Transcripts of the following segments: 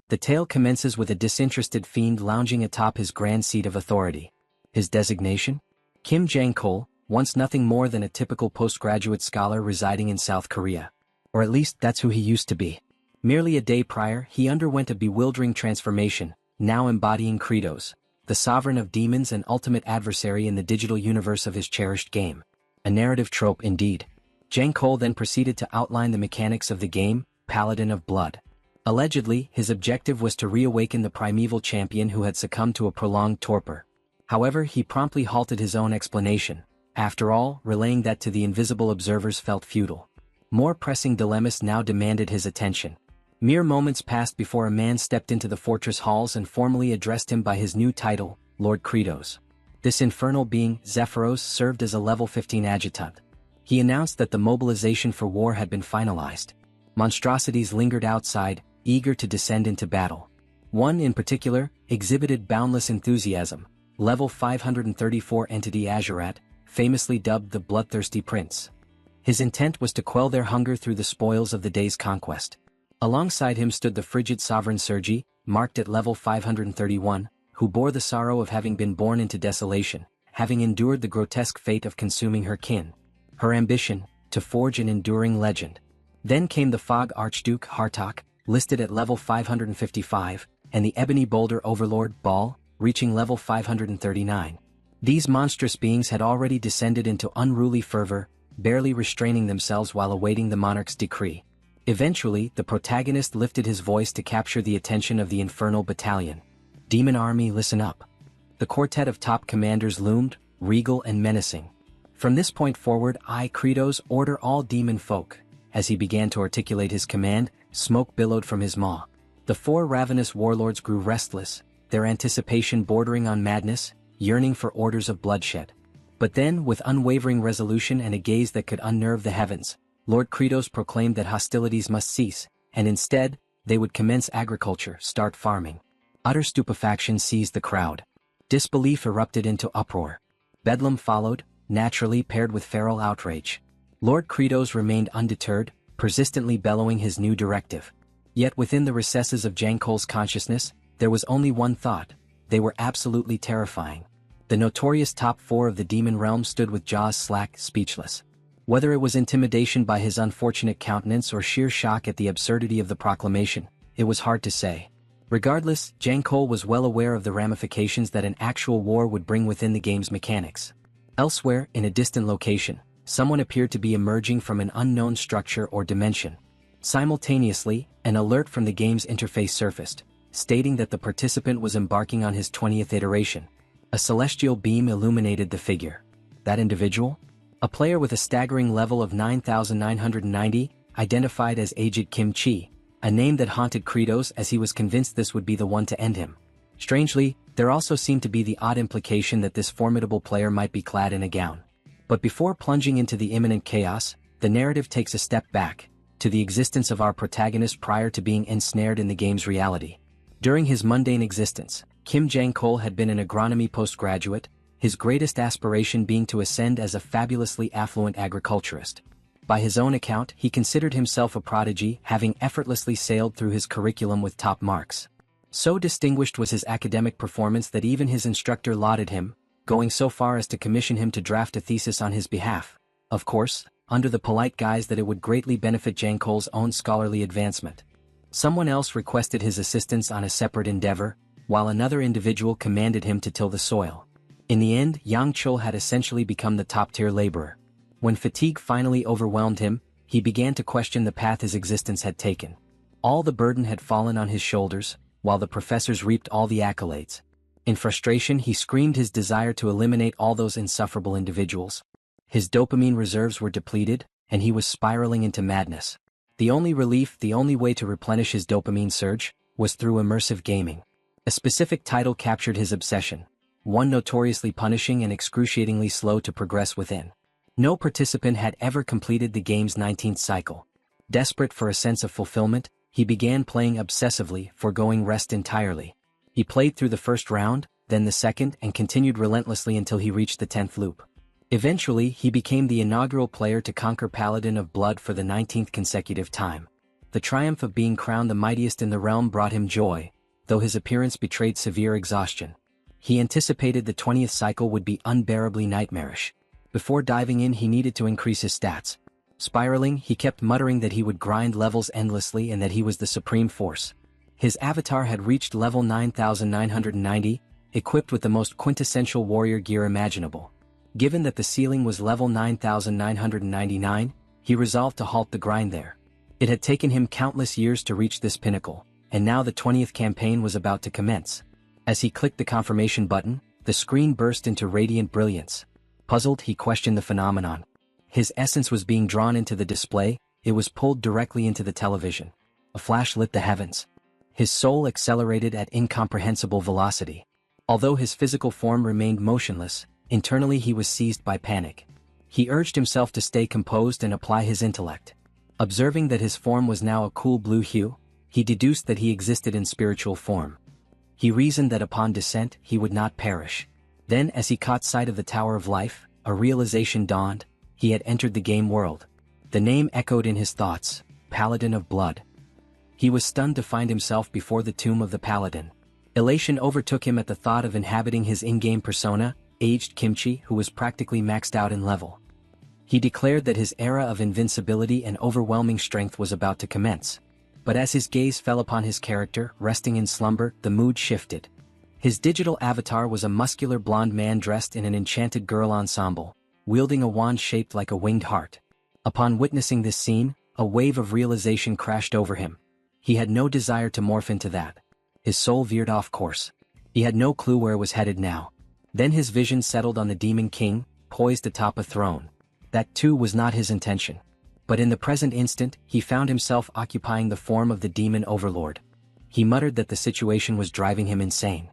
The tale commences with a disinterested fiend lounging atop his grand seat of authority. His designation? Kim Jang-kol, once nothing more than a typical postgraduate scholar residing in South Korea. Or at least that's who he used to be. Merely a day prior, he underwent a bewildering transformation, now embodying Kratos, the sovereign of demons and ultimate adversary in the digital universe of his cherished game. A narrative trope indeed. Jang-kol then proceeded to outline the mechanics of the game, Paladin of Blood. Allegedly, his objective was to reawaken the primeval champion who had succumbed to a prolonged torpor. However, he promptly halted his own explanation. After all, relaying that to the invisible observers felt futile. More pressing dilemmas now demanded his attention. Mere moments passed before a man stepped into the fortress halls and formally addressed him by his new title, Lord Kratos. This infernal being, Zephyros, served as a level 15 adjutant. He announced that the mobilization for war had been finalized. Monstrosities lingered outside, eager to descend into battle. One in particular exhibited boundless enthusiasm, level 534 entity Azurat, famously dubbed the Bloodthirsty Prince. His intent was to quell their hunger through the spoils of the day's conquest. Alongside him stood the frigid sovereign Sergi, marked at level 531, who bore the sorrow of having been born into desolation, having endured the grotesque fate of consuming her kin. Her ambition, to forge an enduring legend. Then came the Fog Archduke Hartok, listed at level 555, and the Ebony Boulder Overlord Ball, reaching level 539. These monstrous beings had already descended into unruly fervor, barely restraining themselves while awaiting the monarch's decree. Eventually, the protagonist lifted his voice to capture the attention of the infernal battalion. Demon army, listen up. The quartet of top commanders loomed, regal and menacing. From this point forward, I, Kratos, order all demon folk. As he began to articulate his command, smoke billowed from his maw. The four ravenous warlords grew restless, their anticipation bordering on madness, yearning for orders of bloodshed. But then, with unwavering resolution and a gaze that could unnerve the heavens, Lord Kratos proclaimed that hostilities must cease, and instead, they would commence agriculture, start farming. Utter stupefaction seized the crowd. Disbelief erupted into uproar. Bedlam followed, naturally paired with feral outrage. Lord Kratos remained undeterred, persistently bellowing his new directive. Yet within the recesses of Jang-kol's consciousness, there was only one thought: they were absolutely terrifying. The notorious top four of the demon realm stood with jaws slack, speechless. Whether it was intimidation by his unfortunate countenance or sheer shock at the absurdity of the proclamation, it was hard to say. Regardless, Jang-kol was well aware of the ramifications that an actual war would bring within the game's mechanics. Elsewhere, in a distant location, someone appeared to be emerging from an unknown structure or dimension. Simultaneously, an alert from the game's interface surfaced, stating that the participant was embarking on his 20th iteration. A celestial beam illuminated the figure. That individual? A player with a staggering level of 9,990, identified as Aged Kim Chi, a name that haunted Kratos as he was convinced this would be the one to end him. Strangely, there also seemed to be the odd implication that this formidable player might be clad in a gown. But before plunging into the imminent chaos, the narrative takes a step back, to the existence of our protagonist prior to being ensnared in the game's reality. During his mundane existence, Kim Jang-kol had been an agronomy postgraduate, his greatest aspiration being to ascend as a fabulously affluent agriculturist. By his own account, he considered himself a prodigy, having effortlessly sailed through his curriculum with top marks. So distinguished was his academic performance that even his instructor lauded him, going so far as to commission him to draft a thesis on his behalf. Of course, under the polite guise that it would greatly benefit Jang-kol's own scholarly advancement. Someone else requested his assistance on a separate endeavor, while another individual commanded him to till the soil. In the end, Yang Chul had essentially become the top-tier laborer. When fatigue finally overwhelmed him, he began to question the path his existence had taken. All the burden had fallen on his shoulders, while the professors reaped all the accolades. In frustration, he screamed his desire to eliminate all those insufferable individuals. His dopamine reserves were depleted, and he was spiraling into madness. The only relief, the only way to replenish his dopamine surge, was through immersive gaming. A specific title captured his obsession, one notoriously punishing and excruciatingly slow to progress within. No participant had ever completed the game's 19th cycle. Desperate for a sense of fulfillment, he began playing obsessively, foregoing rest entirely. He played through the first round, then the second, and continued relentlessly until he reached the 10th loop. Eventually, he became the inaugural player to conquer Paladin of Blood for the 19th consecutive time. The triumph of being crowned the mightiest in the realm brought him joy, though his appearance betrayed severe exhaustion. He anticipated the 20th cycle would be unbearably nightmarish. Before diving in, he needed to increase his stats. Spiraling, he kept muttering that he would grind levels endlessly and that he was the supreme force. His avatar had reached level 9990, equipped with the most quintessential warrior gear imaginable. Given that the ceiling was level 9999, he resolved to halt the grind there. It had taken him countless years to reach this pinnacle, and now the 20th campaign was about to commence. As he clicked the confirmation button, the screen burst into radiant brilliance. Puzzled, he questioned the phenomenon. His essence was being drawn into the display, it was pulled directly into the television. A flash lit the heavens. His soul accelerated at incomprehensible velocity. Although his physical form remained motionless, internally he was seized by panic. He urged himself to stay composed and apply his intellect. Observing that his form was now a cool blue hue, he deduced that he existed in spiritual form. He reasoned that upon descent he would not perish. Then, as he caught sight of the Tower of Life, a realization dawned: he had entered the game world. The name echoed in his thoughts: Paladin of Blood. He was stunned to find himself before the tomb of the Paladin. Elation overtook him at the thought of inhabiting his in-game persona, aged Kimchi, who was practically maxed out in level. He declared that his era of invincibility and overwhelming strength was about to commence. But as his gaze fell upon his character, resting in slumber, the mood shifted. His digital avatar was a muscular blonde man dressed in an enchanted girl ensemble, wielding a wand shaped like a winged heart. Upon witnessing this scene, a wave of realization crashed over him. He had no desire to morph into that. His soul veered off course. He had no clue where it was headed now. Then his vision settled on the Demon King, poised atop a throne. That too was not his intention. But in the present instant, he found himself occupying the form of the Demon Overlord. He muttered that the situation was driving him insane.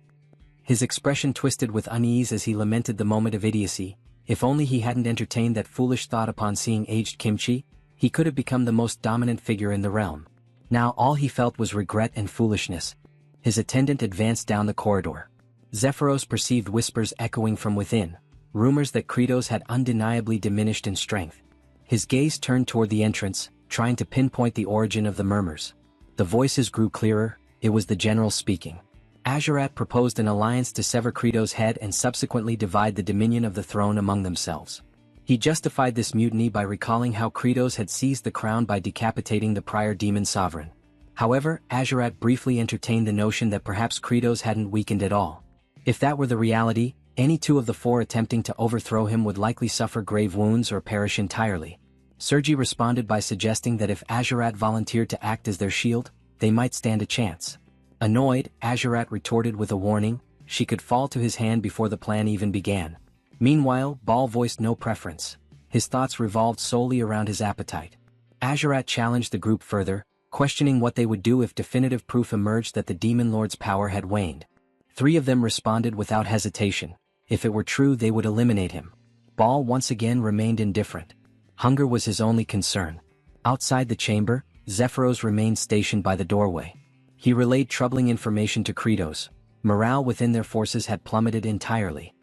His expression twisted with unease as he lamented the moment of idiocy. If only he hadn't entertained that foolish thought upon seeing aged Kimchi, he could have become the most dominant figure in the realm. Now all he felt was regret and foolishness. His attendant advanced down the corridor. Zephyros perceived whispers echoing from within, rumors that Kratos had undeniably diminished in strength. His gaze turned toward the entrance, trying to pinpoint the origin of the murmurs. The voices grew clearer, it was the general speaking. Azurat proposed an alliance to sever Kratos' head and subsequently divide the dominion of the throne among themselves. He justified this mutiny by recalling how Kratos had seized the crown by decapitating the prior demon sovereign. However, Azurat briefly entertained the notion that perhaps Kratos hadn't weakened at all. If that were the reality, any two of the four attempting to overthrow him would likely suffer grave wounds or perish entirely. Sergi responded by suggesting that if Azurat volunteered to act as their shield, they might stand a chance. Annoyed, Azurat retorted with a warning: she could fall to his hand before the plan even began. Meanwhile, Baal voiced no preference. His thoughts revolved solely around his appetite. Azurat challenged the group further, questioning what they would do if definitive proof emerged that the Demon Lord's power had waned. 3 of them responded without hesitation. If it were true, they would eliminate him. Baal once again remained indifferent. Hunger was his only concern. Outside the chamber, Zephyros remained stationed by the doorway. He relayed troubling information to Kratos. Morale within their forces had plummeted entirely.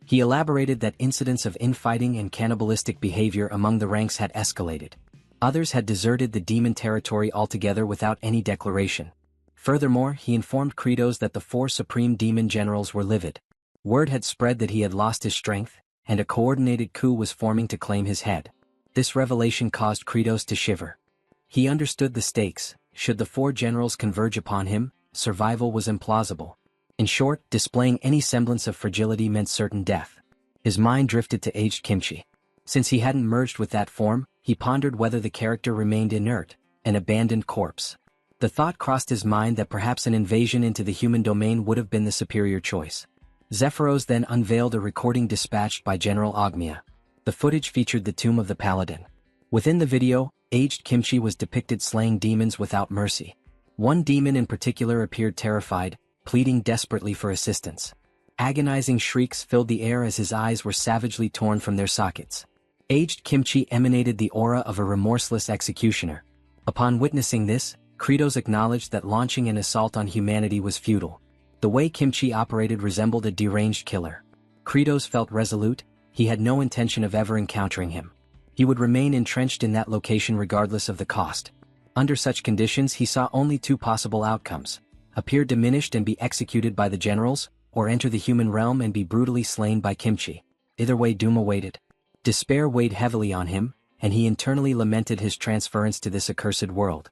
He elaborated that incidents of infighting and cannibalistic behavior among the ranks had escalated. Others had deserted the demon territory altogether without any declaration. Furthermore, he informed Kratos that the 4 supreme demon generals were livid. Word had spread that he had lost his strength, and a coordinated coup was forming to claim his head. This revelation caused Kratos to shiver. He understood the stakes. Should the 4 generals converge upon him, survival was implausible. In short, displaying any semblance of fragility meant certain death. His mind drifted to aged Kimchi. Since he hadn't merged with that form, he pondered whether the character remained inert, an abandoned corpse. The thought crossed his mind that perhaps an invasion into the human domain would have been the superior choice. Zephyros then unveiled a recording dispatched by General Ogmia. The footage featured the tomb of the Paladin. Within the video, aged Kimchi was depicted slaying demons without mercy. One demon in particular appeared terrified, pleading desperately for assistance. Agonizing shrieks filled the air as his eyes were savagely torn from their sockets. Aged Kimchi emanated the aura of a remorseless executioner. Upon witnessing this, Kratos acknowledged that launching an assault on humanity was futile. The way Kimchi operated resembled a deranged killer. Kratos felt resolute. He had no intention of ever encountering him. He would remain entrenched in that location regardless of the cost. Under such conditions he saw only two possible outcomes: appear diminished and be executed by the generals, or enter the human realm and be brutally slain by Kimchi. Either way doom awaited. Despair weighed heavily on him, and he internally lamented his transference to this accursed world.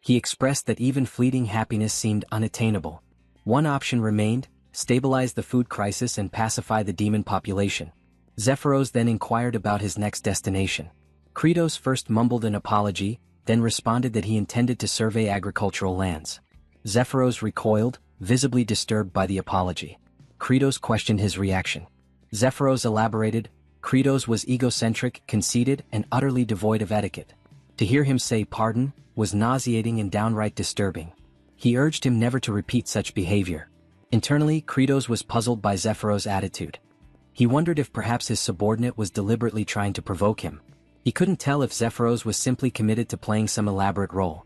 He expressed that even fleeting happiness seemed unattainable. One option remained: stabilize the food crisis and pacify the demon population. Zephyros then inquired about his next destination. Kratos first mumbled an apology, then responded that he intended to survey agricultural lands. Zephyros recoiled, visibly disturbed by the apology. Kratos questioned his reaction. Zephyros elaborated: Kratos was egocentric, conceited, and utterly devoid of etiquette. To hear him say pardon was nauseating and downright disturbing. He urged him never to repeat such behavior. Internally, Kratos was puzzled by Zephyros' attitude. He wondered if perhaps his subordinate was deliberately trying to provoke him. He couldn't tell if Zephyros was simply committed to playing some elaborate role.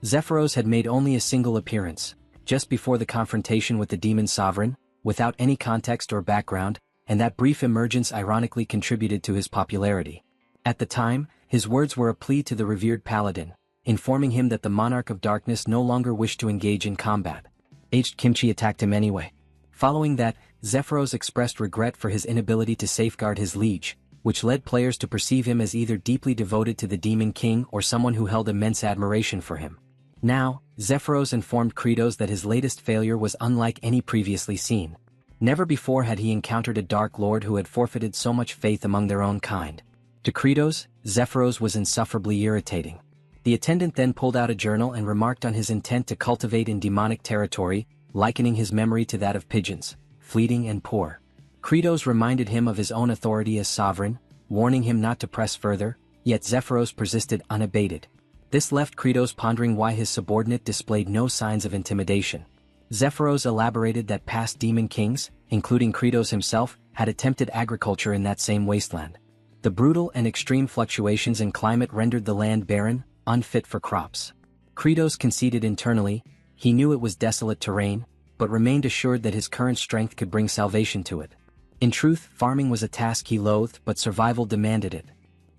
Zephyros had made only a single appearance, just before the confrontation with the demon sovereign, without any context or background, and that brief emergence ironically contributed to his popularity. At the time, his words were a plea to the revered paladin, informing him that the Monarch of Darkness no longer wished to engage in combat. Aged Kimchi attacked him anyway. Following that, Zephyros expressed regret for his inability to safeguard his liege, which led players to perceive him as either deeply devoted to the Demon King or someone who held immense admiration for him. Now, Zephyros informed Kratos that his latest failure was unlike any previously seen. Never before had he encountered a Dark Lord who had forfeited so much faith among their own kind. To Kratos, Zephyros was insufferably irritating. The attendant then pulled out a journal and remarked on his intent to cultivate in demonic territory, likening his memory to that of pigeons, fleeting and poor. Kratos reminded him of his own authority as sovereign, warning him not to press further, yet Zephyros persisted unabated. This left Kratos pondering why his subordinate displayed no signs of intimidation. Zephyros elaborated that past demon kings, including Kratos himself, had attempted agriculture in that same wasteland. The brutal and extreme fluctuations in climate rendered the land barren, unfit for crops. Kratos conceded internally. He knew it was desolate terrain, but remained assured that his current strength could bring salvation to it. In truth, farming was a task he loathed, but survival demanded it.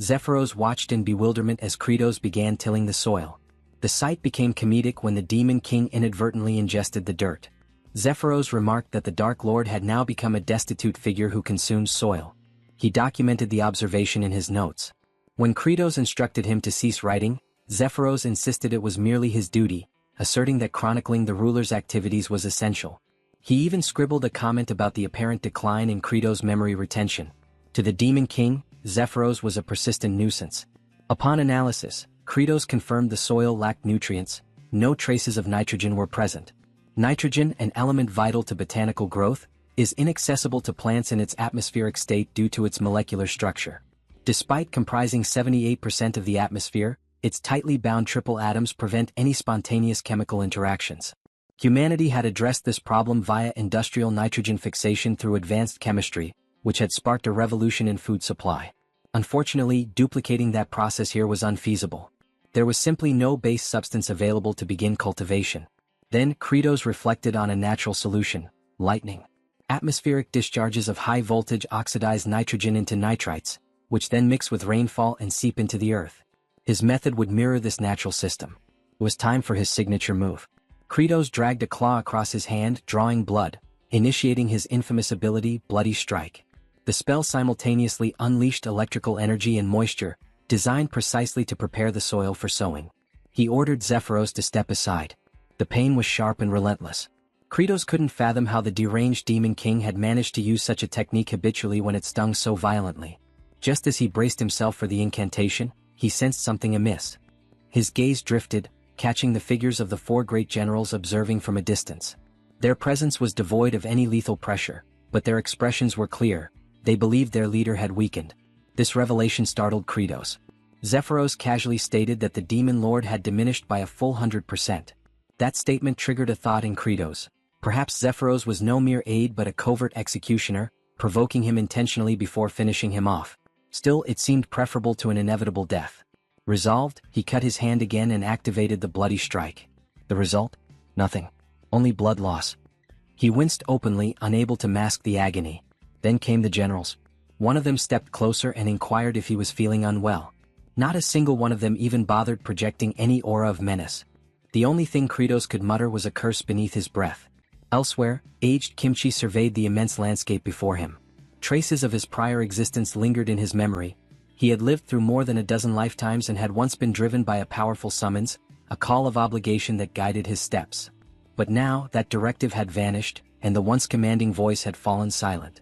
Zephyros watched in bewilderment as Kratos began tilling the soil. The sight became comedic when the Demon King inadvertently ingested the dirt. Zephyros remarked that the Dark Lord had now become a destitute figure who consumes soil. He documented the observation in his notes. When Kratos instructed him to cease writing, Zephyros insisted it was merely his duty, asserting that chronicling the ruler's activities was essential. He even scribbled a comment about the apparent decline in Kratos' memory retention. To the Demon King, Zephyros was a persistent nuisance. Upon analysis, Kratos confirmed the soil lacked nutrients. No traces of nitrogen were present. Nitrogen, an element vital to botanical growth, is inaccessible to plants in its atmospheric state due to its molecular structure. Despite comprising 78% of the atmosphere, its tightly bound triple atoms prevent any spontaneous chemical interactions. Humanity had addressed this problem via industrial nitrogen fixation through advanced chemistry, which had sparked a revolution in food supply. Unfortunately, duplicating that process here was unfeasible. There was simply no base substance available to begin cultivation. Then, Kratos reflected on a natural solution: lightning. Atmospheric discharges of high-voltage oxidize nitrogen into nitrites, which then mix with rainfall and seep into the earth. His method would mirror this natural system. It was time for his signature move. Kratos dragged a claw across his hand, drawing blood, initiating his infamous ability, Bloody Strike. The spell simultaneously unleashed electrical energy and moisture, designed precisely to prepare the soil for sowing. He ordered Zephyros to step aside. The pain was sharp and relentless. Kratos couldn't fathom how the deranged Demon King had managed to use such a technique habitually when it stung so violently. Just as he braced himself for the incantation, he sensed something amiss. His gaze drifted, catching the figures of the four great generals observing from a distance. Their presence was devoid of any lethal pressure, but their expressions were clear. They believed their leader had weakened. This revelation startled Kratos. Zephyros casually stated that the Demon Lord had diminished by a full 100%. That statement triggered a thought in Kratos. Perhaps Zephyros was no mere aide but a covert executioner, provoking him intentionally before finishing him off. Still, it seemed preferable to an inevitable death. Resolved, he cut his hand again and activated the Bloody Strike. The result? Nothing. Only blood loss. He winced openly, unable to mask the agony. Then came the generals. One of them stepped closer and inquired if he was feeling unwell. Not a single one of them even bothered projecting any aura of menace. The only thing Kratos could mutter was a curse beneath his breath. Elsewhere, aged Kimchi surveyed the immense landscape before him. Traces of his prior existence lingered in his memory. He had lived through more than a dozen lifetimes and had once been driven by a powerful summons, a call of obligation that guided his steps. But now that directive had vanished, and the once commanding voice had fallen silent.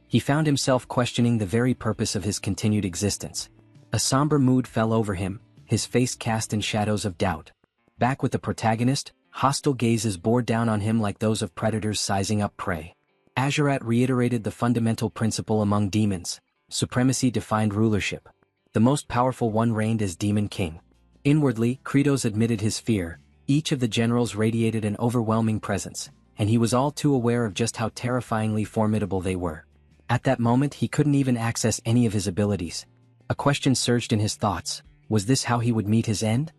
He found himself questioning the very purpose of his continued existence. A somber mood fell over him, his face cast in shadows of doubt. Back with the protagonist, hostile gazes bore down on him like those of predators sizing up prey. Azurat reiterated the fundamental principle among demons: supremacy defined rulership. The most powerful one reigned as Demon King. Inwardly, Kratos admitted his fear. Each of the generals radiated an overwhelming presence, and he was all too aware of just how terrifyingly formidable they were. At that moment he couldn't even access any of his abilities. A question surged in his thoughts: was this how he would meet his end?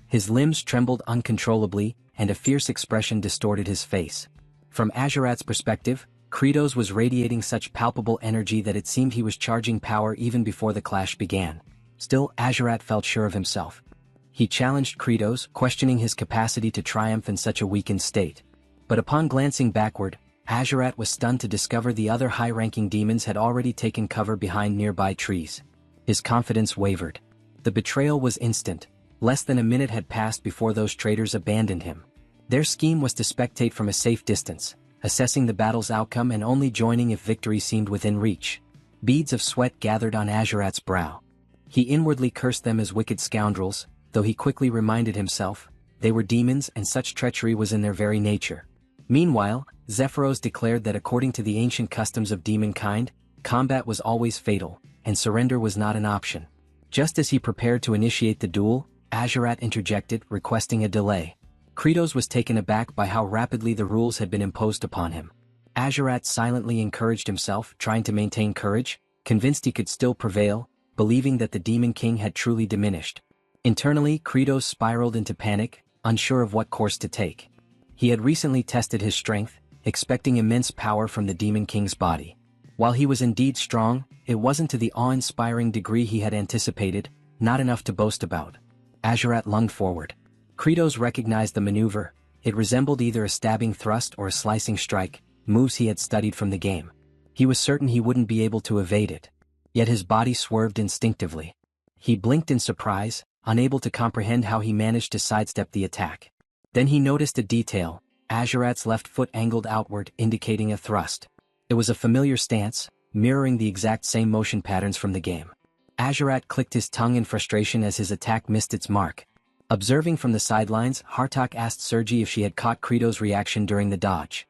His limbs trembled uncontrollably, and a fierce expression distorted his face. From Azurat's perspective, Kratos was radiating such palpable energy that it seemed he was charging power even before the clash began. Still, Azurat felt sure of himself. He challenged Kratos, questioning his capacity to triumph in such a weakened state. But upon glancing backward, Azurat was stunned to discover the other high-ranking demons had already taken cover behind nearby trees. His confidence wavered. The betrayal was instant. Less than a minute had passed before those traitors abandoned him. Their scheme was to spectate from a safe distance, assessing the battle's outcome and only joining if victory seemed within reach. Beads of sweat gathered on Azurat's brow. He inwardly cursed them as wicked scoundrels, though he quickly reminded himself, they were demons and such treachery was in their very nature. Meanwhile, Zephyros declared that according to the ancient customs of demonkind, combat was always fatal, and surrender was not an option. Just as he prepared to initiate the duel, Azurat interjected, requesting a delay. Kratos was taken aback by how rapidly the rules had been imposed upon him. Azurat silently encouraged himself, trying to maintain courage, convinced he could still prevail, believing that the Demon King had truly diminished. Internally, Kratos spiraled into panic, unsure of what course to take. He had recently tested his strength, expecting immense power from the Demon King's body. While he was indeed strong, it wasn't to the awe-inspiring degree he had anticipated, not enough to boast about. Azurat lunged forward. Kratos recognized the maneuver. It resembled either a stabbing thrust or a slicing strike, moves he had studied from the game. He was certain he wouldn't be able to evade it. Yet his body swerved instinctively. He blinked in surprise, unable to comprehend how he managed to sidestep the attack. Then he noticed a detail: Azurat's left foot angled outward, indicating a thrust. It was a familiar stance, mirroring the exact same motion patterns from the game. Azurat clicked his tongue in frustration as his attack missed its mark. Observing from the sidelines, Hartok asked Sergi if she had caught Kratos' reaction during the dodge.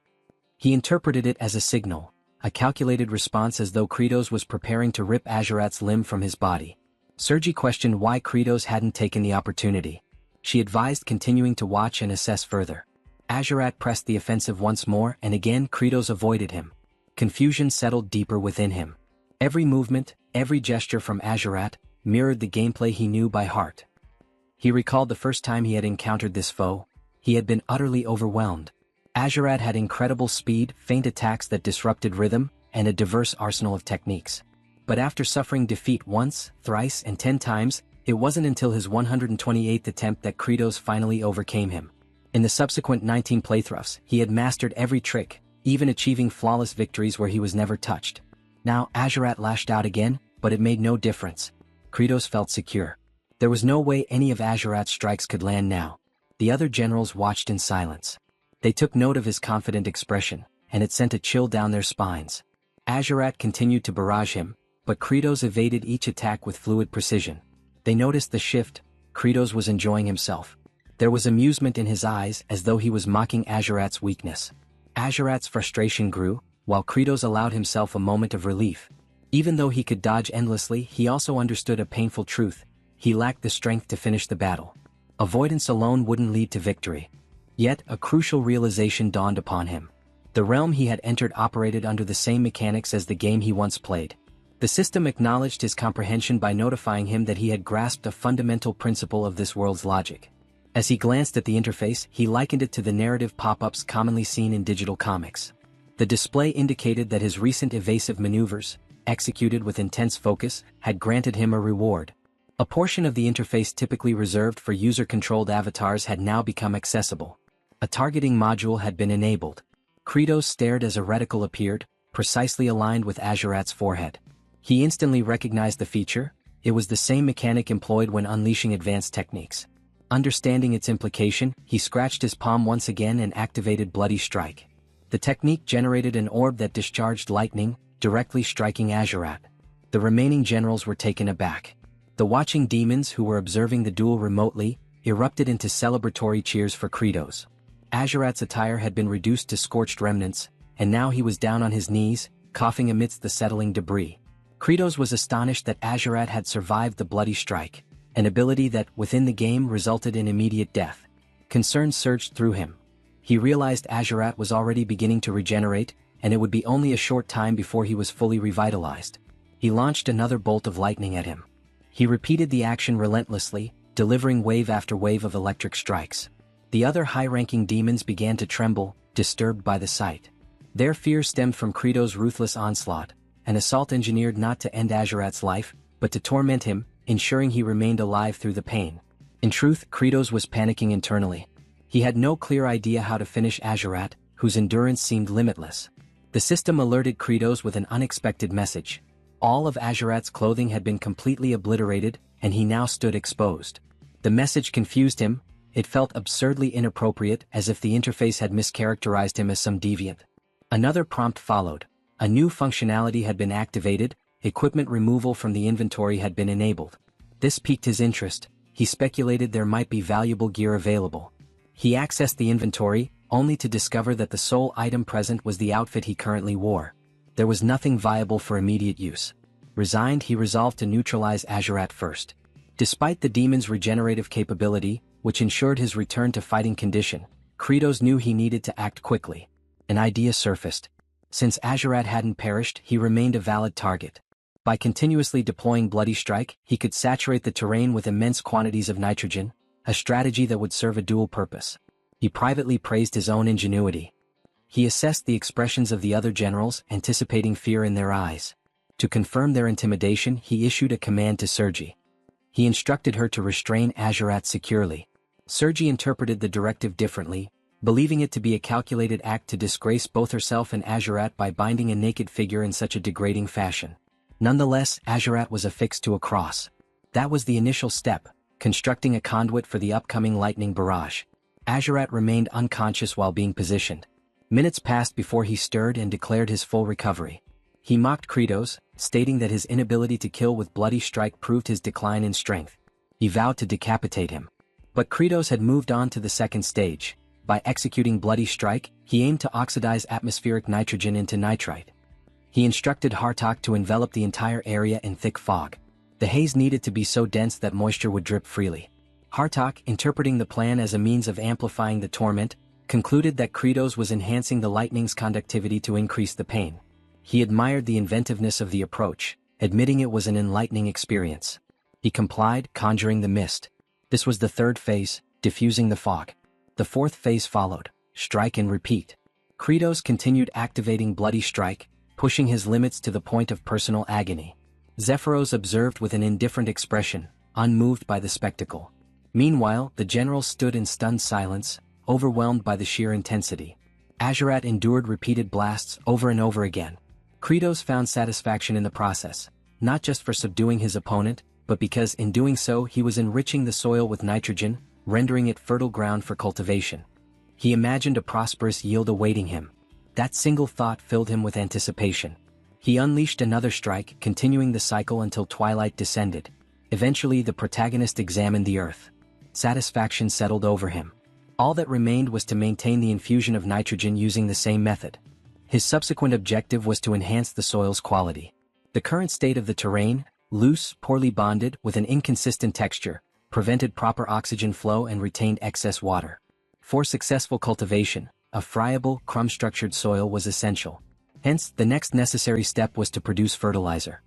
He interpreted it as a signal, a calculated response as though Kratos was preparing to rip Azurat's limb from his body. Sergi questioned why Kratos hadn't taken the opportunity. She advised continuing to watch and assess further. Azurat pressed the offensive once more, and again Kratos avoided him. Confusion settled deeper within him. Every movement, every gesture from Azurat mirrored the gameplay he knew by heart. He recalled the first time he had encountered this foe. He had been utterly overwhelmed. Azurat had incredible speed, feint attacks that disrupted rhythm, and a diverse arsenal of techniques. But after suffering defeat once, thrice, and 10 times, it wasn't until his 128th attempt that Kratos finally overcame him. In the subsequent 19 playthroughs, he had mastered every trick, even achieving flawless victories where he was never touched. Now Azurat lashed out again, but it made no difference. Kratos felt secure. There was no way any of Azurat's strikes could land now. The other generals watched in silence. They took note of his confident expression, and it sent a chill down their spines. Azurat continued to barrage him, but Kratos evaded each attack with fluid precision. They noticed the shift. Kratos was enjoying himself. There was amusement in his eyes, as though he was mocking Azurat's weakness. Azurat's frustration grew, while Kratos allowed himself a moment of relief. Even though he could dodge endlessly, he also understood a painful truth: he lacked the strength to finish the battle. Avoidance alone wouldn't lead to victory. Yet, a crucial realization dawned upon him. The realm he had entered operated under the same mechanics as the game he once played. The system acknowledged his comprehension by notifying him that he had grasped a fundamental principle of this world's logic. As he glanced at the interface, he likened it to the narrative pop-ups commonly seen in digital comics. The display indicated that his recent evasive maneuvers, executed with intense focus, had granted him a reward. A portion of the interface typically reserved for user-controlled avatars had now become accessible. A targeting module had been enabled. Kratos stared as a reticle appeared, precisely aligned with Azurat's forehead. He instantly recognized the feature. It was the same mechanic employed when unleashing advanced techniques. Understanding its implication, he scratched his palm once again and activated Bloody Strike. The technique generated an orb that discharged lightning, directly striking Azurat. The remaining generals were taken aback. The watching demons who were observing the duel remotely erupted into celebratory cheers for Kratos. Azurat's attire had been reduced to scorched remnants, and now he was down on his knees, coughing amidst the settling debris. Kratos was astonished that Azurat had survived the Bloody Strike, an ability that, within the game, resulted in immediate death. Concern surged through him. He realized Azurat was already beginning to regenerate, and it would be only a short time before he was fully revitalized. He launched another bolt of lightning at him. He repeated the action relentlessly, delivering wave after wave of electric strikes. The other high-ranking demons began to tremble, disturbed by the sight. Their fear stemmed from Kratos' ruthless onslaught, an assault engineered not to end Azurat's life, but to torment him, ensuring he remained alive through the pain. In truth, Kratos was panicking internally. He had no clear idea how to finish Azurat, whose endurance seemed limitless. The system alerted Kratos with an unexpected message. All of Azurat's clothing had been completely obliterated, and he now stood exposed. The message confused him. It felt absurdly inappropriate, as if the interface had mischaracterized him as some deviant. Another prompt followed. A new functionality had been activated, equipment removal from the inventory had been enabled. This piqued his interest. He speculated there might be valuable gear available. He accessed the inventory, only to discover that the sole item present was the outfit he currently wore. There was nothing viable for immediate use. Resigned, he resolved to neutralize Azurat first. Despite the demon's regenerative capability, which ensured his return to fighting condition, Kratos knew he needed to act quickly. An idea surfaced. Since Azurat hadn't perished, he remained a valid target. By continuously deploying Bloody Strike, he could saturate the terrain with immense quantities of nitrogen, a strategy that would serve a dual purpose. He privately praised his own ingenuity. He assessed the expressions of the other generals, anticipating fear in their eyes. To confirm their intimidation, he issued a command to Sergi. He instructed her to restrain Azurat securely. Sergi interpreted the directive differently, believing it to be a calculated act to disgrace both herself and Azurat by binding a naked figure in such a degrading fashion. Nonetheless, Azurat was affixed to a cross. That was the initial step, constructing a conduit for the upcoming lightning barrage. Azurat remained unconscious while being positioned. Minutes passed before he stirred and declared his full recovery. He mocked Kratos, stating that his inability to kill with Bloody Strike proved his decline in strength. He vowed to decapitate him. But Kratos had moved on to the second stage. By executing Bloody Strike, he aimed to oxidize atmospheric nitrogen into nitrite. He instructed Hartok to envelop the entire area in thick fog. The haze needed to be so dense that moisture would drip freely. Hartok, interpreting the plan as a means of amplifying the torment, concluded that Kratos was enhancing the lightning's conductivity to increase the pain. He admired the inventiveness of the approach, admitting it was an enlightening experience. He complied, conjuring the mist. This was the third phase, diffusing the fog. The fourth phase followed, strike and repeat. Kratos continued activating Bloody Strike, pushing his limits to the point of personal agony. Zephyros observed with an indifferent expression, unmoved by the spectacle. Meanwhile, the generals stood in stunned silence, overwhelmed by the sheer intensity. Azurat endured repeated blasts over and over again. Kratos found satisfaction in the process, not just for subduing his opponent, but because in doing so he was enriching the soil with nitrogen, rendering it fertile ground for cultivation. He imagined a prosperous yield awaiting him. That single thought filled him with anticipation. He unleashed another strike, continuing the cycle until twilight descended. Eventually the protagonist examined the earth. Satisfaction settled over him. All that remained was to maintain the infusion of nitrogen using the same method. His subsequent objective was to enhance the soil's quality. The current state of the terrain, loose, poorly bonded, with an inconsistent texture, prevented proper oxygen flow and retained excess water. For successful cultivation, a friable, crumb-structured soil was essential. Hence, the next necessary step was to produce fertilizer.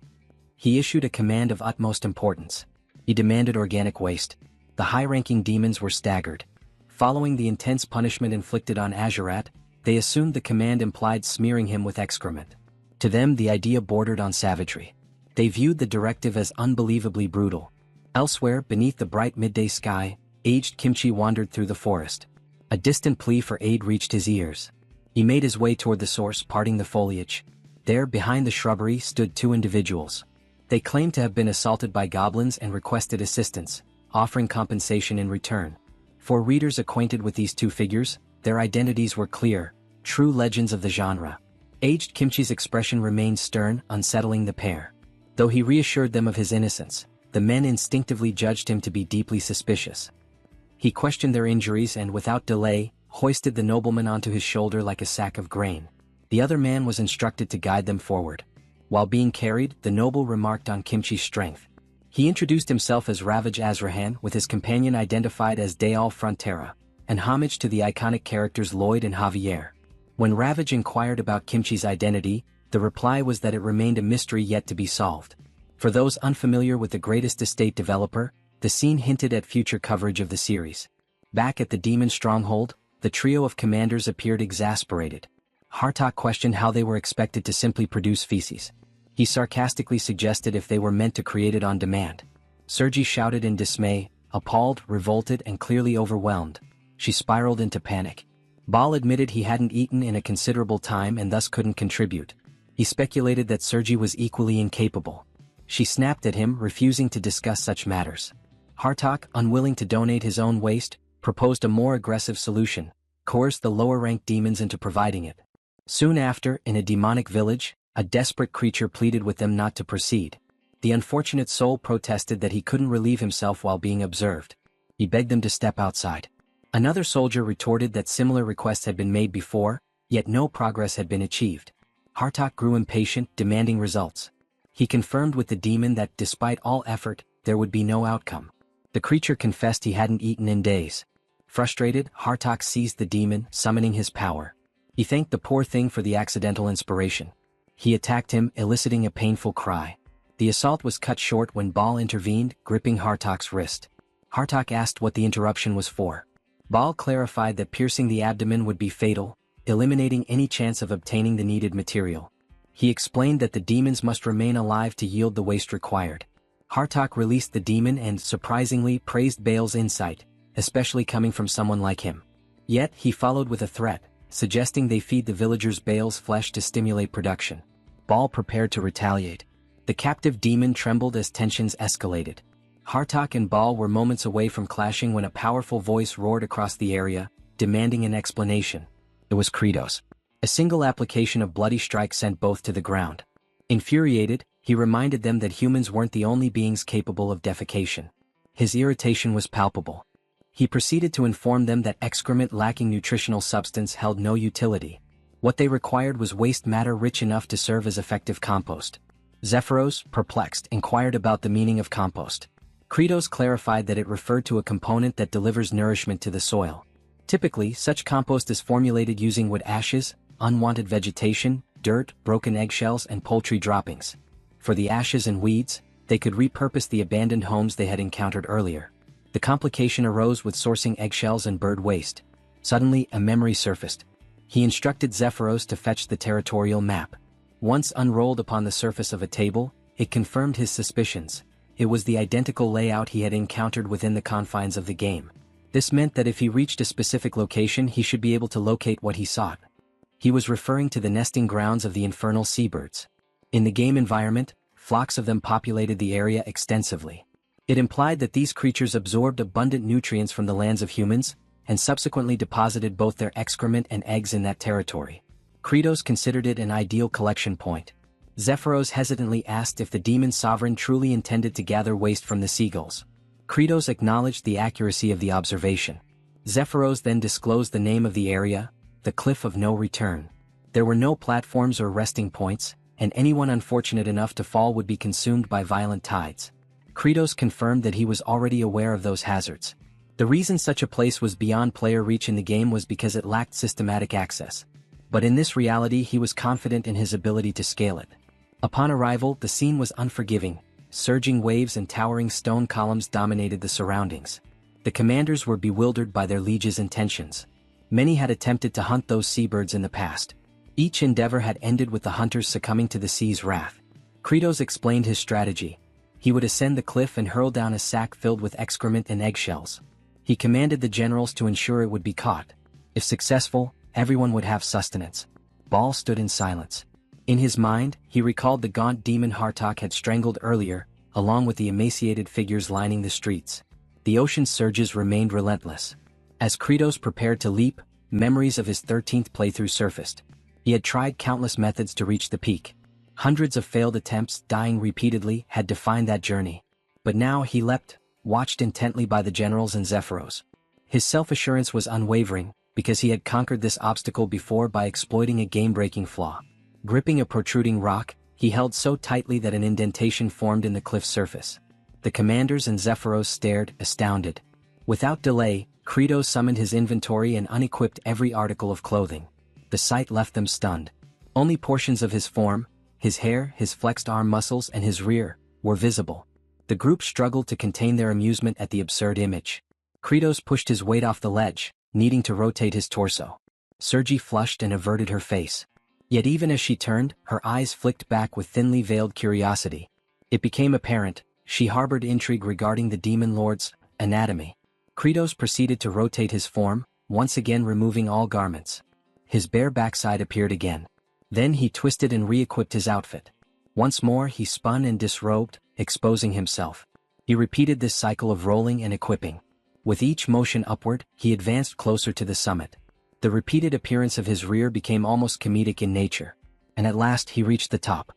He issued a command of utmost importance. He demanded organic waste. The high-ranking demons were staggered. Following the intense punishment inflicted on Azurat, they assumed the command implied smearing him with excrement. To them, the idea bordered on savagery. They viewed the directive as unbelievably brutal. Elsewhere, beneath the bright midday sky, aged Kimchi wandered through the forest. A distant plea for aid reached his ears. He made his way toward the source, parting the foliage. There, behind the shrubbery, stood two individuals. They claimed to have been assaulted by goblins and requested assistance, offering compensation in return. For readers acquainted with these two figures, their identities were clear, true legends of the genre. Aged Kimchi's expression remained stern, unsettling the pair. Though he reassured them of his innocence, the men instinctively judged him to be deeply suspicious. He questioned their injuries and, without delay, hoisted the nobleman onto his shoulder like a sack of grain. The other man was instructed to guide them forward. While being carried, the noble remarked on Kimchi's strength. He introduced himself as Ravage Azrahan, with his companion identified as Dayal Frontera, an homage to the iconic characters Lloyd and Javier. When Ravage inquired about Kimchi's identity, the reply was that it remained a mystery yet to be solved. For those unfamiliar with the Greatest Estate developer, the scene hinted at future coverage of the series. Back at the demon stronghold, the trio of commanders appeared exasperated. Hartok questioned how they were expected to simply produce feces. He sarcastically suggested if they were meant to create it on demand. Sergi shouted in dismay, appalled, revolted, and clearly overwhelmed. She spiraled into panic. Bal admitted he hadn't eaten in a considerable time and thus couldn't contribute. He speculated that Sergi was equally incapable. She snapped at him, refusing to discuss such matters. Hartok, unwilling to donate his own waste, proposed a more aggressive solution, coerced the lower-ranked demons into providing it. Soon after, in a demonic village, a desperate creature pleaded with them not to proceed. The unfortunate soul protested that he couldn't relieve himself while being observed. He begged them to step outside. Another soldier retorted that similar requests had been made before, yet no progress had been achieved. Hartok grew impatient, demanding results. He confirmed with the demon that, despite all effort, there would be no outcome. The creature confessed he hadn't eaten in days. Frustrated, Hartok seized the demon, summoning his power. He thanked the poor thing for the accidental inspiration. He attacked him, eliciting a painful cry. The assault was cut short when Bal intervened, gripping Hartok's wrist. Hartok asked what the interruption was for. Bal clarified that piercing the abdomen would be fatal, eliminating any chance of obtaining the needed material. He explained that the demons must remain alive to yield the waste required. Hartok released the demon and, surprisingly, praised Bal's insight, especially coming from someone like him. Yet, he followed with a threat, suggesting they feed the villagers Bal's flesh to stimulate production. Bal prepared to retaliate. The captive demon trembled as tensions escalated. Hartok and Bal were moments away from clashing when a powerful voice roared across the area, demanding an explanation. It was Kratos. A single application of bloody strike sent both to the ground. Infuriated, he reminded them that humans weren't the only beings capable of defecation. His irritation was palpable. He proceeded to inform them that excrement lacking nutritional substance held no utility. What they required was waste matter rich enough to serve as effective compost. Zephyros, perplexed, inquired about the meaning of compost. Kratos clarified that it referred to a component that delivers nourishment to the soil. Typically, such compost is formulated using wood ashes, unwanted vegetation, dirt, broken eggshells, and poultry droppings. For the ashes and weeds, they could repurpose the abandoned homes they had encountered earlier. The complication arose with sourcing eggshells and bird waste. Suddenly, a memory surfaced. He instructed Zephyros to fetch the territorial map. Once unrolled upon the surface of a table, it confirmed his suspicions. It was the identical layout he had encountered within the confines of the game. This meant that if he reached a specific location, he should be able to locate what he sought. He was referring to the nesting grounds of the infernal seabirds. In the game environment, flocks of them populated the area extensively. It implied that these creatures absorbed abundant nutrients from the lands of humans, and subsequently deposited both their excrement and eggs in that territory. Kratos considered it an ideal collection point. Zephyros hesitantly asked if the demon sovereign truly intended to gather waste from the seagulls. Kratos acknowledged the accuracy of the observation. Zephyros then disclosed the name of the area, the Cliff of No Return. There were no platforms or resting points, and anyone unfortunate enough to fall would be consumed by violent tides. Kratos confirmed that he was already aware of those hazards. The reason such a place was beyond player reach in the game was because it lacked systematic access. But in this reality he was confident in his ability to scale it. Upon arrival, the scene was unforgiving. Surging waves and towering stone columns dominated the surroundings. The commanders were bewildered by their liege's intentions. Many had attempted to hunt those seabirds in the past. Each endeavor had ended with the hunters succumbing to the sea's wrath. Kratos explained his strategy. He would ascend the cliff and hurl down a sack filled with excrement and eggshells. He commanded the generals to ensure it would be caught. If successful, everyone would have sustenance. Ball stood in silence. In his mind, he recalled the gaunt demon Hartok had strangled earlier, along with the emaciated figures lining the streets. The ocean's surges remained relentless. As Kratos prepared to leap, memories of his 13th playthrough surfaced. He had tried countless methods to reach the peak. Hundreds of failed attempts, dying repeatedly, had defined that journey. But now he leapt, watched intently by the generals and Zephyros. His self-assurance was unwavering, because he had conquered this obstacle before by exploiting a game-breaking flaw. Gripping a protruding rock, he held so tightly that an indentation formed in the cliff's surface. The commanders and Zephyros stared, astounded. Without delay, Kratos summoned his inventory and unequipped every article of clothing. The sight left them stunned. Only portions of his form, his hair, his flexed arm muscles and his rear, were visible. The group struggled to contain their amusement at the absurd image. Kratos pushed his weight off the ledge, needing to rotate his torso. Sergi flushed and averted her face. Yet even as she turned, her eyes flicked back with thinly veiled curiosity. It became apparent, she harbored intrigue regarding the demon lord's anatomy. Kratos proceeded to rotate his form, once again removing all garments. His bare backside appeared again. Then he twisted and re-equipped his outfit. Once more he spun and disrobed, exposing himself. He repeated this cycle of rolling and equipping. With each motion upward, he advanced closer to the summit. The repeated appearance of his rear became almost comedic in nature. And at last he reached the top.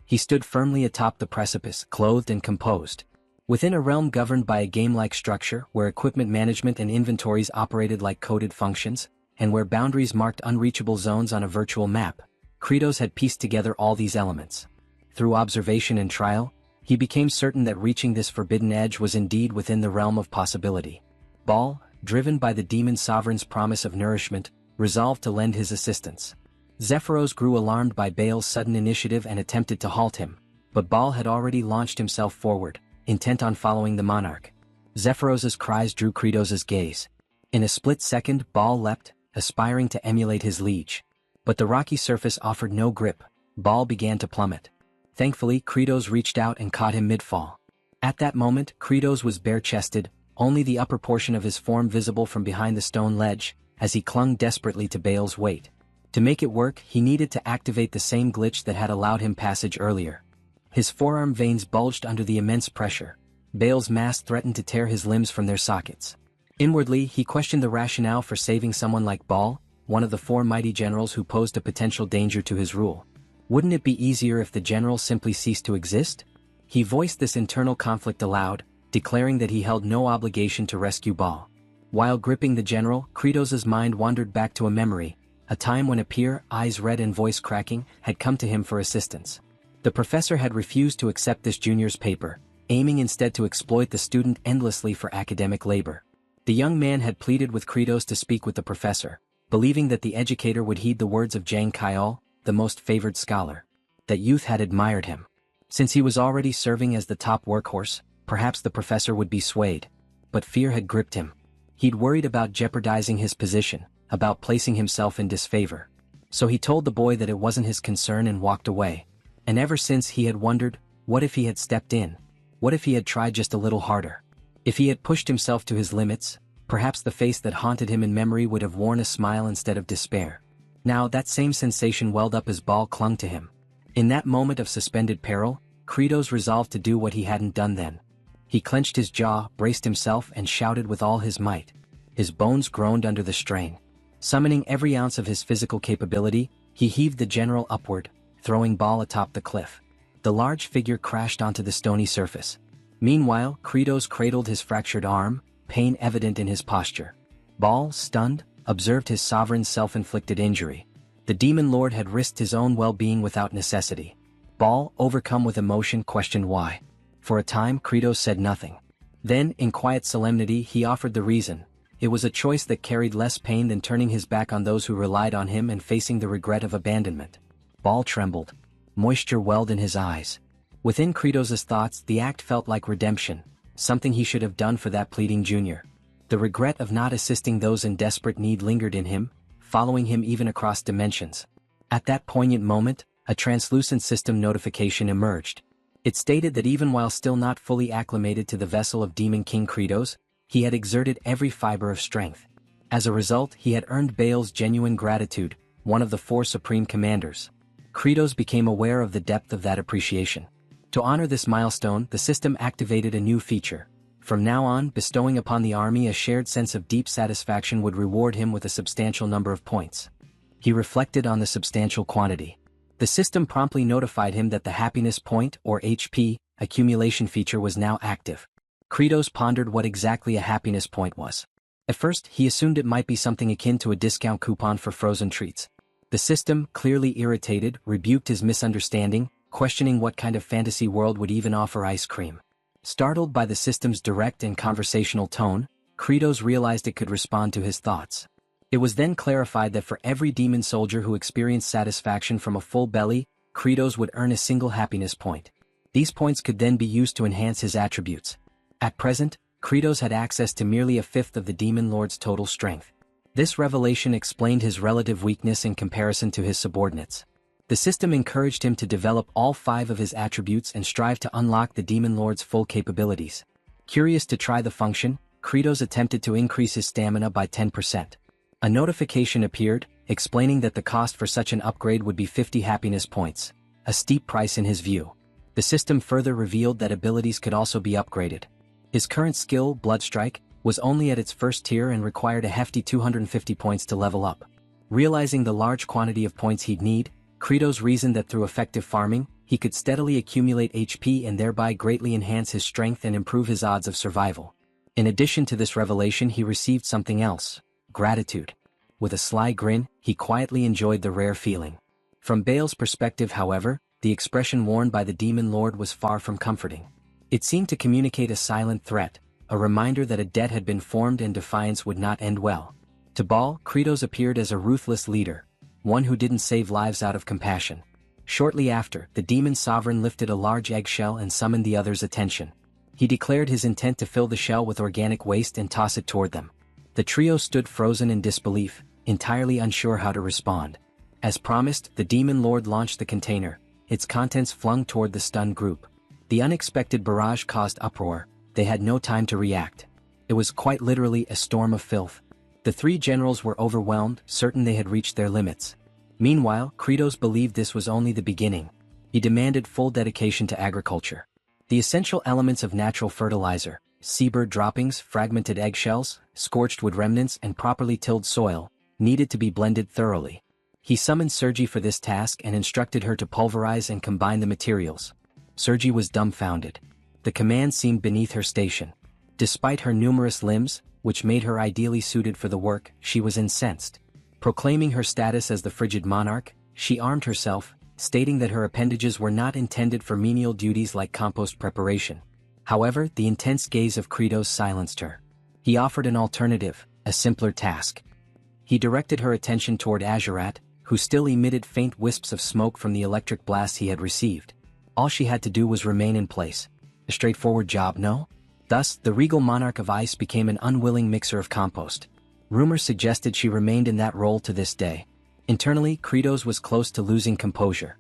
He stood firmly atop the precipice, clothed and composed. Within a realm governed by a game-like structure where equipment management and inventories operated like coded functions, and where boundaries marked unreachable zones on a virtual map, Kratos had pieced together all these elements. Through observation and trial, he became certain that reaching this forbidden edge was indeed within the realm of possibility. Baal, driven by the demon sovereign's promise of nourishment, resolved to lend his assistance. Zephyros grew alarmed by Baal's sudden initiative and attempted to halt him, but Baal had already launched himself forward, intent on following the monarch. Zephyros's cries drew Kratos' gaze. In a split second, Baal leapt, aspiring to emulate his liege. But the rocky surface offered no grip. Baal began to plummet. Thankfully, Kratos reached out and caught him mid-fall. At that moment, Kratos was bare-chested, only the upper portion of his form visible from behind the stone ledge, as he clung desperately to Baal's weight. To make it work, he needed to activate the same glitch that had allowed him passage earlier. His forearm veins bulged under the immense pressure. Baal's mass threatened to tear his limbs from their sockets. Inwardly, he questioned the rationale for saving someone like Baal, one of the four mighty generals who posed a potential danger to his rule. Wouldn't it be easier if the general simply ceased to exist? He voiced this internal conflict aloud, declaring that he held no obligation to rescue Baal. While gripping the general, Kratos' mind wandered back to a memory, a time when a peer, eyes red and voice cracking, had come to him for assistance. The professor had refused to accept this junior's paper, aiming instead to exploit the student endlessly for academic labor. The young man had pleaded with Kratos to speak with the professor, believing that the educator would heed the words of Jang Kyol, the most favored scholar. That youth had admired him. Since he was already serving as the top workhorse, perhaps the professor would be swayed. But fear had gripped him. He'd worried about jeopardizing his position, about placing himself in disfavor. So he told the boy that it wasn't his concern and walked away. And ever since he had wondered, what if he had stepped in? What if he had tried just a little harder? If he had pushed himself to his limits, perhaps the face that haunted him in memory would have worn a smile instead of despair. Now that same sensation welled up as Baal clung to him. In that moment of suspended peril, Kratos resolved to do what he hadn't done then. He clenched his jaw, braced himself and shouted with all his might. His bones groaned under the strain. Summoning every ounce of his physical capability, he heaved the general upward, throwing Baal atop the cliff. The large figure crashed onto the stony surface. Meanwhile, Kratos cradled his fractured arm, pain evident in his posture. Baal, stunned, observed his sovereign's self-inflicted injury. The demon lord had risked his own well-being without necessity. Baal, overcome with emotion, questioned why. For a time, Kratos said nothing. Then, in quiet solemnity, he offered the reason. It was a choice that carried less pain than turning his back on those who relied on him and facing the regret of abandonment. Baal trembled. Moisture welled in his eyes. Within Kratos' thoughts, the act felt like redemption, something he should have done for that pleading junior. The regret of not assisting those in desperate need lingered in him, following him even across dimensions. At that poignant moment, a translucent system notification emerged. It stated that even while still not fully acclimated to the vessel of Demon King Kratos, he had exerted every fiber of strength. As a result, he had earned Baal's genuine gratitude, one of the four supreme commanders. Kratos became aware of the depth of that appreciation. To honor this milestone, the system activated a new feature. From now on, bestowing upon the army a shared sense of deep satisfaction would reward him with a substantial number of points. He reflected on the substantial quantity. The system promptly notified him that the happiness point, or HP, accumulation feature was now active. Kratos pondered what exactly a happiness point was. At first, he assumed it might be something akin to a discount coupon for frozen treats. The system, clearly irritated, rebuked his misunderstanding, questioning what kind of fantasy world would even offer ice cream. Startled by the system's direct and conversational tone, Kratos realized it could respond to his thoughts. It was then clarified that for every demon soldier who experienced satisfaction from a full belly, Kratos would earn a single happiness point. These points could then be used to enhance his attributes. At present, Kratos had access to merely a fifth of the Demon Lord's total strength. This revelation explained his relative weakness in comparison to his subordinates. The system encouraged him to develop all 5 of his attributes and strive to unlock the Demon Lord's full capabilities. Curious to try the function, Kratos attempted to increase his stamina by 10%. A notification appeared, explaining that the cost for such an upgrade would be 50 happiness points, a steep price in his view. The system further revealed that abilities could also be upgraded. His current skill, Bloodstrike, was only at its first tier and required a hefty 250 points to level up. Realizing the large quantity of points he'd need, Kratos reasoned that through effective farming, he could steadily accumulate HP and thereby greatly enhance his strength and improve his odds of survival. In addition to this revelation, he received something else: gratitude. With a sly grin, he quietly enjoyed the rare feeling. From Baal's perspective, however, the expression worn by the Demon Lord was far from comforting. It seemed to communicate a silent threat, a reminder that a debt had been formed and defiance would not end well. To Baal, Kratos appeared as a ruthless leader, one who didn't save lives out of compassion. Shortly after, the demon sovereign lifted a large eggshell and summoned the others' attention. He declared his intent to fill the shell with organic waste and toss it toward them. The trio stood frozen in disbelief, entirely unsure how to respond. As promised, the Demon Lord launched the container, its contents flung toward the stunned group. The unexpected barrage caused uproar. They had no time to react. It was quite literally a storm of filth. The 3 generals were overwhelmed, certain they had reached their limits. Meanwhile, Kratos believed this was only the beginning. He demanded full dedication to agriculture. The essential elements of natural fertilizer, seabird droppings, fragmented eggshells, scorched wood remnants, and properly tilled soil, needed to be blended thoroughly. He summoned Sergi for this task and instructed her to pulverize and combine the materials. Sergi was dumbfounded. The command seemed beneath her station. Despite her numerous limbs, which made her ideally suited for the work, she was incensed. Proclaiming her status as the frigid monarch, she armed herself, stating that her appendages were not intended for menial duties like compost preparation. However, the intense gaze of Kratos silenced her. He offered an alternative, a simpler task. He directed her attention toward Azurat, who still emitted faint wisps of smoke from the electric blast he had received. All she had to do was remain in place. A straightforward job, no? Thus, the regal monarch of ice became an unwilling mixer of compost. Rumors suggested she remained in that role to this day. Internally, Kratos was close to losing composure.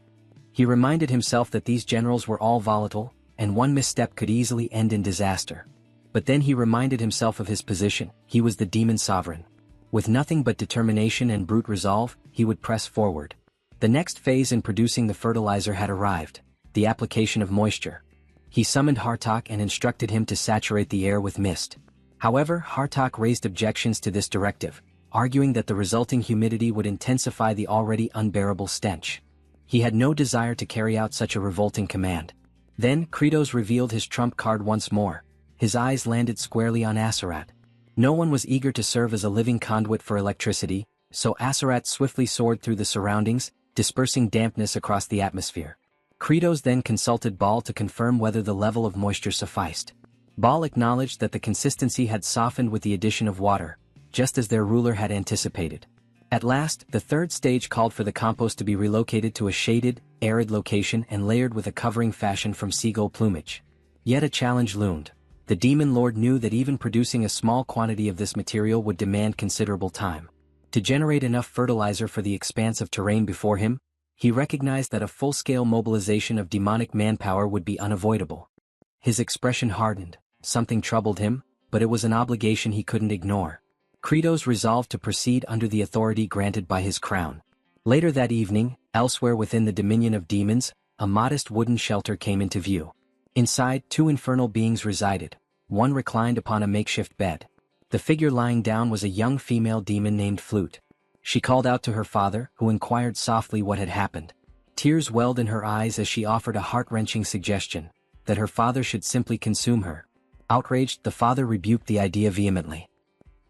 He reminded himself that these generals were all volatile, and one misstep could easily end in disaster. But then he reminded himself of his position. He was the demon sovereign. With nothing but determination and brute resolve, he would press forward. The next phase in producing the fertilizer had arrived: the application of moisture. He summoned Hartok and instructed him to saturate the air with mist. However, Hartok raised objections to this directive, arguing that the resulting humidity would intensify the already unbearable stench. He had no desire to carry out such a revolting command. Then, Kratos revealed his trump card once more. His eyes landed squarely on Azurat. No one was eager to serve as a living conduit for electricity, so Azurat swiftly soared through the surroundings, dispersing dampness across the atmosphere. Kratos then consulted Baal to confirm whether the level of moisture sufficed. Baal acknowledged that the consistency had softened with the addition of water, just as their ruler had anticipated. At last, the third stage called for the compost to be relocated to a shaded, arid location and layered with a covering fashioned from seagull plumage. Yet a challenge loomed. The Demon Lord knew that even producing a small quantity of this material would demand considerable time. To generate enough fertilizer for the expanse of terrain before him, He recognized that a full-scale mobilization of demonic manpower would be unavoidable. His expression hardened, something troubled him, but it was an obligation he couldn't ignore. Kratos resolved to proceed under the authority granted by his crown. Later that evening, elsewhere within the dominion of demons, a modest wooden shelter came into view. Inside, two infernal beings resided. One reclined upon a makeshift bed. The figure lying down was a young female demon named Flute. She called out to her father, who inquired softly what had happened. Tears welled in her eyes as she offered a heart-wrenching suggestion, that her father should simply consume her. Outraged, the father rebuked the idea vehemently.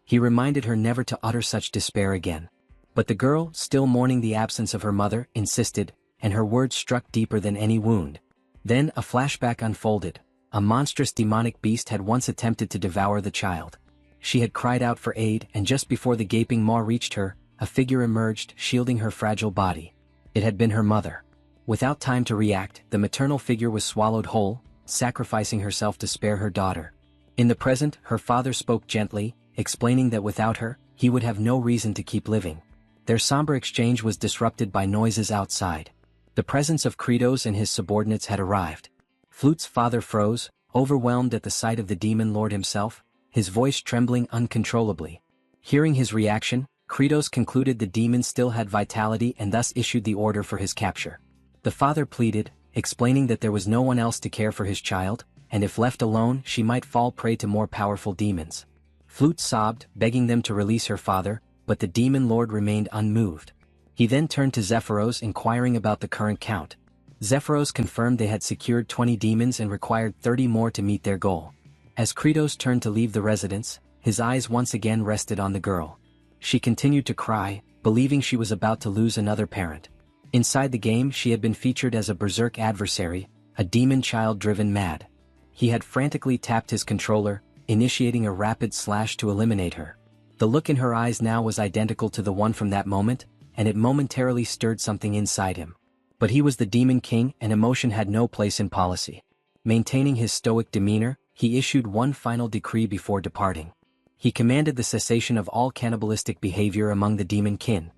He reminded her never to utter such despair again. But the girl, still mourning the absence of her mother, insisted, and her words struck deeper than any wound. Then a flashback unfolded. A monstrous demonic beast had once attempted to devour the child. She had cried out for aid, and just before the gaping maw reached her, a figure emerged, shielding her fragile body. It had been her mother. Without time to react, the maternal figure was swallowed whole, sacrificing herself to spare her daughter. In the present, her father spoke gently, explaining that without her, he would have no reason to keep living. Their somber exchange was disrupted by noises outside. The presence of Kratos and his subordinates had arrived. Flute's father froze, overwhelmed at the sight of the demon lord himself, his voice trembling uncontrollably. Hearing his reaction, Kratos concluded the demon still had vitality and thus issued the order for his capture. The father pleaded, explaining that there was no one else to care for his child, and if left alone she might fall prey to more powerful demons. Flute sobbed, begging them to release her father, but the demon lord remained unmoved. He then turned to Zephyros inquiring about the current count. Zephyros confirmed they had secured 20 demons and required 30 more to meet their goal. As Kratos turned to leave the residence, his eyes once again rested on the girl. She continued to cry, believing she was about to lose another parent. Inside the game she had been featured as a berserk adversary, a demon child driven mad. He had frantically tapped his controller, initiating a rapid slash to eliminate her. The look in her eyes now was identical to the one from that moment, and it momentarily stirred something inside him. But he was the Demon King and emotion had no place in policy. Maintaining his stoic demeanor, he issued one final decree before departing. He commanded the cessation of all cannibalistic behavior among the demon kin.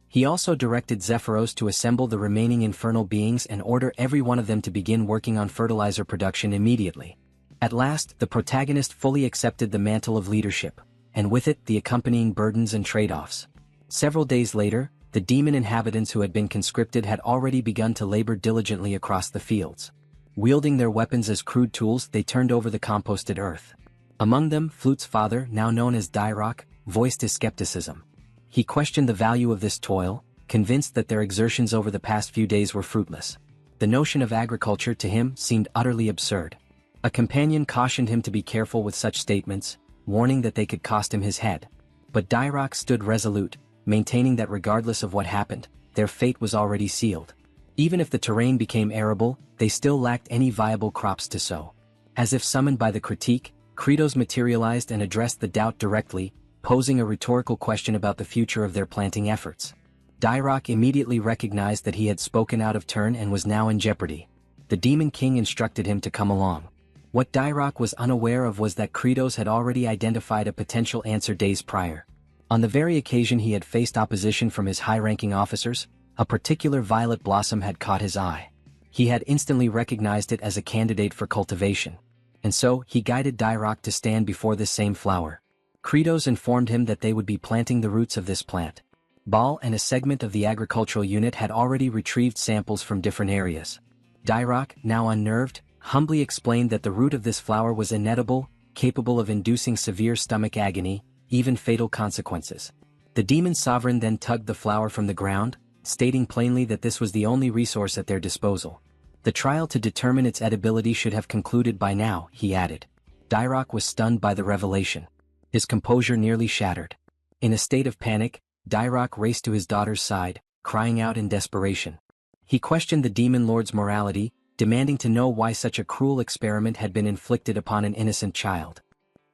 He also directed Zephyros to assemble the remaining infernal beings and order every one of them to begin working on fertilizer production immediately. At last, the protagonist fully accepted the mantle of leadership, and with it the accompanying burdens and trade-offs. Several days later, the demon inhabitants who had been conscripted had already begun to labor diligently across the fields. Wielding their weapons as crude tools, they turned over the composted earth. Among them, Flute's father, now known as Dyrok, voiced his skepticism. He questioned the value of this toil, convinced that their exertions over the past few days were fruitless. The notion of agriculture to him seemed utterly absurd. A companion cautioned him to be careful with such statements, warning that they could cost him his head. But Dyrok stood resolute, maintaining that regardless of what happened, their fate was already sealed. Even if the terrain became arable, they still lacked any viable crops to sow. As if summoned by the critique, Kratos materialized and addressed the doubt directly, posing a rhetorical question about the future of their planting efforts. Dyrok immediately recognized that he had spoken out of turn and was now in jeopardy. The Demon King instructed him to come along. What Dyrok was unaware of was that Kratos had already identified a potential answer days prior. On the very occasion he had faced opposition from his high-ranking officers, a particular violet blossom had caught his eye. He had instantly recognized it as a candidate for cultivation. And so, he guided Dyrok to stand before this same flower. Kratos informed him that they would be planting the roots of this plant. Baal and a segment of the agricultural unit had already retrieved samples from different areas. Dyrok, now unnerved, humbly explained that the root of this flower was inedible, capable of inducing severe stomach agony, even fatal consequences. The demon sovereign then tugged the flower from the ground, stating plainly that this was the only resource at their disposal. The trial to determine its edibility should have concluded by now, he added. Dyrok was stunned by the revelation. His composure nearly shattered. In a state of panic, Dyrok raced to his daughter's side, crying out in desperation. He questioned the demon lord's morality, demanding to know why such a cruel experiment had been inflicted upon an innocent child.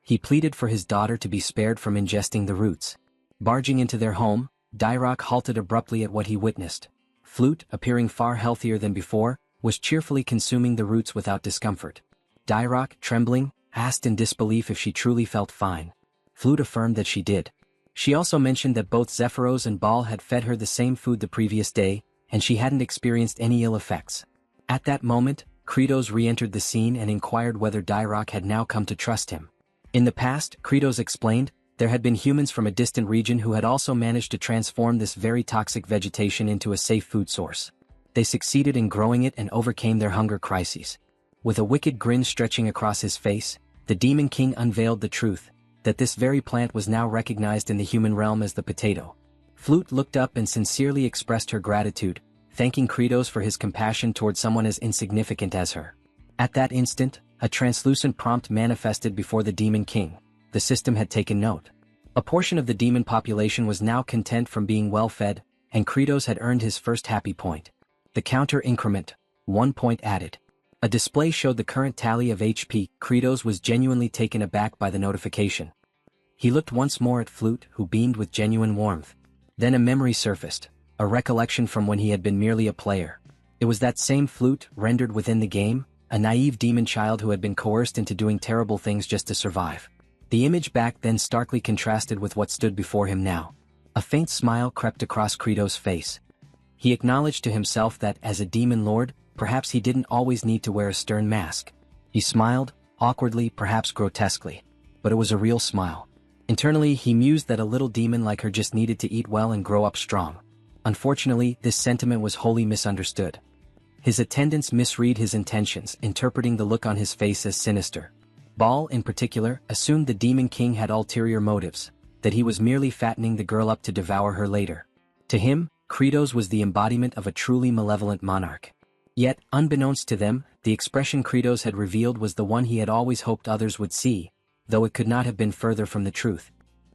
He pleaded for his daughter to be spared from ingesting the roots. Barging into their home, Dyrok halted abruptly at what he witnessed. Flute, appearing far healthier than before, was cheerfully consuming the roots without discomfort. Dyrok, trembling, asked in disbelief if she truly felt fine. Flute affirmed that she did. She also mentioned that both Zephyros and Baal had fed her the same food the previous day, and she hadn't experienced any ill effects. At that moment, Kratos re-entered the scene and inquired whether Dyrok had now come to trust him. In the past, Kratos explained, there had been humans from a distant region who had also managed to transform this very toxic vegetation into a safe food source. They succeeded in growing it and overcame their hunger crises. With a wicked grin stretching across his face, the Demon King unveiled the truth, that this very plant was now recognized in the human realm as the potato. Flute looked up and sincerely expressed her gratitude, thanking Kratos for his compassion toward someone as insignificant as her. At that instant, a translucent prompt manifested before the Demon King. The system had taken note. A portion of the demon population was now content from being well-fed, and Kratos had earned his first happy point. The counter increment, 1 point added. A display showed the current tally of HP. Kratos was genuinely taken aback by the notification. He looked once more at Flute, who beamed with genuine warmth. Then a memory surfaced, a recollection from when he had been merely a player. It was that same Flute, rendered within the game, a naive demon child who had been coerced into doing terrible things just to survive. The image back then starkly contrasted with what stood before him now. A faint smile crept across Kratos' face. He acknowledged to himself that, as a demon lord, perhaps he didn't always need to wear a stern mask. He smiled, awkwardly, perhaps grotesquely. But it was a real smile. Internally, he mused that a little demon like her just needed to eat well and grow up strong. Unfortunately, this sentiment was wholly misunderstood. His attendants misread his intentions, interpreting the look on his face as sinister. Baal, in particular, assumed the Demon King had ulterior motives, that he was merely fattening the girl up to devour her later. To him, Kratos was the embodiment of a truly malevolent monarch. Yet, unbeknownst to them, the expression Kratos had revealed was the one he had always hoped others would see, though it could not have been further from the truth.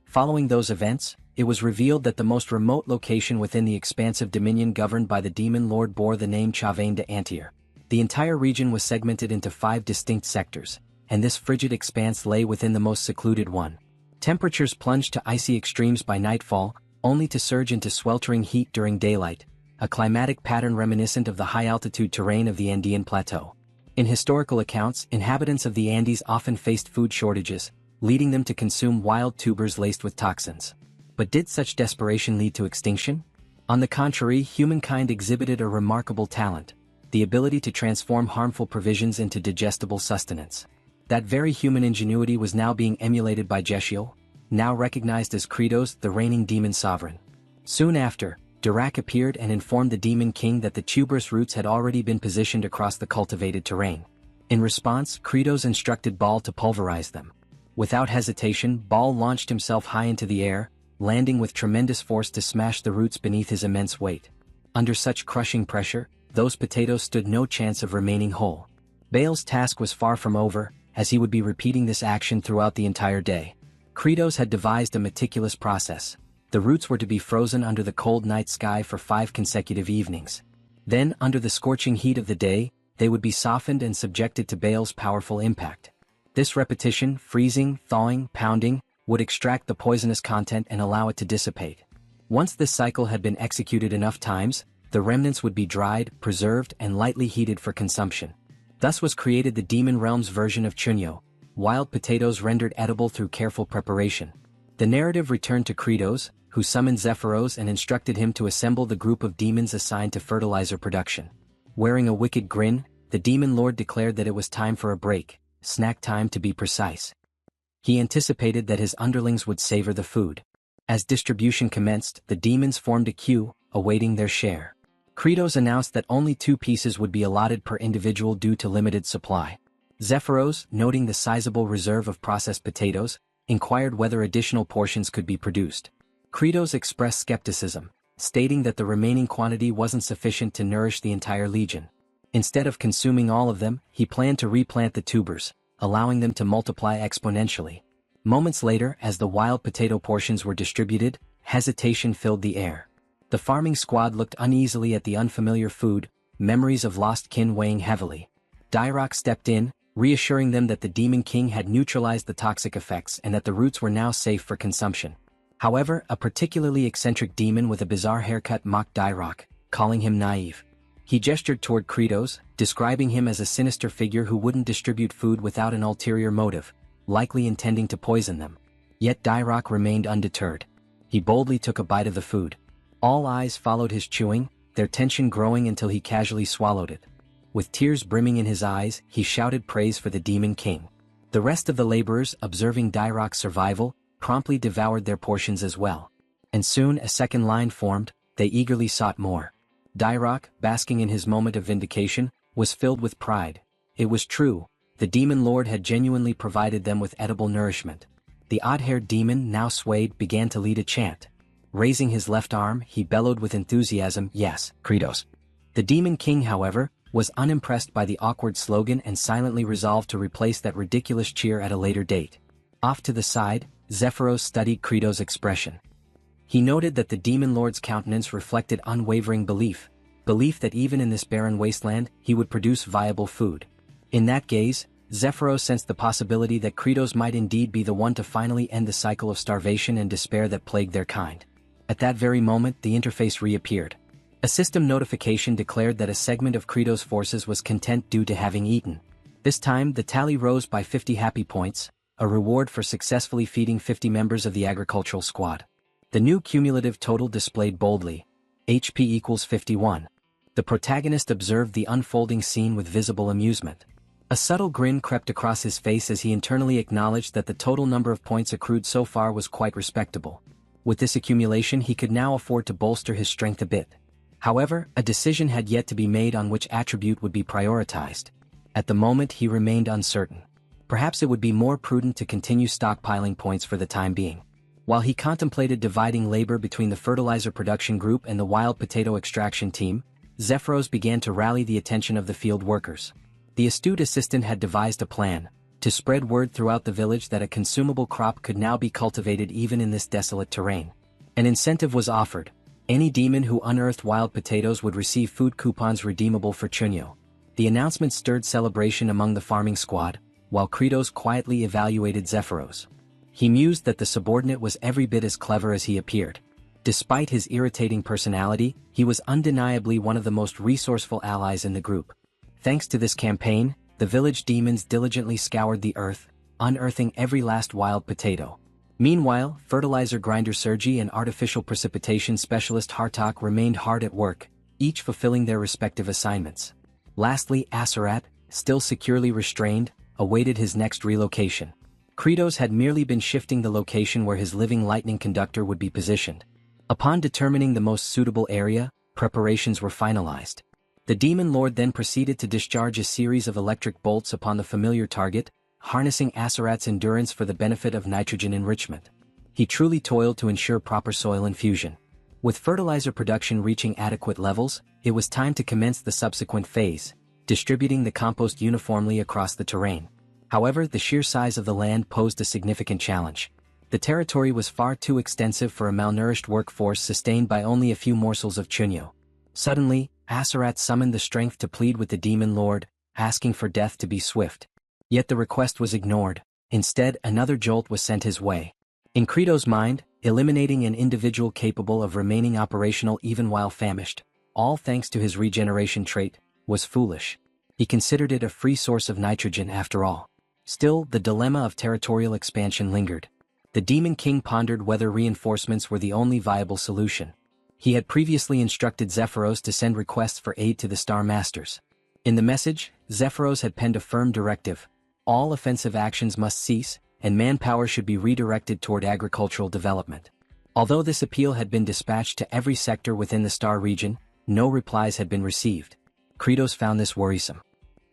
Following those events, it was revealed that the most remote location within the expansive dominion governed by the Demon Lord bore the name Chavain de Antir. The entire region was segmented into 5 distinct sectors, and this frigid expanse lay within the most secluded one. Temperatures plunged to icy extremes by nightfall, only to surge into sweltering heat during daylight, a climatic pattern reminiscent of the high-altitude terrain of the Andean Plateau. In historical accounts, inhabitants of the Andes often faced food shortages, leading them to consume wild tubers laced with toxins. But did such desperation lead to extinction? On the contrary, humankind exhibited a remarkable talent, the ability to transform harmful provisions into digestible sustenance. That very human ingenuity was now being emulated by Jeshiel, now recognized as Kratos, the reigning demon sovereign. Soon after, Dirac appeared and informed the Demon King that the tuberous roots had already been positioned across the cultivated terrain. In response, Kratos instructed Baal to pulverize them. Without hesitation, Baal launched himself high into the air, landing with tremendous force to smash the roots beneath his immense weight. Under such crushing pressure, those potatoes stood no chance of remaining whole. Baal's task was far from over, as he would be repeating this action throughout the entire day. Kratos had devised a meticulous process. The roots were to be frozen under the cold night sky for 5 consecutive evenings. Then, under the scorching heat of the day, they would be softened and subjected to Baal's powerful impact. This repetition, freezing, thawing, pounding, would extract the poisonous content and allow it to dissipate. Once this cycle had been executed enough times, the remnants would be dried, preserved, and lightly heated for consumption. Thus was created the Demon Realm's version of chunyo, wild potatoes rendered edible through careful preparation. The narrative returned to Kratos, who summoned Zephyros and instructed him to assemble the group of demons assigned to fertilizer production. Wearing a wicked grin, the Demon Lord declared that it was time for a break, snack time to be precise. He anticipated that his underlings would savor the food. As distribution commenced, the demons formed a queue, awaiting their share. Kratos announced that only 2 pieces would be allotted per individual due to limited supply. Zephyros, noting the sizable reserve of processed potatoes, inquired whether additional portions could be produced. Kratos expressed skepticism, stating that the remaining quantity wasn't sufficient to nourish the entire legion. Instead of consuming all of them, he planned to replant the tubers, allowing them to multiply exponentially. Moments later, as the wild potato portions were distributed, hesitation filled the air. The farming squad looked uneasily at the unfamiliar food, memories of lost kin weighing heavily. Dyrok stepped in, reassuring them that the Demon King had neutralized the toxic effects and that the roots were now safe for consumption. However, a particularly eccentric demon with a bizarre haircut mocked Dyrok, calling him naive. He gestured toward Kratos, describing him as a sinister figure who wouldn't distribute food without an ulterior motive, likely intending to poison them. Yet Dyrok remained undeterred. He boldly took a bite of the food. All eyes followed his chewing, their tension growing until he casually swallowed it. With tears brimming in his eyes, he shouted praise for the Demon King. The rest of the laborers, observing Dairock's survival, promptly devoured their portions as well. And soon a second line formed, they eagerly sought more. Dairock, basking in his moment of vindication, was filled with pride. It was true, the Demon Lord had genuinely provided them with edible nourishment. The odd-haired demon, now swayed, began to lead a chant. Raising his left arm, he bellowed with enthusiasm, "Yes, Kratos." The Demon King, however, was unimpressed by the awkward slogan and silently resolved to replace that ridiculous cheer at a later date. Off to the side, Zephyros studied Kratos' expression. He noted that the Demon Lord's countenance reflected unwavering belief that even in this barren wasteland, he would produce viable food. In that gaze, Zephyros sensed the possibility that Kratos might indeed be the one to finally end the cycle of starvation and despair that plagued their kind. At that very moment, the interface reappeared. A system notification declared that a segment of Kratos' forces was content due to having eaten. This time, the tally rose by 50 happy points, a reward for successfully feeding 50 members of the agricultural squad. The new cumulative total displayed boldly: HP equals 51. The protagonist observed the unfolding scene with visible amusement. A subtle grin crept across his face as he internally acknowledged that the total number of points accrued so far was quite respectable. With this accumulation, he could now afford to bolster his strength a bit. However, a decision had yet to be made on which attribute would be prioritized. At the moment, he remained uncertain. Perhaps it would be more prudent to continue stockpiling points for the time being. While he contemplated dividing labor between the fertilizer production group and the wild potato extraction team, Zephyros began to rally the attention of the field workers. The astute assistant had devised a plan to spread word throughout the village that a consumable crop could now be cultivated even in this desolate terrain. An incentive was offered. Any demon who unearthed wild potatoes would receive food coupons redeemable for chunyo. The announcement stirred celebration among the farming squad, while Kratos quietly evaluated Zephyros. He mused that the subordinate was every bit as clever as he appeared. Despite his irritating personality, he was undeniably one of the most resourceful allies in the group. Thanks to this campaign, the village demons diligently scoured the earth, unearthing every last wild potato. Meanwhile, fertilizer grinder Sergi and artificial precipitation specialist Hartok remained hard at work, each fulfilling their respective assignments. Lastly, Aserat, still securely restrained, awaited his next relocation. Kratos had merely been shifting the location where his living lightning conductor would be positioned. Upon determining the most suitable area, preparations were finalized. The Demon Lord then proceeded to discharge a series of electric bolts upon the familiar target, harnessing Aserat's endurance for the benefit of nitrogen enrichment. He truly toiled to ensure proper soil infusion. With fertilizer production reaching adequate levels, it was time to commence the subsequent phase, distributing the compost uniformly across the terrain. However, the sheer size of the land posed a significant challenge. The territory was far too extensive for a malnourished workforce sustained by only a few morsels of chunyo. Suddenly, Aserat summoned the strength to plead with the Demon Lord, asking for death to be swift. Yet the request was ignored. Instead, another jolt was sent his way. In Kratos' mind, eliminating an individual capable of remaining operational even while famished, all thanks to his regeneration trait, was foolish. He considered it a free source of nitrogen after all. Still, the dilemma of territorial expansion lingered. The Demon King pondered whether reinforcements were the only viable solution. He had previously instructed Zephyros to send requests for aid to the Star Masters. In the message, Zephyros had penned a firm directive: all offensive actions must cease, and manpower should be redirected toward agricultural development. Although this appeal had been dispatched to every sector within the Star region, no replies had been received. Kratos found this worrisome.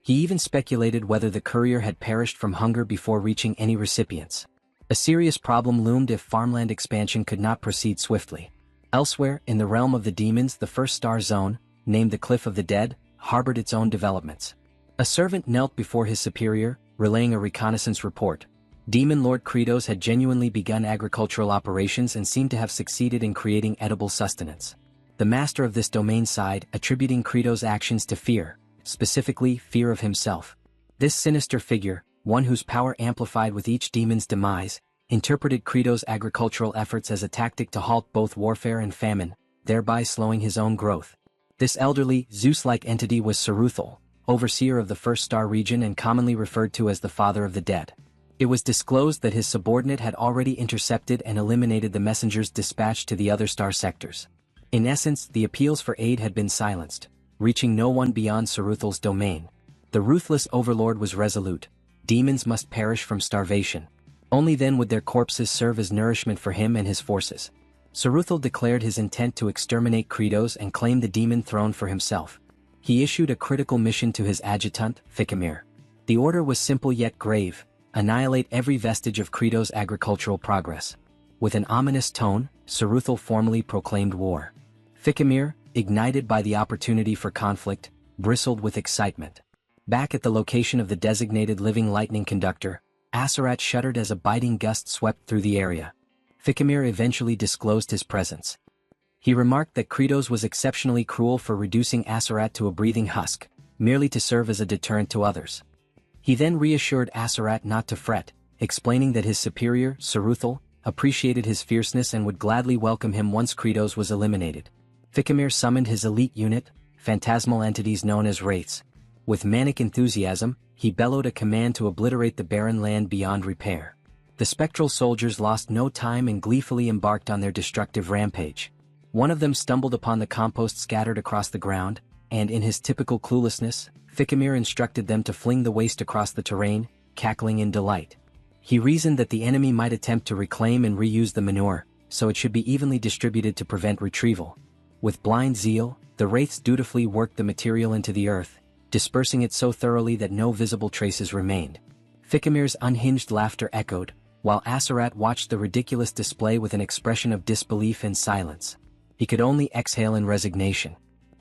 He even speculated whether the courier had perished from hunger before reaching any recipients. A serious problem loomed if farmland expansion could not proceed swiftly. Elsewhere, in the realm of the demons, the first star zone, named the Cliff of the Dead, harbored its own developments. A servant knelt before his superior, relaying a reconnaissance report. Demon Lord Kratos had genuinely begun agricultural operations and seemed to have succeeded in creating edible sustenance. The master of this domain sighed, attributing Kratos' actions to fear, specifically fear of himself. This sinister figure, one whose power amplified with each demon's demise, interpreted Kratos' agricultural efforts as a tactic to halt both warfare and famine, thereby slowing his own growth. This elderly, Zeus-like entity was Saruthal, overseer of the First Star region and commonly referred to as the Father of the Dead. It was disclosed that his subordinate had already intercepted and eliminated the messengers dispatched to the other star sectors. In essence, the appeals for aid had been silenced, reaching no one beyond Saruthal's domain. The ruthless overlord was resolute. Demons must perish from starvation. Only then would their corpses serve as nourishment for him and his forces. Saruthal declared his intent to exterminate Kratos and claim the demon throne for himself. He issued a critical mission to his adjutant, Fikimir. The order was simple yet grave: annihilate every vestige of Kratos' agricultural progress. With an ominous tone, Saruthal formally proclaimed war. Fikimir, ignited by the opportunity for conflict, bristled with excitement. Back at the location of the designated living lightning conductor, Asarat shuddered as a biting gust swept through the area. Fikimir eventually disclosed his presence. He remarked that Kratos was exceptionally cruel for reducing Asarat to a breathing husk, merely to serve as a deterrent to others. He then reassured Asarat not to fret, explaining that his superior, Saruthal, appreciated his fierceness and would gladly welcome him once Kratos was eliminated. Fikimir summoned his elite unit, phantasmal entities known as wraiths. With manic enthusiasm, he bellowed a command to obliterate the barren land beyond repair. The spectral soldiers lost no time and gleefully embarked on their destructive rampage. One of them stumbled upon the compost scattered across the ground, and in his typical cluelessness, Fikimir instructed them to fling the waste across the terrain, cackling in delight. He reasoned that the enemy might attempt to reclaim and reuse the manure, so it should be evenly distributed to prevent retrieval. With blind zeal, the wraiths dutifully worked the material into the earth, dispersing it so thoroughly that no visible traces remained. Fikimir's unhinged laughter echoed, while Asarat watched the ridiculous display with an expression of disbelief and silence. He could only exhale in resignation.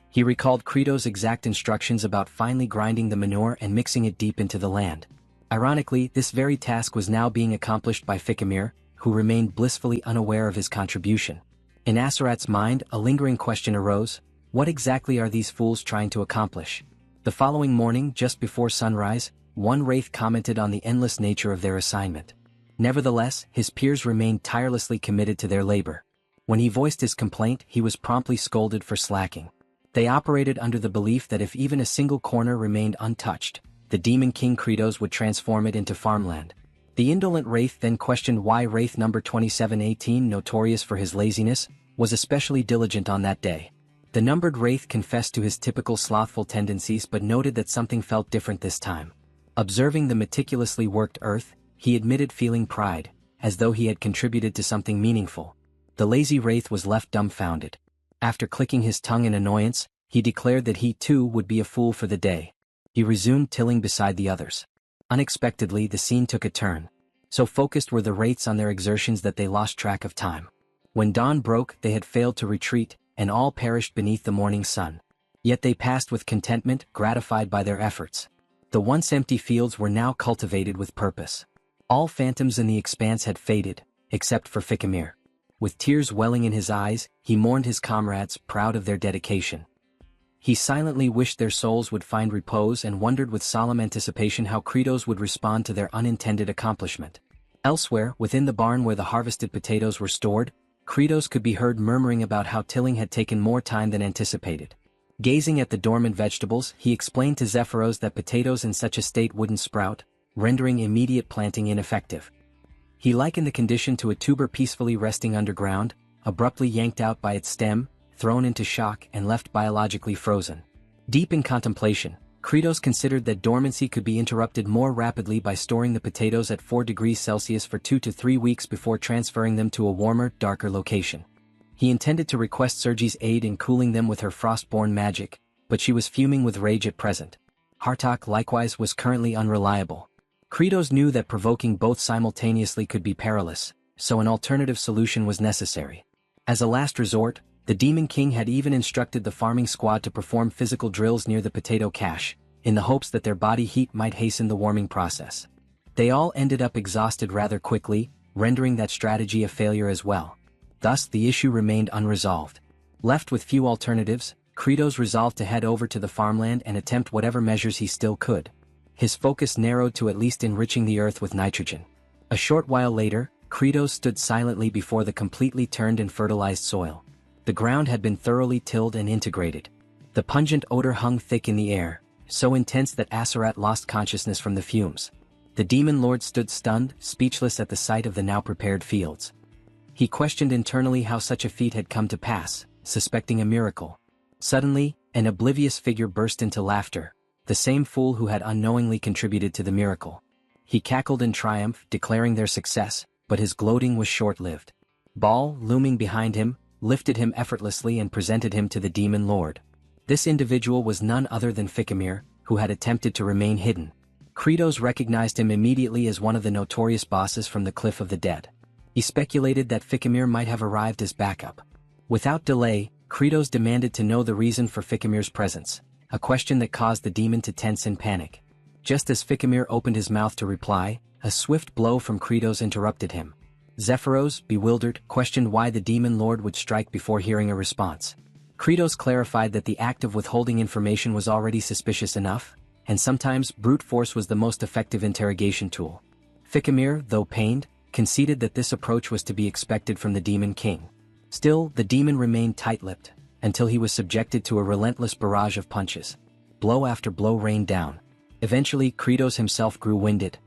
He recalled Kratos' exact instructions about finely grinding the manure and mixing it deep into the land. Ironically, this very task was now being accomplished by Fikimir, who remained blissfully unaware of his contribution. In Asarat's mind, a lingering question arose: what exactly are these fools trying to accomplish? The following morning, just before sunrise, one wraith commented on the endless nature of their assignment. Nevertheless, his peers remained tirelessly committed to their labor. When he voiced his complaint, he was promptly scolded for slacking. They operated under the belief that if even a single corner remained untouched, the demon king Kratos would transform it into farmland. The indolent wraith then questioned why wraith number 2718, notorious for his laziness, was especially diligent on that day. The numbered wraith confessed to his typical slothful tendencies but noted that something felt different this time. Observing the meticulously worked earth, he admitted feeling pride, as though he had contributed to something meaningful. The lazy wraith was left dumbfounded. After clicking his tongue in annoyance, he declared that he too would be a fool for the day. He resumed tilling beside the others. Unexpectedly, the scene took a turn. So focused were the wraiths on their exertions that they lost track of time. When dawn broke, they had failed to retreat, and all perished beneath the morning sun. Yet they passed with contentment, gratified by their efforts. The once empty fields were now cultivated with purpose. All phantoms in the expanse had faded, except for Fikimir. With tears welling in his eyes, he mourned his comrades, proud of their dedication. He silently wished their souls would find repose and wondered with solemn anticipation how Kratos would respond to their unintended accomplishment. Elsewhere, within the barn where the harvested potatoes were stored, Kratos could be heard murmuring about how tilling had taken more time than anticipated. Gazing at the dormant vegetables, he explained to Zephyros that potatoes in such a state wouldn't sprout, rendering immediate planting ineffective. He likened the condition to a tuber peacefully resting underground, abruptly yanked out by its stem, thrown into shock and left biologically frozen. Deep in contemplation, Kratos considered that dormancy could be interrupted more rapidly by storing the potatoes at 4 degrees Celsius for 2 to 3 weeks before transferring them to a warmer, darker location. He intended to request Sergi's aid in cooling them with her frostborn magic, but she was fuming with rage at present. Hartok likewise was currently unreliable. Kratos knew that provoking both simultaneously could be perilous, so an alternative solution was necessary. As a last resort, the Demon King had even instructed the farming squad to perform physical drills near the potato cache, in the hopes that their body heat might hasten the warming process. They all ended up exhausted rather quickly, rendering that strategy a failure as well. Thus the issue remained unresolved. Left with few alternatives, Kratos resolved to head over to the farmland and attempt whatever measures he still could. His focus narrowed to at least enriching the earth with nitrogen. A short while later, Kratos stood silently before the completely turned and fertilized soil. The ground had been thoroughly tilled and integrated. The pungent odor hung thick in the air, so intense that Asarat lost consciousness from the fumes. The demon lord stood stunned, speechless at the sight of the now prepared fields. He questioned internally how such a feat had come to pass, suspecting a miracle. Suddenly, an oblivious figure burst into laughter, the same fool who had unknowingly contributed to the miracle. He cackled in triumph, declaring their success, but his gloating was short-lived. Baal, looming behind him, lifted him effortlessly and presented him to the demon lord. This individual was none other than Fikimir, who had attempted to remain hidden. Kratos recognized him immediately as one of the notorious bosses from the Cliff of the Dead. He speculated that Fikimir might have arrived as backup. Without delay, Kratos demanded to know the reason for Fikimir's presence, a question that caused the demon to tense in panic. Just as Fikimir opened his mouth to reply, a swift blow from Kratos interrupted him. Zephyros, bewildered, questioned why the demon lord would strike before hearing a response. Kratos clarified that the act of withholding information was already suspicious enough, and sometimes brute force was the most effective interrogation tool. Fikimir, though pained, conceded that this approach was to be expected from the Demon King. Still, the demon remained tight-lipped, until he was subjected to a relentless barrage of punches. Blow after blow rained down. Eventually, Kratos himself grew winded.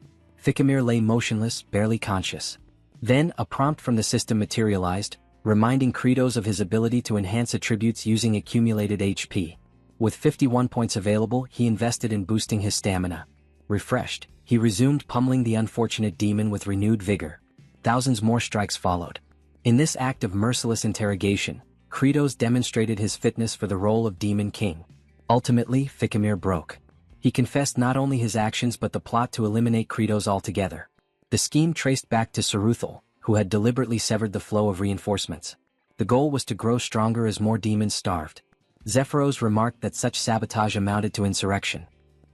Fikimir lay motionless, barely conscious. Then, a prompt from the system materialized, reminding Kratos of his ability to enhance attributes using accumulated HP. With 51 points available, he invested in boosting his stamina. Refreshed, he resumed pummeling the unfortunate demon with renewed vigor. Thousands more strikes followed. In this act of merciless interrogation, Kratos demonstrated his fitness for the role of Demon King. Ultimately, Fikimir broke. He confessed not only his actions but the plot to eliminate Kratos altogether. The scheme traced back to Saruthal, who had deliberately severed the flow of reinforcements. The goal was to grow stronger as more demons starved. Zephyros remarked that such sabotage amounted to insurrection.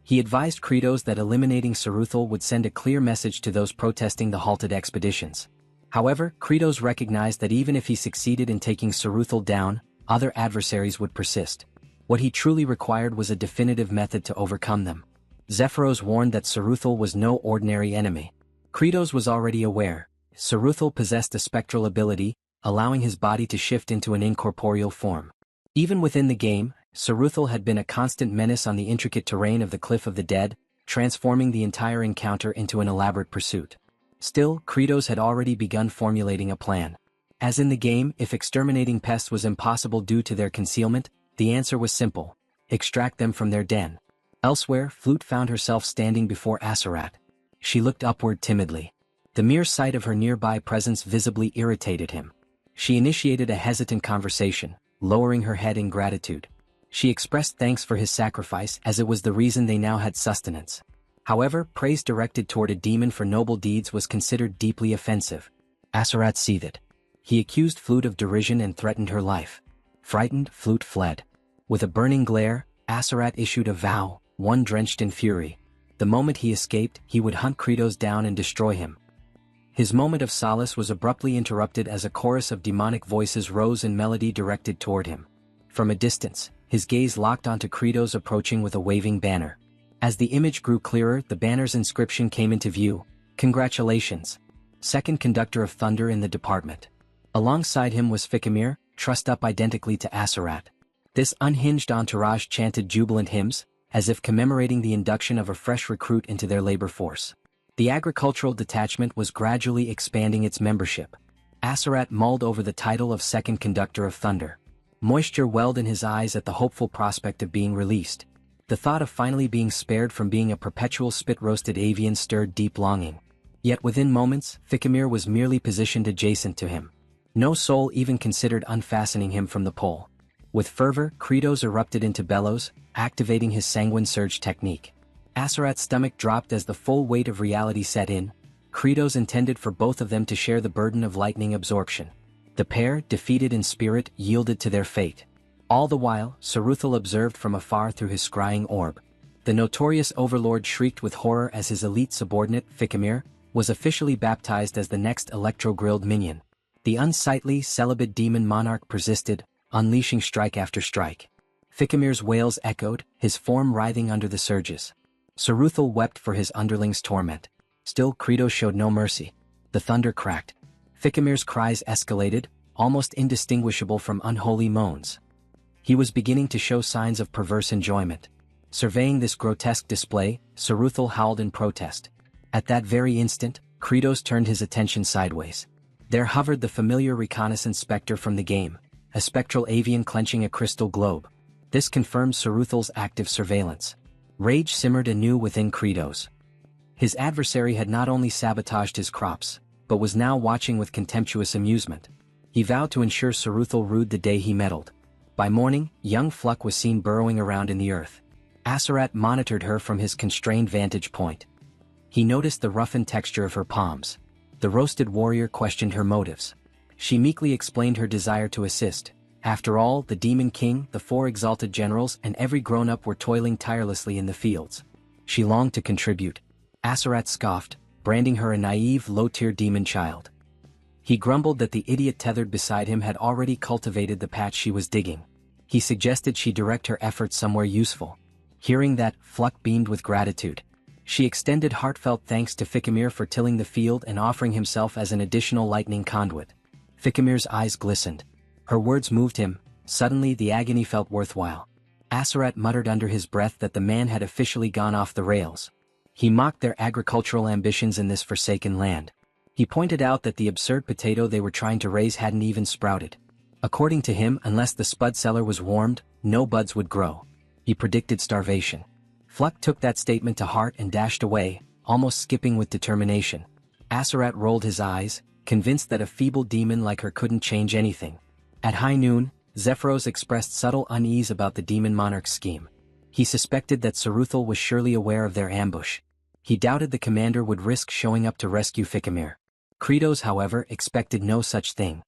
He advised Kratos that eliminating Saruthal would send a clear message to those protesting the halted expeditions. However, Kratos recognized that even if he succeeded in taking Saruthal down, other adversaries would persist. What he truly required was a definitive method to overcome them. Zephyros warned that Saruthal was no ordinary enemy. Kratos was already aware. Saruthal possessed a spectral ability, allowing his body to shift into an incorporeal form. Even within the game, Saruthal had been a constant menace on the intricate terrain of the Cliff of the Dead, transforming the entire encounter into an elaborate pursuit. Still, Kratos had already begun formulating a plan. As in the game, if exterminating pests was impossible due to their concealment, the answer was simple: extract them from their den. Elsewhere, Flute found herself standing before Aserat. She looked upward timidly. The mere sight of her nearby presence visibly irritated him. She initiated a hesitant conversation, lowering her head in gratitude. She expressed thanks for his sacrifice as it was the reason they now had sustenance. However, praise directed toward a demon for noble deeds was considered deeply offensive. Aserat seethed. He accused Flute of derision and threatened her life. Frightened, Flute fled. With a burning glare, Aserat issued a vow, one drenched in fury. The moment he escaped, he would hunt Kratos down and destroy him. His moment of solace was abruptly interrupted as a chorus of demonic voices rose in melody directed toward him. From a distance, his gaze locked onto Kratos approaching with a waving banner. As the image grew clearer, the banner's inscription came into view: "Congratulations. Second Conductor of Thunder in the department." Alongside him was Fikimir, trussed up identically to Aserat. This unhinged entourage chanted jubilant hymns, as if commemorating the induction of a fresh recruit into their labor force. The agricultural detachment was gradually expanding its membership. Aserat mulled over the title of Second Conductor of Thunder. Moisture welled in his eyes at the hopeful prospect of being released. The thought of finally being spared from being a perpetual spit-roasted avian stirred deep longing. Yet within moments, Fikimir was merely positioned adjacent to him. No soul even considered unfastening him from the pole. With fervor, Kratos erupted into bellows, activating his sanguine surge technique. Aserat's stomach dropped as the full weight of reality set in. Kratos intended for both of them to share the burden of lightning absorption. The pair, defeated in spirit, yielded to their fate. All the while, Saruthal observed from afar through his scrying orb. The notorious overlord shrieked with horror as his elite subordinate, Fikimir, was officially baptized as the next electro-grilled minion. The unsightly, celibate demon monarch persisted, unleashing strike after strike. Fikimir's wails echoed, his form writhing under the surges. Saruthal wept for his underling's torment. Still, Kratos showed no mercy. The thunder cracked. Fikimir's cries escalated, almost indistinguishable from unholy moans. He was beginning to show signs of perverse enjoyment. Surveying this grotesque display, Saruthal howled in protest. At that very instant, Kratos turned his attention sideways. There hovered the familiar reconnaissance specter from the game. a spectral avian clenching a crystal globe. This confirmed Saruthal's active surveillance. Rage simmered anew within Kratos. His adversary had not only sabotaged his crops, but was now watching with contemptuous amusement. He vowed to ensure Saruthal rued the day he meddled. By morning, young Fluck was seen burrowing around in the earth. Asarat monitored her from his constrained vantage point. He noticed the roughened texture of her palms. The roasted warrior questioned her motives. She meekly explained her desire to assist. After all, the Demon King, the 4 exalted generals, and every grown-up were toiling tirelessly in the fields. She longed to contribute. Asarat scoffed, branding her a naive, low-tier demon child. He grumbled that the idiot tethered beside him had already cultivated the patch she was digging. He suggested she direct her efforts somewhere useful. Hearing that, Fluck beamed with gratitude. She extended heartfelt thanks to Fikimir for tilling the field and offering himself as an additional lightning conduit. Fikimir's eyes glistened. Her words moved him. Suddenly the agony felt worthwhile. Asarat muttered under his breath that the man had officially gone off the rails. He mocked their agricultural ambitions in this forsaken land. He pointed out that the absurd potato they were trying to raise hadn't even sprouted. According to him, unless the spud cellar was warmed, no buds would grow. He predicted starvation. Fluck took that statement to heart and dashed away, almost skipping with determination. Asarat rolled his eyes, convinced that a feeble demon like her couldn't change anything. At high noon, Zephyros expressed subtle unease about the demon monarch's scheme. He suspected that Saruthal was surely aware of their ambush. He doubted the commander would risk showing up to rescue Fikimir. Kratos, however, expected no such thing.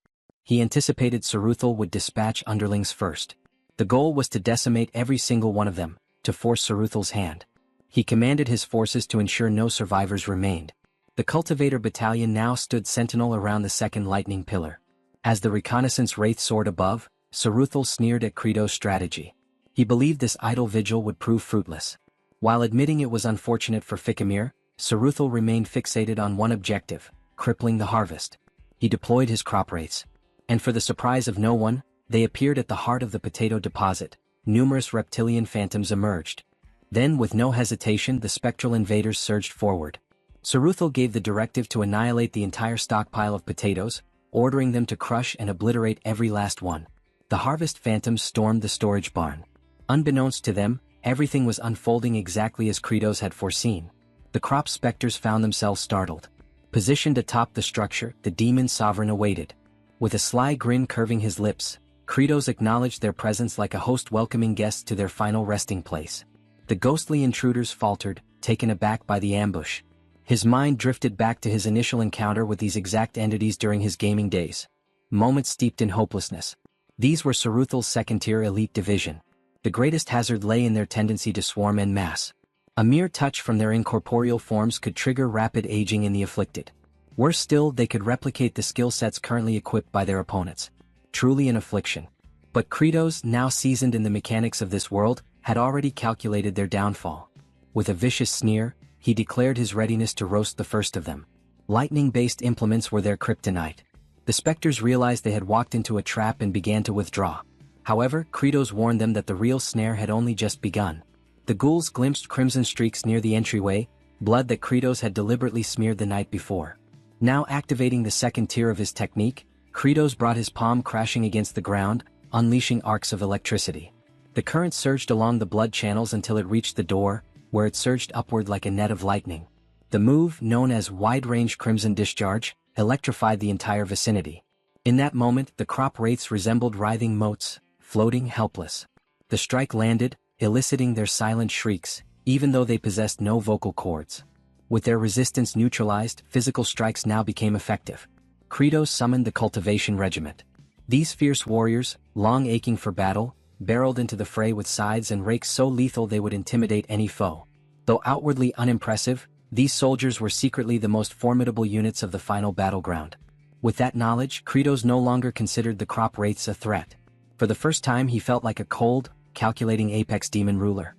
He anticipated Saruthal would dispatch underlings first. The goal was to decimate every single one of them, to force Saruthal's hand. He commanded his forces to ensure no survivors remained. The cultivator battalion now stood sentinel around the second lightning pillar. As the reconnaissance wraith soared above, Saruthal sneered at Kratos' strategy. He believed this idle vigil would prove fruitless. While admitting it was unfortunate for Fikimir, Saruthal remained fixated on one objective, crippling the harvest. He deployed his crop wraiths. And for the surprise of no one, they appeared at the heart of the potato deposit. Numerous reptilian phantoms emerged. Then, with no hesitation, the spectral invaders surged forward. Saruthal gave the directive to annihilate the entire stockpile of potatoes, ordering them to crush and obliterate every last one. The harvest phantoms stormed the storage barn. Unbeknownst to them, everything was unfolding exactly as Kratos had foreseen. The crop specters found themselves startled. Positioned atop the structure, the demon sovereign awaited. With a sly grin curving his lips, Kratos acknowledged their presence like a host welcoming guests to their final resting place. The ghostly intruders faltered, taken aback by the ambush. His mind drifted back to his initial encounter with these exact entities during his gaming days. Moments steeped in hopelessness. These were Saruthal's second-tier elite division. The greatest hazard lay in their tendency to swarm en masse. A mere touch from their incorporeal forms could trigger rapid aging in the afflicted. Worse still, they could replicate the skill sets currently equipped by their opponents. Truly an affliction. But Kratos, now seasoned in the mechanics of this world, had already calculated their downfall. With a vicious sneer, he declared his readiness to roast the first of them. Lightning-based implements were their kryptonite. The specters realized they had walked into a trap and began to withdraw. However, Kratos warned them that the real snare had only just begun. The ghouls glimpsed crimson streaks near the entryway, blood that Kratos had deliberately smeared the night before. Now activating the second tier of his technique, Kratos brought his palm crashing against the ground, unleashing arcs of electricity. The current surged along the blood channels until it reached the door, where it surged upward like a net of lightning. The move, known as wide-range crimson discharge, electrified the entire vicinity. In that moment, the crop wraiths resembled writhing motes, floating helpless. The strike landed, eliciting their silent shrieks, even though they possessed no vocal cords. With their resistance neutralized, physical strikes now became effective. Kratos summoned the Cultivation Regiment. These fierce warriors, long aching for battle, barreled into the fray with scythes and rakes so lethal they would intimidate any foe. Though outwardly unimpressive, these soldiers were secretly the most formidable units of the final battleground. With that knowledge, Kratos no longer considered the crop wraiths a threat. For the first time he felt like a cold, calculating apex demon ruler.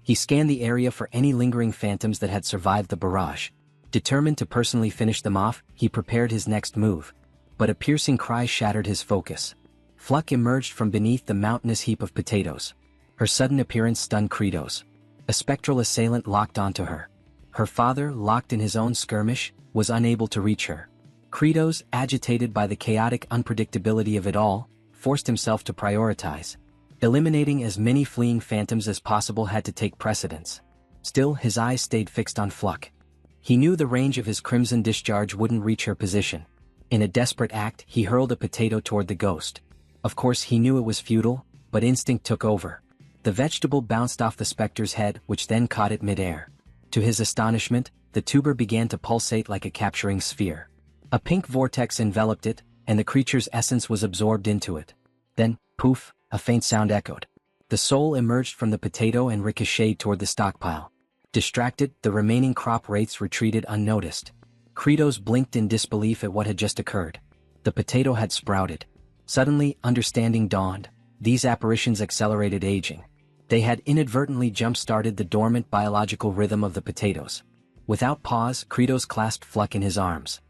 He scanned the area for any lingering phantoms that had survived the barrage. Determined to personally finish them off, he prepared his next move. But a piercing cry shattered his focus. Fluck emerged from beneath the mountainous heap of potatoes. Her sudden appearance stunned Kratos. A spectral assailant locked onto her. Her father, locked in his own skirmish, was unable to reach her. Kratos, agitated by the chaotic unpredictability of it all, forced himself to prioritize. Eliminating as many fleeing phantoms as possible had to take precedence. Still, his eyes stayed fixed on Fluck. He knew the range of his crimson discharge wouldn't reach her position. In a desperate act, he hurled a potato toward the ghost. Of course, he knew it was futile, but instinct took over. The vegetable bounced off the specter's head, which then caught it mid-air. To his astonishment, the tuber began to pulsate like a capturing sphere. A pink vortex enveloped it, and the creature's essence was absorbed into it. Then, poof, a faint sound echoed. The soul emerged from the potato and ricocheted toward the stockpile. Distracted, the remaining crop wraiths retreated unnoticed. Kratos blinked in disbelief at what had just occurred. The potato had sprouted. Suddenly, understanding dawned. These apparitions accelerated aging. They had inadvertently jump-started the dormant biological rhythm of the potatoes. Without pause, Kratos clasped Fluck in his arms.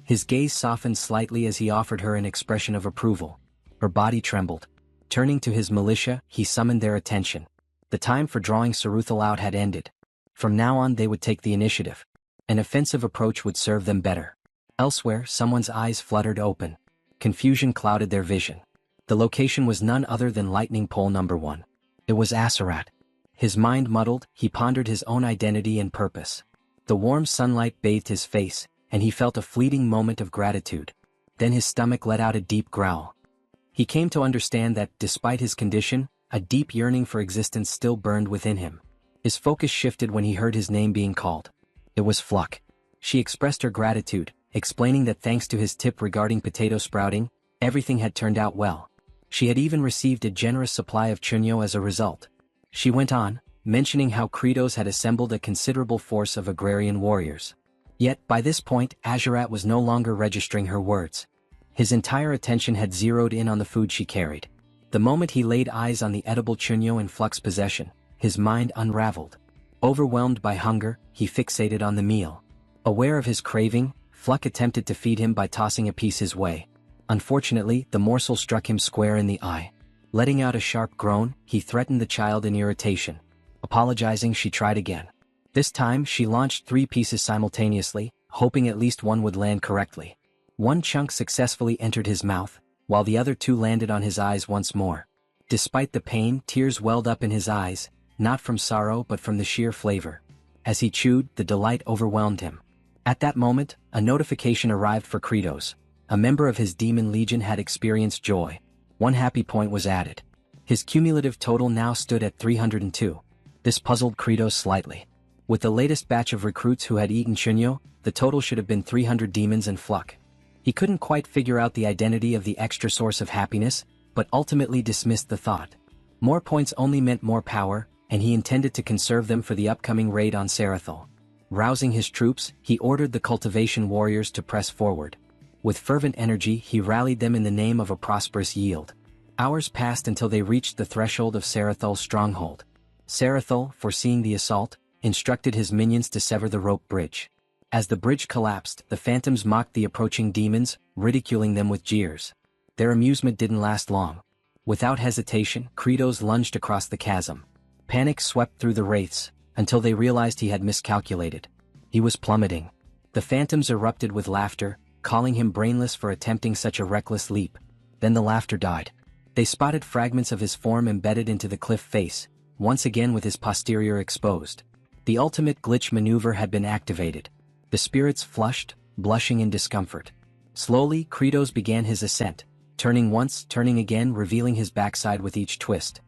His gaze softened slightly as he offered her an expression of approval. Her body trembled. Turning to his militia, he summoned their attention. The time for drawing Saruthal out had ended. From now on they would take the initiative. An offensive approach would serve them better. Elsewhere, someone's eyes fluttered open. Confusion clouded their vision. The location was none other than Lightning Pole number 1. It was Aserat. His mind muddled, he pondered his own identity and purpose. The warm sunlight bathed his face, and he felt a fleeting moment of gratitude. Then his stomach let out a deep growl. He came to understand that, despite his condition, a deep yearning for existence still burned within him. His focus shifted when he heard his name being called. It was Fluck. She expressed her gratitude, explaining that thanks to his tip regarding potato sprouting, everything had turned out well. She had even received a generous supply of chunyo as a result. She went on, mentioning how Kratos had assembled a considerable force of agrarian warriors. Yet, by this point, Aserat was no longer registering her words. His entire attention had zeroed in on the food she carried. The moment he laid eyes on the edible chunyo in Fluck's possession, his mind unraveled. Overwhelmed by hunger, he fixated on the meal. Aware of his craving, Fluck attempted to feed him by tossing a piece his way. Unfortunately, the morsel struck him square in the eye. Letting out a sharp groan, he threatened the child in irritation. Apologizing, she tried again. This time, she launched 3 pieces simultaneously, hoping at least one would land correctly. One chunk successfully entered his mouth, while the other 2 landed on his eyes once more. Despite the pain, tears welled up in his eyes, not from sorrow but from the sheer flavor. As he chewed, the delight overwhelmed him. At that moment, a notification arrived for Kratos. A member of his demon legion had experienced joy. 1 happy point was added. His cumulative total now stood at 302. This puzzled Kratos slightly. With the latest batch of recruits who had eaten chunyo, the total should have been 300 demons and Fluck. He couldn't quite figure out the identity of the extra source of happiness, but ultimately dismissed the thought. More points only meant more power, and he intended to conserve them for the upcoming raid on Saruthal. Rousing his troops, he ordered the cultivation warriors to press forward. With fervent energy, he rallied them in the name of a prosperous yield. Hours passed until they reached the threshold of Saruthal's stronghold. Saruthal, foreseeing the assault, instructed his minions to sever the rope bridge. As the bridge collapsed, the phantoms mocked the approaching demons, ridiculing them with jeers. Their amusement didn't last long. Without hesitation, Kratos lunged across the chasm. Panic swept through the wraiths, until they realized he had miscalculated. He was plummeting. The phantoms erupted with laughter, calling him brainless for attempting such a reckless leap. Then the laughter died. They spotted fragments of his form embedded into the cliff face, once again with his posterior exposed. The ultimate glitch maneuver had been activated. The spirits flushed, blushing in discomfort. Slowly, Kratos began his ascent, turning once, turning again, revealing his backside with each twist.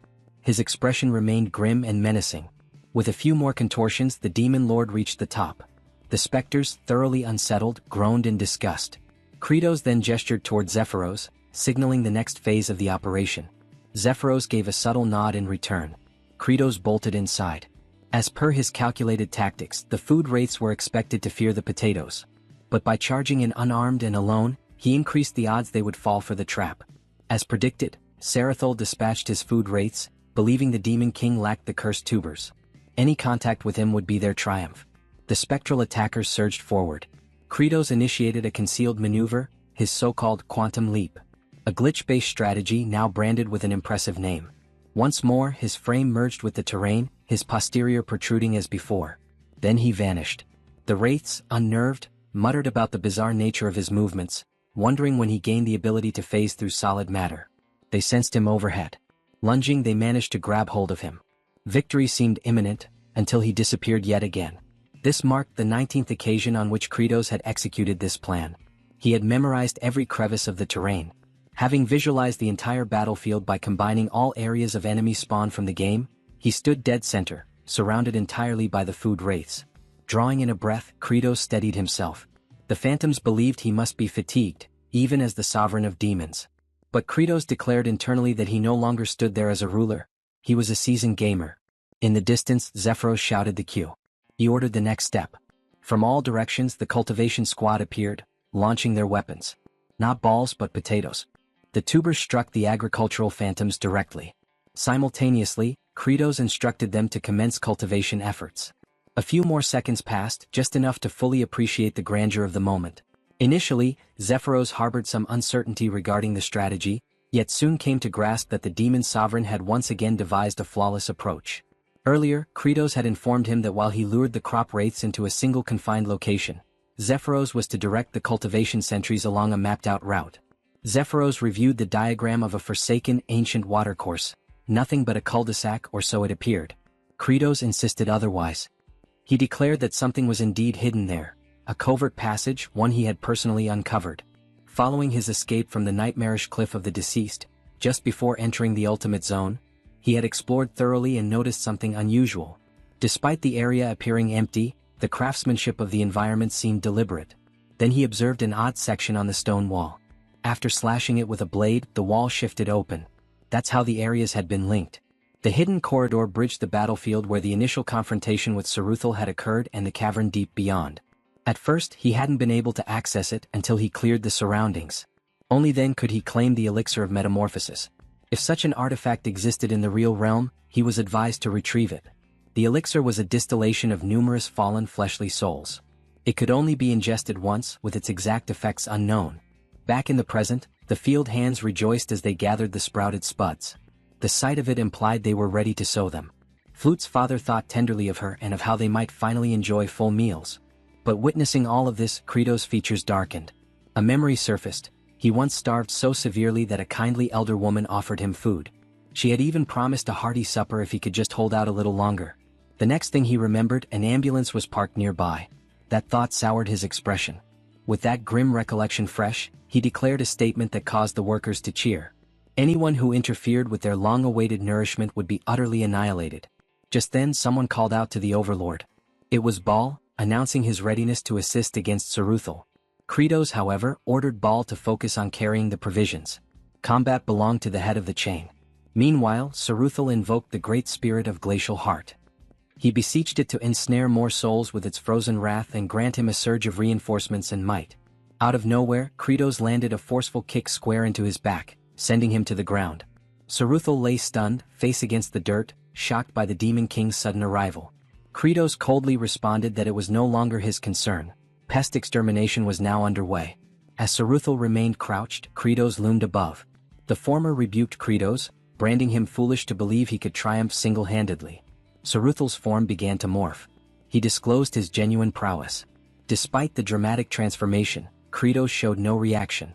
His expression remained grim and menacing. With a few more contortions, the demon lord reached the top. The specters, thoroughly unsettled, groaned in disgust. Kratos then gestured toward Zephyros, signaling the next phase of the operation. Zephyros gave a subtle nod in return. Kratos bolted inside. As per his calculated tactics, the food wraiths were expected to fear the potatoes. But by charging in unarmed and alone, he increased the odds they would fall for the trap. As predicted, Saruthal dispatched his food wraiths, believing the Demon King lacked the cursed tubers. Any contact with him would be their triumph. The spectral attackers surged forward. Kratos initiated a concealed maneuver, his so-called quantum leap. A glitch-based strategy now branded with an impressive name. Once more, his frame merged with the terrain, his posterior protruding as before. Then he vanished. The wraiths, unnerved, muttered about the bizarre nature of his movements, wondering when he gained the ability to phase through solid matter. they sensed him overhead. Lunging, they managed to grab hold of him. Victory seemed imminent, until he disappeared yet again. This marked the 19th occasion on which Kratos had executed this plan. He had memorized every crevice of the terrain. Having visualized the entire battlefield by combining all areas of enemy spawn from the game, he stood dead center, surrounded entirely by the food wraiths. Drawing in a breath, Kratos steadied himself. The phantoms believed he must be fatigued, even as the sovereign of demons. But Kratos declared internally that he no longer stood there as a ruler. He was a seasoned gamer. In the distance, Zephyros shouted the cue. He ordered the next step. From all directions, the cultivation squad appeared, launching their weapons. Not balls but potatoes. The tubers struck the agricultural phantoms directly. Simultaneously, Kratos instructed them to commence cultivation efforts. A few more seconds passed, just enough to fully appreciate the grandeur of the moment. Initially, Zephyros harbored some uncertainty regarding the strategy, yet soon came to grasp that the demon sovereign had once again devised a flawless approach. Earlier, Kratos had informed him that while he lured the crop wraiths into a single confined location, Zephyros was to direct the cultivation sentries along a mapped-out route. Zephyros reviewed the diagram of a forsaken, ancient watercourse. Nothing but a cul-de-sac, or so it appeared. Kratos insisted otherwise. He declared that something was indeed hidden there, a covert passage, one he had personally uncovered. Following his escape from the nightmarish cliff of the deceased, just before entering the ultimate zone, he had explored thoroughly and noticed something unusual. Despite the area appearing empty, the craftsmanship of the environment seemed deliberate. Then he observed an odd section on the stone wall. After slashing it with a blade, the wall shifted open. That's how the areas had been linked. The hidden corridor bridged the battlefield where the initial confrontation with Saruthal had occurred and the cavern deep beyond. At first, he hadn't been able to access it until he cleared the surroundings. Only then could he claim the elixir of metamorphosis. If such an artifact existed in the real realm, he was advised to retrieve it. The elixir was a distillation of numerous fallen fleshly souls. It could only be ingested once, with its exact effects unknown. Back in the present, the field hands rejoiced as they gathered the sprouted spuds. The sight of it implied they were ready to sow them. Flute's father thought tenderly of her and of how they might finally enjoy full meals. But witnessing all of this, Kratos' features darkened. A memory surfaced. He once starved so severely that a kindly elder woman offered him food. She had even promised a hearty supper if he could just hold out a little longer. The next thing he remembered, an ambulance was parked nearby. That thought soured his expression. With that grim recollection fresh, he declared a statement that caused the workers to cheer. Anyone who interfered with their long-awaited nourishment would be utterly annihilated. Just then someone called out to the overlord. It was Baal, announcing his readiness to assist against Saruthal. Kratos, however, ordered Baal to focus on carrying the provisions. Combat belonged to the head of the chain. Meanwhile, Saruthal invoked the great spirit of glacial heart. He beseeched it to ensnare more souls with its frozen wrath and grant him a surge of reinforcements and might. Out of nowhere, Kratos landed a forceful kick square into his back, sending him to the ground. Saruthal lay stunned, face against the dirt, shocked by the Demon King's sudden arrival. Kratos coldly responded that it was no longer his concern. Pest extermination was now underway. As Saruthal remained crouched, Kratos loomed above. The former rebuked Kratos, branding him foolish to believe he could triumph single-handedly. Saruthal's form began to morph. He disclosed his genuine prowess. Despite the dramatic transformation, Kratos showed no reaction.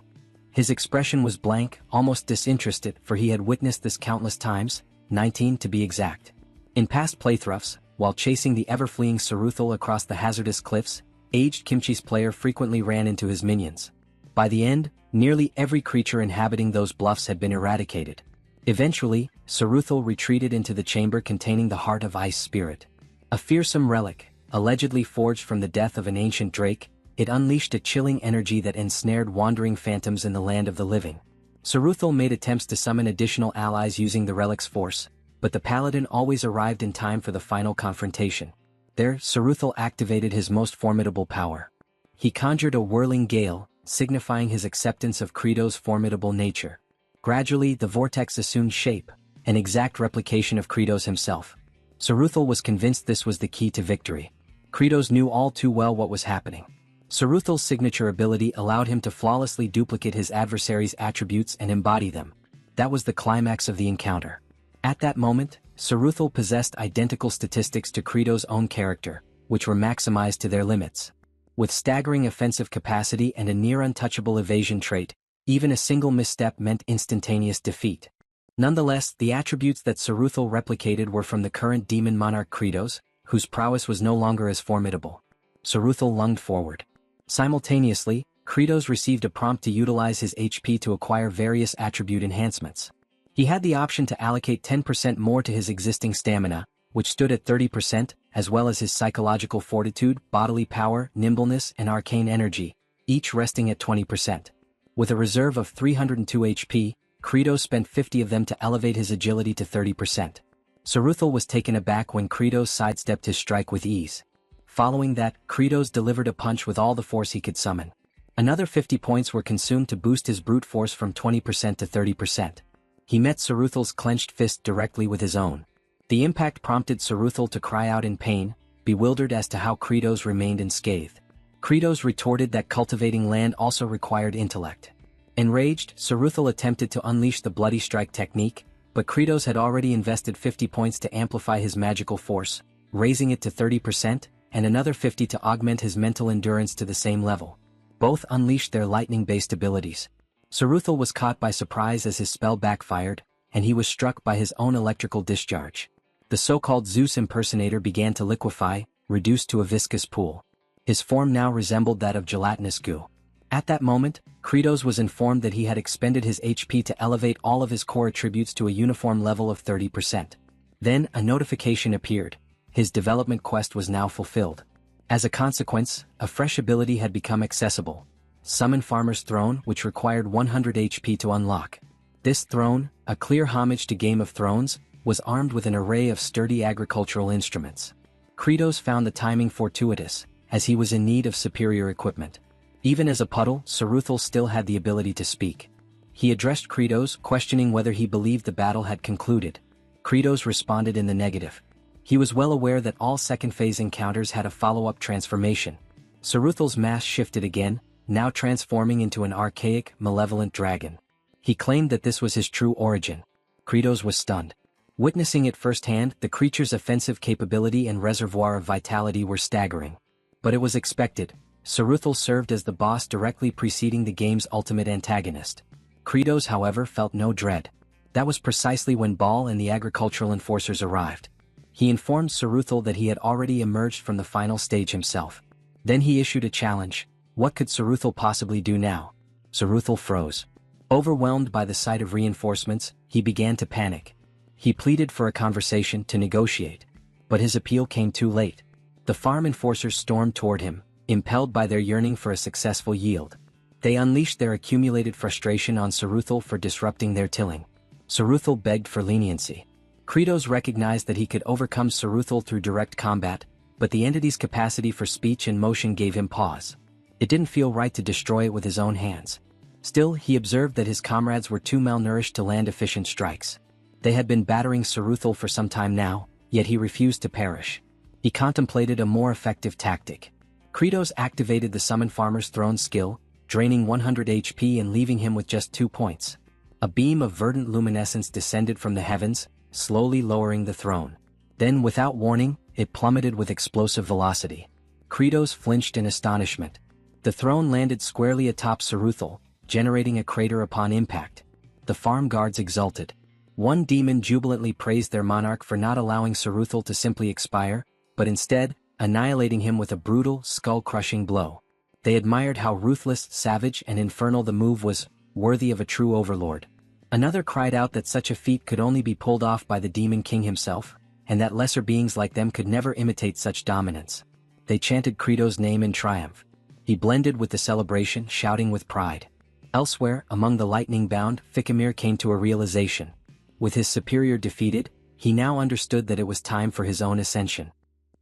His expression was blank, almost disinterested, for he had witnessed this countless times, 19 to be exact. In past playthroughs, while chasing the ever-fleeing Saruthal across the hazardous cliffs, aged Kimchi's player frequently ran into his minions. By the end, nearly every creature inhabiting those bluffs had been eradicated. Eventually, Saruthal retreated into the chamber containing the Heart of Ice Spirit. A fearsome relic, allegedly forged from the death of an ancient drake, it unleashed a chilling energy that ensnared wandering phantoms in the land of the living. Saruthal made attempts to summon additional allies using the relic's force, but the paladin always arrived in time for the final confrontation. There, Saruthal activated his most formidable power. He conjured a whirling gale, signifying his acceptance of Kratos' formidable nature. Gradually, the vortex assumed shape, an exact replication of Kratos himself. Saruthal was convinced this was the key to victory. Kratos knew all too well what was happening. Saruthal's signature ability allowed him to flawlessly duplicate his adversary's attributes and embody them. That was the climax of the encounter. At that moment, Saruthal possessed identical statistics to Kratos' own character, which were maximized to their limits. With staggering offensive capacity and a near-untouchable evasion trait, Even a single misstep meant instantaneous defeat. Nonetheless, the attributes that Saruthal replicated were from the current demon monarch Kratos, whose prowess was no longer as formidable. Saruthal lunged forward. Simultaneously, Kratos received a prompt to utilize his HP to acquire various attribute enhancements. He had the option to allocate 10% more to his existing stamina, which stood at 30%, as well as his psychological fortitude, bodily power, nimbleness, and arcane energy, each resting at 20%. With a reserve of 302 HP, Kratos spent 50 of them to elevate his agility to 30%. Saruthal was taken aback when Kratos sidestepped his strike with ease. Following that, Kratos delivered a punch with all the force he could summon. Another 50 points were consumed to boost his brute force from 20% to 30%. He met Saruthal's clenched fist directly with his own. The impact prompted Saruthal to cry out in pain, bewildered as to how Kratos remained unscathed. Kratos retorted that cultivating land also required intellect. Enraged, Saruthal attempted to unleash the Bloody Strike technique, but Kratos had already invested 50 points to amplify his magical force, raising it to 30%, and another 50 to augment his mental endurance to the same level. Both unleashed their lightning-based abilities. Saruthal was caught by surprise as his spell backfired, and he was struck by his own electrical discharge. The so-called Zeus impersonator began to liquefy, reduced to a viscous pool. His form now resembled that of gelatinous goo. At that moment, Kratos was informed that he had expended his HP to elevate all of his core attributes to a uniform level of 30%. Then, a notification appeared. His development quest was now fulfilled. As a consequence, a fresh ability had become accessible. Summon Farmer's Throne, which required 100 HP to unlock. This throne, a clear homage to Game of Thrones, was armed with an array of sturdy agricultural instruments. Kratos found the timing fortuitous, as he was in need of superior equipment. Even as a puddle, Saruthal still had the ability to speak. He addressed Kratos, questioning whether he believed the battle had concluded. Kratos responded in the negative. He was well aware that all second-phase encounters had a follow-up transformation. Saruthal's mask shifted again, now transforming into an archaic, malevolent dragon. He claimed that this was his true origin. Kratos was stunned. Witnessing it firsthand, the creature's offensive capability and reservoir of vitality were staggering. But it was expected. Saruthal served as the boss directly preceding the game's ultimate antagonist. Kratos, however, felt no dread. That was precisely when Baal and the agricultural enforcers arrived. He informed Saruthal that he had already emerged from the final stage himself. Then he issued a challenge. What could Saruthal possibly do now? Saruthal froze. Overwhelmed by the sight of reinforcements, he began to panic. He pleaded for a conversation to negotiate. But his appeal came too late. The farm enforcers stormed toward him, impelled by their yearning for a successful yield. They unleashed their accumulated frustration on Saruthal for disrupting their tilling. Saruthal begged for leniency. Kratos recognized that he could overcome Saruthal through direct combat, but the entity's capacity for speech and motion gave him pause. It didn't feel right to destroy it with his own hands. Still, he observed that his comrades were too malnourished to land efficient strikes. They had been battering Saruthal for some time now, yet he refused to perish. He contemplated a more effective tactic. Kratos activated the Summon Farmer's Throne skill, draining 100 HP and leaving him with just 2 points. A beam of verdant luminescence descended from the heavens, slowly lowering the throne. Then, without warning, it plummeted with explosive velocity. Kratos flinched in astonishment. The throne landed squarely atop Saruthal, generating a crater upon impact. The farm guards exulted. One demon jubilantly praised their monarch for not allowing Saruthal to simply expire, but instead, annihilating him with a brutal, skull-crushing blow. They admired how ruthless, savage, and infernal the move was, worthy of a true overlord. Another cried out that such a feat could only be pulled off by the Demon King himself, and that lesser beings like them could never imitate such dominance. They chanted Kratos' name in triumph. He blended with the celebration, shouting with pride. Elsewhere, among the lightning-bound, Fikimir came to a realization. With his superior defeated, he now understood that it was time for his own ascension.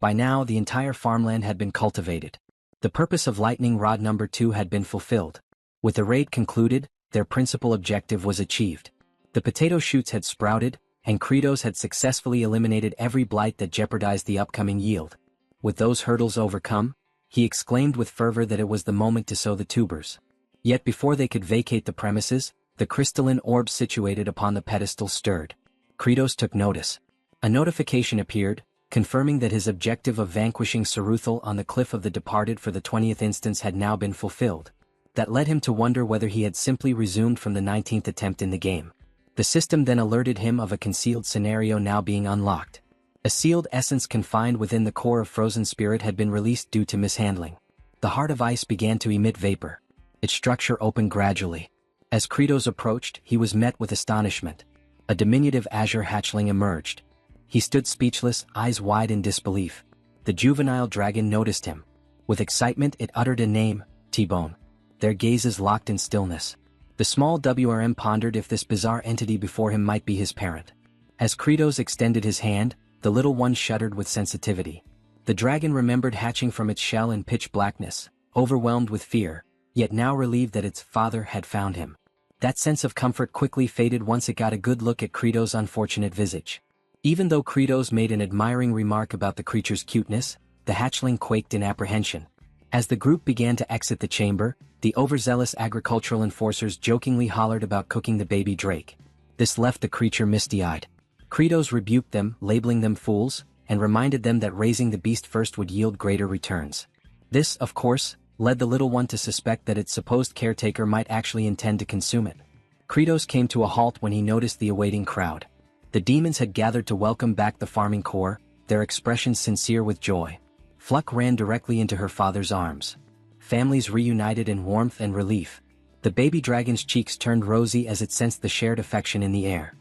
By now, the entire farmland had been cultivated. The purpose of Lightning Rod No. 2 had been fulfilled. With the raid concluded, their principal objective was achieved. The potato shoots had sprouted, and Kratos had successfully eliminated every blight that jeopardized the upcoming yield. With those hurdles overcome, he exclaimed with fervor that it was the moment to sow the tubers. Yet before they could vacate the premises, the crystalline orb situated upon the pedestal stirred. Kratos took notice. A notification appeared, confirming that his objective of vanquishing Saruthal on the Cliff of the Departed for the 20th instance had now been fulfilled. that led him to wonder whether he had simply resumed from the 19th attempt in the game. The system then alerted him of a concealed scenario now being unlocked. A sealed essence confined within the core of frozen spirit had been released due to mishandling. The heart of ice began to emit vapor. Its structure opened gradually. As Kratos approached, he was met with astonishment. A diminutive azure hatchling emerged. He stood speechless, eyes wide in disbelief. The juvenile dragon noticed him. With excitement it uttered a name, T-Bone. Their gazes locked in stillness. The small WRM pondered if this bizarre entity before him might be his parent. As Kratos extended his hand, the little one shuddered with sensitivity. The dragon remembered hatching from its shell in pitch blackness, overwhelmed with fear, yet now relieved that its father had found him. That sense of comfort quickly faded once it got a good look at Kratos' unfortunate visage. Even though Kratos made an admiring remark about the creature's cuteness, the hatchling quaked in apprehension. As the group began to exit the chamber, the overzealous agricultural enforcers jokingly hollered about cooking the baby drake. This left the creature misty-eyed. Kratos rebuked them, labeling them fools, and reminded them that raising the beast first would yield greater returns. This, of course, led the little one to suspect that its supposed caretaker might actually intend to consume it. Kratos came to a halt when he noticed the awaiting crowd. The demons had gathered to welcome back the farming core, their expressions sincere with joy. Fluck ran directly into her father's arms. Families reunited in warmth and relief. The baby dragon's cheeks turned rosy as it sensed the shared affection in the air.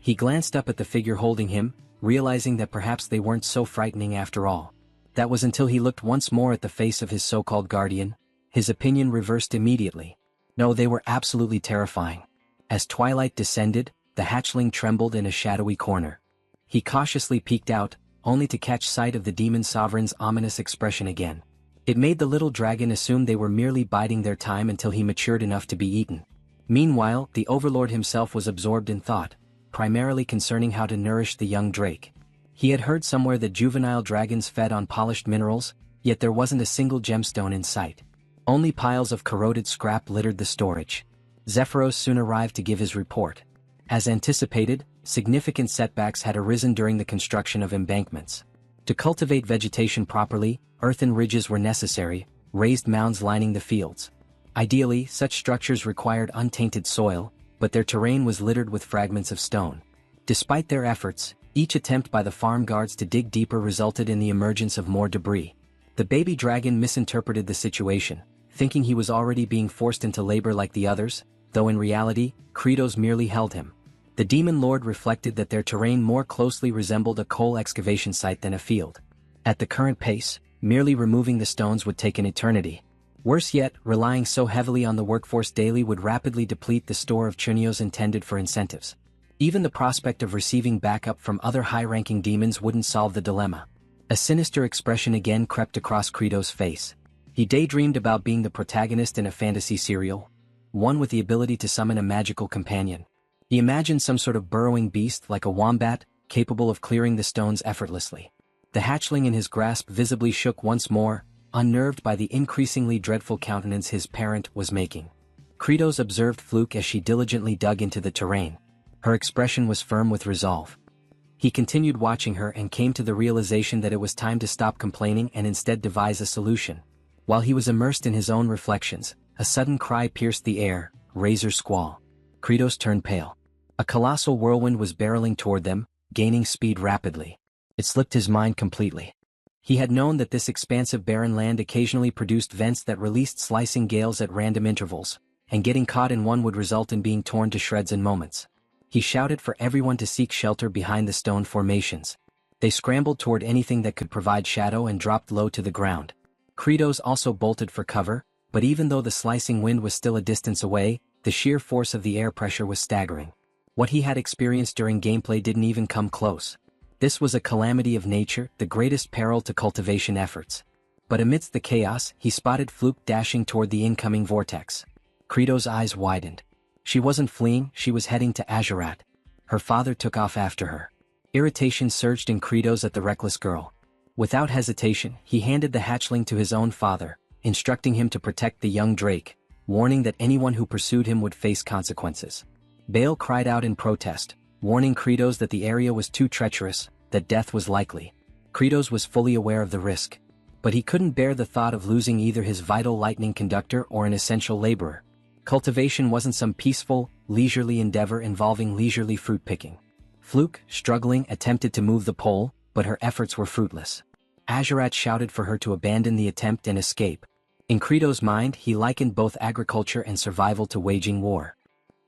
He glanced up at the figure holding him, realizing that perhaps they weren't so frightening after all. That was until he looked once more at the face of his so-called guardian. His opinion reversed immediately. No, they were absolutely terrifying. As twilight descended, the hatchling trembled in a shadowy corner. He cautiously peeked out, only to catch sight of the demon sovereign's ominous expression again. It made the little dragon assume they were merely biding their time until he matured enough to be eaten. Meanwhile, the overlord himself was absorbed in thought, primarily concerning how to nourish the young drake. He had heard somewhere that juvenile dragons fed on polished minerals, yet there wasn't a single gemstone in sight. Only piles of corroded scrap littered the storage. Zephyros soon arrived to give his report. As anticipated, significant setbacks had arisen during the construction of embankments. To cultivate vegetation properly, earthen ridges were necessary, raised mounds lining the fields. Ideally, such structures required untainted soil, but their terrain was littered with fragments of stone. Despite their efforts, each attempt by the farm guards to dig deeper resulted in the emergence of more debris. The baby dragon misinterpreted the situation, thinking he was already being forced into labor like the others, though in reality, Kratos merely held him. The demon lord reflected that their terrain more closely resembled a coal excavation site than a field. At the current pace, merely removing the stones would take an eternity. Worse yet, relying so heavily on the workforce daily would rapidly deplete the store of chunios intended for incentives. Even the prospect of receiving backup from other high-ranking demons wouldn't solve the dilemma. A sinister expression again crept across Kratos' face. He daydreamed about being the protagonist in a fantasy serial, one with the ability to summon a magical companion. He imagined some sort of burrowing beast like a wombat, capable of clearing the stones effortlessly. The hatchling in his grasp visibly shook once more, unnerved by the increasingly dreadful countenance his parent was making. Kratos observed Fluke as she diligently dug into the terrain. Her expression was firm with resolve. He continued watching her and came to the realization that it was time to stop complaining and instead devise a solution. While he was immersed in his own reflections, a sudden cry pierced the air, razor squall. Kratos turned pale. A colossal whirlwind was barreling toward them, gaining speed rapidly. It slipped his mind completely. He had known that this expansive barren land occasionally produced vents that released slicing gales at random intervals, and getting caught in one would result in being torn to shreds in moments. He shouted for everyone to seek shelter behind the stone formations. They scrambled toward anything that could provide shadow and dropped low to the ground. Kratos also bolted for cover, but even though the slicing wind was still a distance away, the sheer force of the air pressure was staggering. What he had experienced during gameplay didn't even come close. This was a calamity of nature, the greatest peril to cultivation efforts. But amidst the chaos, he spotted Fluke dashing toward the incoming vortex. Kratos' eyes widened. She wasn't fleeing, she was heading to Azurat. Her father took off after her. Irritation surged in Kratos at the reckless girl. Without hesitation, he handed the hatchling to his own father, instructing him to protect the young drake, warning that anyone who pursued him would face consequences. Bale cried out in protest, warning Kratos that the area was too treacherous, that death was likely. Kratos was fully aware of the risk. but he couldn't bear the thought of losing either his vital lightning conductor or an essential laborer. Cultivation wasn't some peaceful, leisurely endeavor involving leisurely fruit picking. Fluke, struggling, attempted to move the pole, but her efforts were fruitless. Azurat shouted for her to abandon the attempt and escape. In Credo's mind, he likened both agriculture and survival to waging war.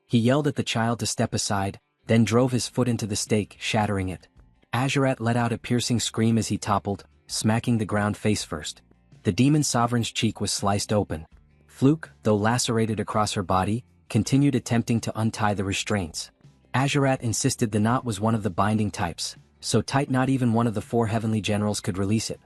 He yelled at the child to step aside, then drove his foot into the stake, shattering it. Azurat let out a piercing scream as he toppled, smacking the ground face first. The demon sovereign's cheek was sliced open. Fluke, though lacerated across her body, continued attempting to untie the restraints. Azurat insisted the knot was one of the binding types, so tight not even one of the 4 heavenly generals could release it.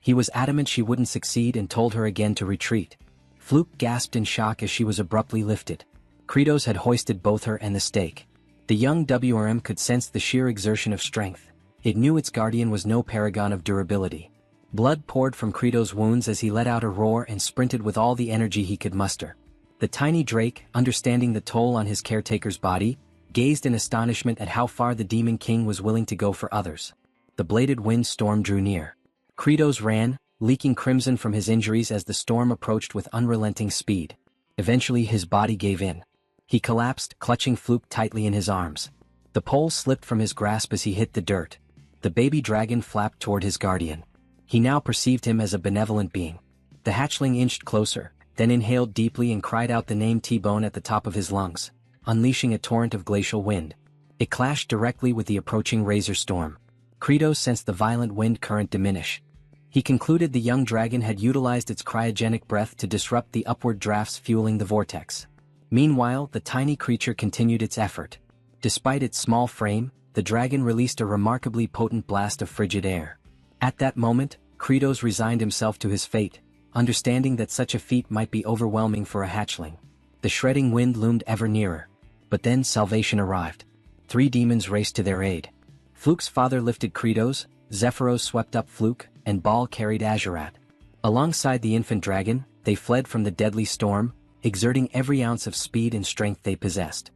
He was adamant she wouldn't succeed and told her again to retreat. Fluke gasped in shock as she was abruptly lifted. Credos had hoisted both her and the stake. The young WRM could sense the sheer exertion of strength. It knew its guardian was no paragon of durability. Blood poured from Credo's wounds as he let out a roar and sprinted with all the energy he could muster. The tiny Drake, understanding the toll on his caretaker's body, gazed in astonishment at how far the Demon King was willing to go for others. The bladed wind storm drew near. Credos ran, leaking crimson from his injuries as the storm approached with unrelenting speed. Eventually his body gave in. He collapsed, clutching Fluke tightly in his arms. The pole slipped from his grasp as he hit the dirt. The baby dragon flapped toward his guardian. He now perceived him as a benevolent being. The hatchling inched closer, then inhaled deeply and cried out the name T-Bone at the top of his lungs, unleashing a torrent of glacial wind. It clashed directly with the approaching razor storm. Credos sensed the violent wind current diminish. He concluded the young dragon had utilized its cryogenic breath to disrupt the upward drafts fueling the vortex. Meanwhile, the tiny creature continued its effort. Despite its small frame, the dragon released a remarkably potent blast of frigid air. At that moment, Credos resigned himself to his fate, understanding that such a feat might be overwhelming for a hatchling. The shredding wind loomed ever nearer. But then salvation arrived. 3 demons raced to their aid. Fluke's father lifted Credos, Zephyros swept up Fluke, and Baal carried Azurat. Alongside the infant dragon, they fled from the deadly storm, exerting every ounce of speed and strength they possessed.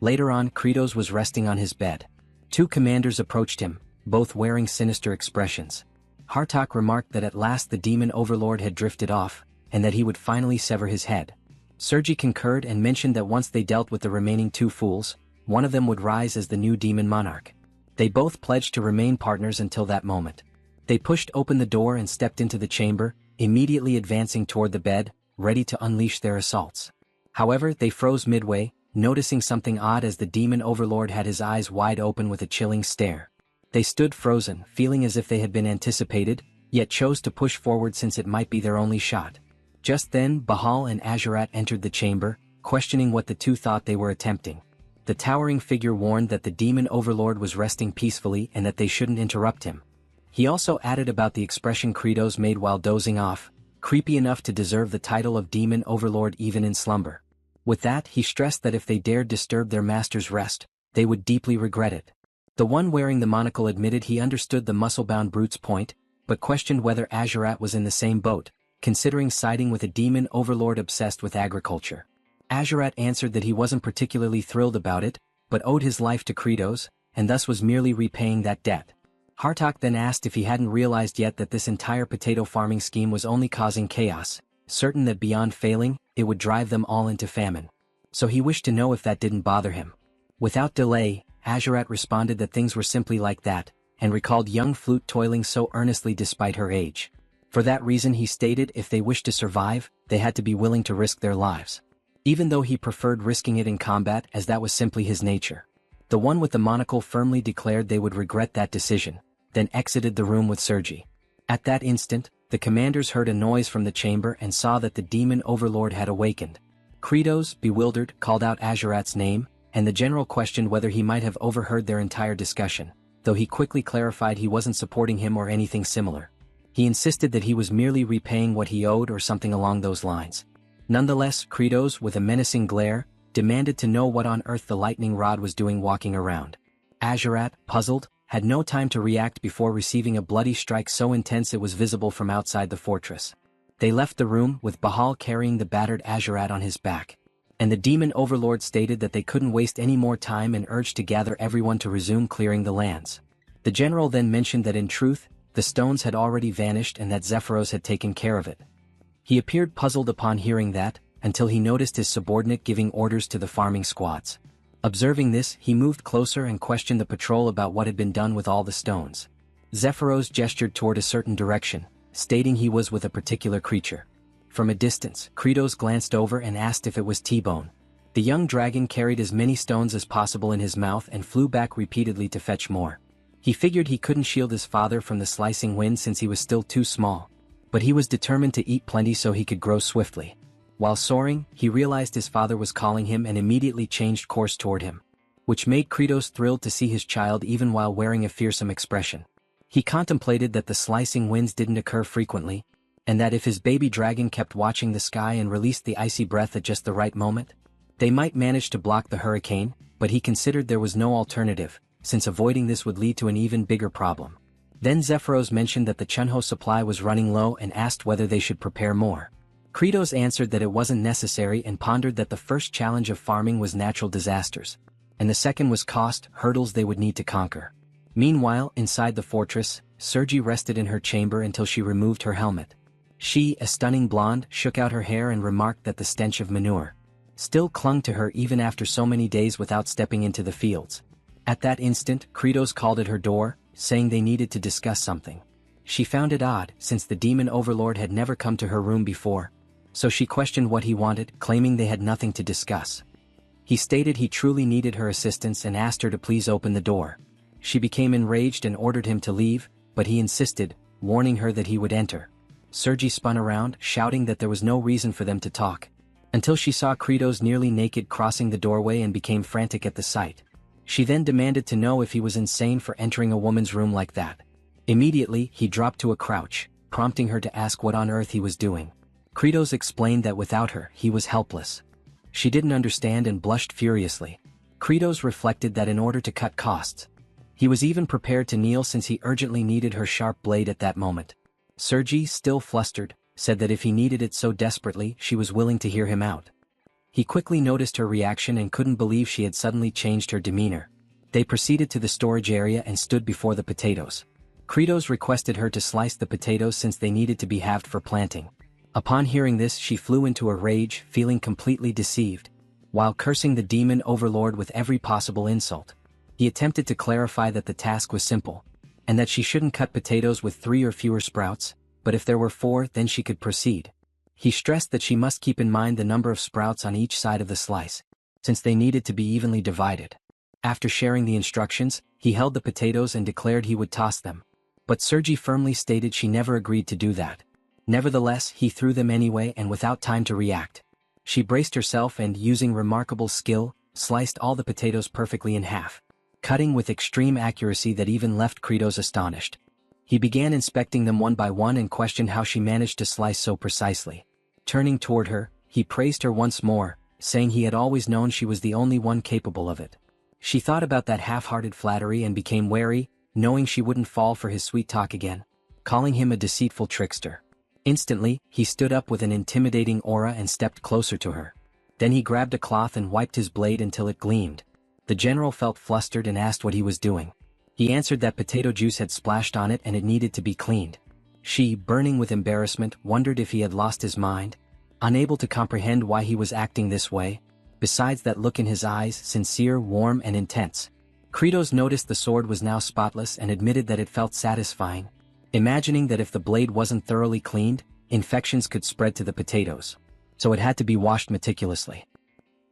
Later on, Credos was resting on his bed. 2 commanders approached him, both wearing sinister expressions. Hartok remarked that at last the demon overlord had drifted off, and that he would finally sever his head. Sergi concurred and mentioned that once they dealt with the remaining 2 fools, one of them would rise as the new demon monarch. They both pledged to remain partners until that moment. They pushed open the door and stepped into the chamber, immediately advancing toward the bed, ready to unleash their assaults. However, they froze midway, noticing something odd as the demon overlord had his eyes wide open with a chilling stare. They stood frozen, feeling as if they had been anticipated, yet chose to push forward since it might be their only shot. Just then, Bahal and Azurat entered the chamber, questioning what the 2 thought they were attempting. The towering figure warned that the demon overlord was resting peacefully and that they shouldn't interrupt him. He also added about the expression Credos made while dozing off, creepy enough to deserve the title of demon overlord even in slumber. With that, he stressed that if they dared disturb their master's rest, they would deeply regret it. The one wearing the monocle admitted he understood the muscle-bound brute's point, but questioned whether Azurat was in the same boat, considering siding with a demon overlord obsessed with agriculture. Azurat answered that he wasn't particularly thrilled about it, but owed his life to Credos, and thus was merely repaying that debt. Hartok then asked if he hadn't realized yet that this entire potato farming scheme was only causing chaos, certain that beyond failing, it would drive them all into famine. So he wished to know if that didn't bother him. Without delay, Azurat responded that things were simply like that, and recalled young Flute toiling so earnestly despite her age. For that reason he stated if they wished to survive, they had to be willing to risk their lives. Even though he preferred risking it in combat as that was simply his nature. The one with the monocle firmly declared they would regret that decision, then exited the room with Sergi. At that instant, the commanders heard a noise from the chamber and saw that the demon overlord had awakened. Credos, bewildered, called out Azurat's name, and the general questioned whether he might have overheard their entire discussion, though he quickly clarified he wasn't supporting him or anything similar. He insisted that he was merely repaying what he owed or something along those lines. Nonetheless, Credos, with a menacing glare, demanded to know what on earth the lightning rod was doing walking around. Azurat, puzzled, had no time to react before receiving a bloody strike so intense it was visible from outside the fortress. They left the room, with Bahal carrying the battered Azurat on his back. And the demon overlord stated that they couldn't waste any more time and urged to gather everyone to resume clearing the lands. The general then mentioned that in truth, the stones had already vanished and that Zephyros had taken care of it. He appeared puzzled upon hearing that, until he noticed his subordinate giving orders to the farming squads. Observing this, he moved closer and questioned the patrol about what had been done with all the stones. Zephyros gestured toward a certain direction, stating he was with a particular creature. From a distance, Kratos glanced over and asked if it was T-Bone. The young dragon carried as many stones as possible in his mouth and flew back repeatedly to fetch more. He figured he couldn't shield his father from the slicing wind since he was still too small, but he was determined to eat plenty so he could grow swiftly. While soaring, he realized his father was calling him and immediately changed course toward him, which made Kratos thrilled to see his child even while wearing a fearsome expression. He contemplated that the slicing winds didn't occur frequently, and that if his baby dragon kept watching the sky and released the icy breath at just the right moment, they might manage to block the hurricane, but he considered there was no alternative, since avoiding this would lead to an even bigger problem. Then Zephyros mentioned that the Chunho supply was running low and asked whether they should prepare more. Kratos answered that it wasn't necessary and pondered that the first challenge of farming was natural disasters, and the second was cost hurdles they would need to conquer. Meanwhile, inside the fortress, Sergi rested in her chamber until she removed her helmet. She, a stunning blonde, shook out her hair and remarked that the stench of manure still clung to her even after so many days without stepping into the fields. At that instant, Kratos called at her door, saying they needed to discuss something. She found it odd, since the demon overlord had never come to her room before, so she questioned what he wanted, claiming they had nothing to discuss. He stated he truly needed her assistance and asked her to please open the door. She became enraged and ordered him to leave, but he insisted, warning her that he would enter. Sergi spun around, shouting that there was no reason for them to talk, until she saw Kratos nearly naked crossing the doorway and became frantic at the sight. She then demanded to know if he was insane for entering a woman's room like that. Immediately, he dropped to a crouch, prompting her to ask what on earth he was doing. Kratos explained that without her, he was helpless. She didn't understand and blushed furiously. Kratos reflected that in order to cut costs, he was even prepared to kneel since he urgently needed her sharp blade at that moment. Sergi, still flustered, said that if he needed it so desperately, she was willing to hear him out. He quickly noticed her reaction and couldn't believe she had suddenly changed her demeanor. They proceeded to the storage area and stood before the potatoes. Kratos requested her to slice the potatoes since they needed to be halved for planting. Upon hearing this, she flew into a rage, feeling completely deceived, while cursing the demon overlord with every possible insult. He attempted to clarify that the task was simple, and that she shouldn't cut potatoes with 3 or fewer sprouts, but if there were 4, then she could proceed. He stressed that she must keep in mind the number of sprouts on each side of the slice, since they needed to be evenly divided. After sharing the instructions, he held the potatoes and declared he would toss them. But Sergi firmly stated she never agreed to do that. Nevertheless, he threw them anyway and without time to react. She braced herself and, using remarkable skill, sliced all the potatoes perfectly in half, cutting with extreme accuracy that even left Kratos astonished. He began inspecting them one by one and questioned how she managed to slice so precisely. Turning toward her, he praised her once more, saying he had always known she was the only one capable of it. She thought about that half-hearted flattery and became wary, knowing she wouldn't fall for his sweet talk again, calling him a deceitful trickster. Instantly, he stood up with an intimidating aura and stepped closer to her. Then he grabbed a cloth and wiped his blade until it gleamed. The general felt flustered and asked what he was doing. He answered that potato juice had splashed on it and it needed to be cleaned. She, burning with embarrassment, wondered if he had lost his mind, unable to comprehend why he was acting this way. Besides that look in his eyes, sincere, warm, and intense. Kratos noticed the sword was now spotless and admitted that it felt satisfying, imagining that if the blade wasn't thoroughly cleaned, infections could spread to the potatoes, so it had to be washed meticulously.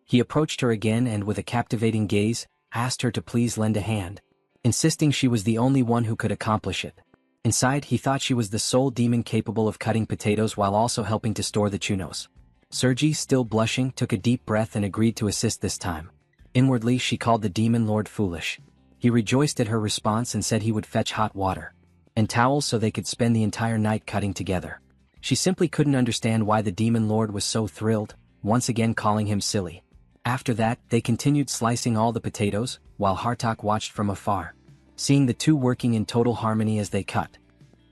He approached her again and, with a captivating gaze, asked her to please lend a hand, insisting she was the only one who could accomplish it. Inside, he thought she was the sole demon capable of cutting potatoes while also helping to store the chunos. Sergi, still blushing, took a deep breath and agreed to assist this time. Inwardly, she called the demon lord foolish. He rejoiced at her response and said he would fetch hot water and towels so they could spend the entire night cutting together. She simply couldn't understand why the demon lord was so thrilled, once again calling him silly. After that, they continued slicing all the potatoes, while Hartok watched from afar, seeing the two working in total harmony as they cut.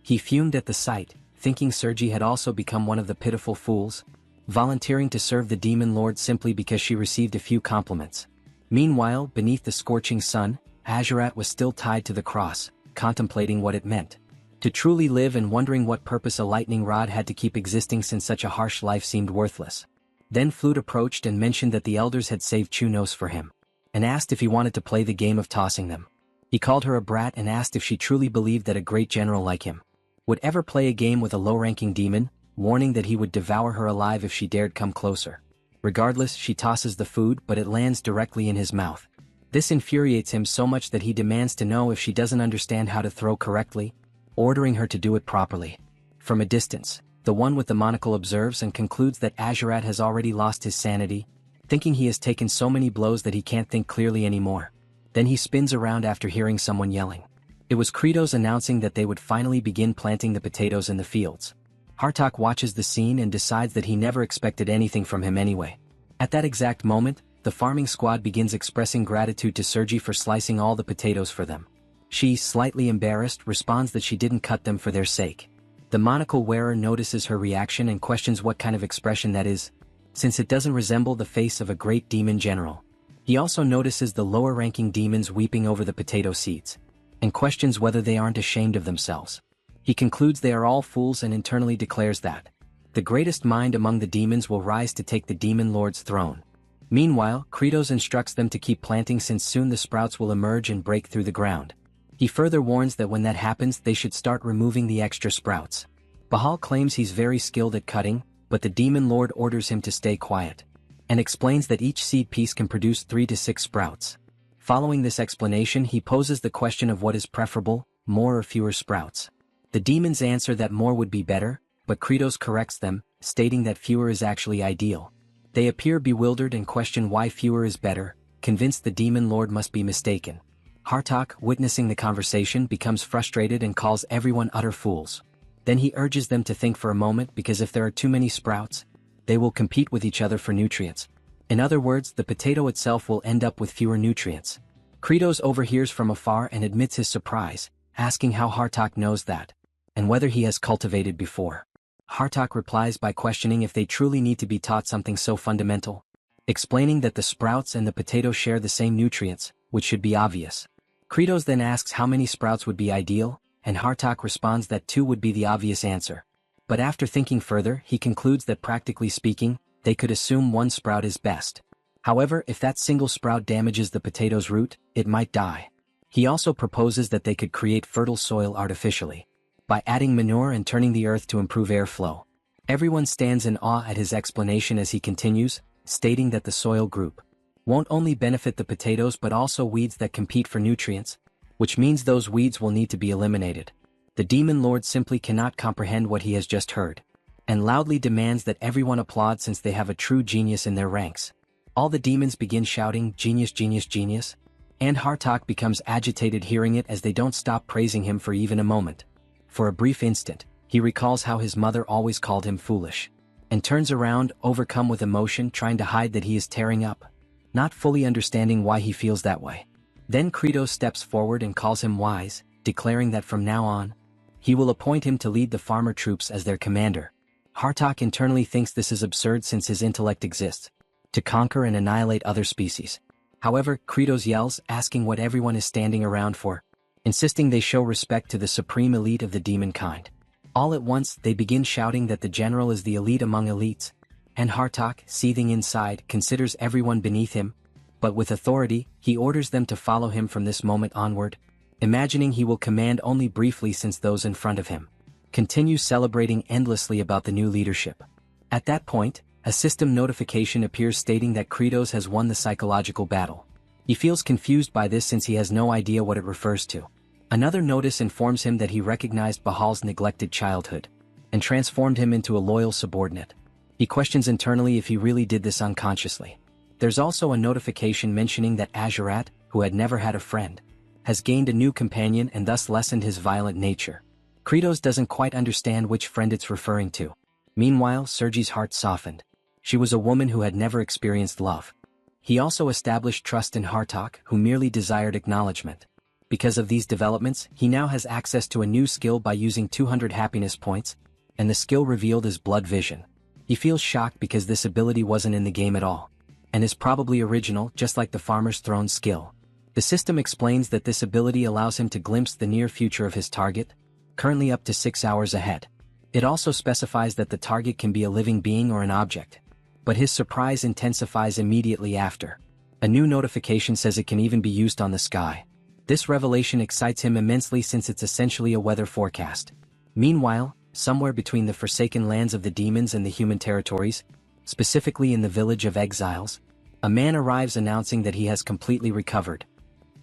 He fumed at the sight, thinking Sergi had also become one of the pitiful fools, volunteering to serve the demon lord simply because she received a few compliments. Meanwhile, beneath the scorching sun, Azurat was still tied to the cross, contemplating what it meant. To truly live and wondering what purpose a lightning rod had to keep existing since such a harsh life seemed worthless. Then Flute approached and mentioned that the elders had saved Chunos for him, and asked if he wanted to play the game of tossing them. He called her a brat and asked if she truly believed that a great general like him would ever play a game with a low-ranking demon, warning that he would devour her alive if she dared come closer. Regardless, she tosses the food, but it lands directly in his mouth. This infuriates him so much that he demands to know if she doesn't understand how to throw correctly, ordering her to do it properly. From a distance, the one with the monocle observes and concludes that Azurat has already lost his sanity, thinking he has taken so many blows that he can't think clearly anymore. Then he spins around after hearing someone yelling. It was Kratos announcing that they would finally begin planting the potatoes in the fields. Hartok watches the scene and decides that he never expected anything from him anyway. At that exact moment, the farming squad begins expressing gratitude to Sergi for slicing all the potatoes for them. She, slightly embarrassed, responds that she didn't cut them for their sake. The monocle wearer notices her reaction and questions what kind of expression that is, since it doesn't resemble the face of a great demon general. He also notices the lower-ranking demons weeping over the potato seeds, and questions whether they aren't ashamed of themselves. He concludes they are all fools and internally declares that the greatest mind among the demons will rise to take the demon lord's throne. Meanwhile, Kratos instructs them to keep planting since soon the sprouts will emerge and break through the ground. He further warns that when that happens they should start removing the extra sprouts. Bahal claims he's very skilled at cutting, but the demon lord orders him to stay quiet, and explains that each seed piece can produce 3 to 6 sprouts. Following this explanation, he poses the question of what is preferable, more or fewer sprouts. The demons answer that more would be better, but Kratos corrects them, stating that fewer is actually ideal. They appear bewildered and question why fewer is better, convinced the demon lord must be mistaken. Hartok, witnessing the conversation, becomes frustrated and calls everyone utter fools. Then he urges them to think for a moment because if there are too many sprouts, they will compete with each other for nutrients. In other words, the potato itself will end up with fewer nutrients. Kratos overhears from afar and admits his surprise, asking how Hartok knows that, and whether he has cultivated before. Hartok replies by questioning if they truly need to be taught something so fundamental, explaining that the sprouts and the potato share the same nutrients, which should be obvious. Kratos then asks how many sprouts would be ideal, and Hartok responds that 2 would be the obvious answer. But after thinking further, he concludes that practically speaking, they could assume 1 sprout is best. However, if that single sprout damages the potato's root, it might die. He also proposes that they could create fertile soil artificially, by adding manure and turning the earth to improve airflow. Everyone stands in awe at his explanation as he continues, stating that the soil group won't only benefit the potatoes but also weeds that compete for nutrients, which means those weeds will need to be eliminated. The demon lord simply cannot comprehend what he has just heard, and loudly demands that everyone applaud since they have a true genius in their ranks. All the demons begin shouting, "Genius, genius, genius," and Hartok becomes agitated hearing it as they don't stop praising him for even a moment. For a brief instant, he recalls how his mother always called him foolish, and turns around, overcome with emotion, trying to hide that he is tearing up, not fully understanding why he feels that way. Then Kratos steps forward and calls him wise, declaring that from now on, he will appoint him to lead the farmer troops as their commander. Hartok internally thinks this is absurd since his intellect exists to conquer and annihilate other species. However, Kratos yells, asking what everyone is standing around for, insisting they show respect to the supreme elite of the demon kind. All at once, they begin shouting that the general is the elite among elites, and Hartok, seething inside, considers everyone beneath him, but with authority, he orders them to follow him from this moment onward, imagining he will command only briefly since those in front of him continue celebrating endlessly about the new leadership. At that point, a system notification appears stating that Kratos has won the psychological battle. He feels confused by this since he has no idea what it refers to. Another notice informs him that he recognized Bahal's neglected childhood, and transformed him into a loyal subordinate. He questions internally if he really did this unconsciously. There's also a notification mentioning that Azurat, who had never had a friend, has gained a new companion and thus lessened his violent nature. Kratos doesn't quite understand which friend it's referring to. Meanwhile, Sergi's heart softened. She was a woman who had never experienced love. He also established trust in Hartok, who merely desired acknowledgement. Because of these developments, he now has access to a new skill by using 200 happiness points, and the skill revealed is blood vision. He feels shocked because this ability wasn't in the game at all, and is probably original, just like the Farmer's Throne skill. The system explains that this ability allows him to glimpse the near future of his target, currently up to 6 hours ahead. It also specifies that the target can be a living being or an object. But his surprise intensifies immediately after. A new notification says it can even be used on the sky. This revelation excites him immensely since it's essentially a weather forecast. Meanwhile, somewhere between the forsaken lands of the demons and the human territories, specifically in the village of exiles, a man arrives announcing that he has completely recovered.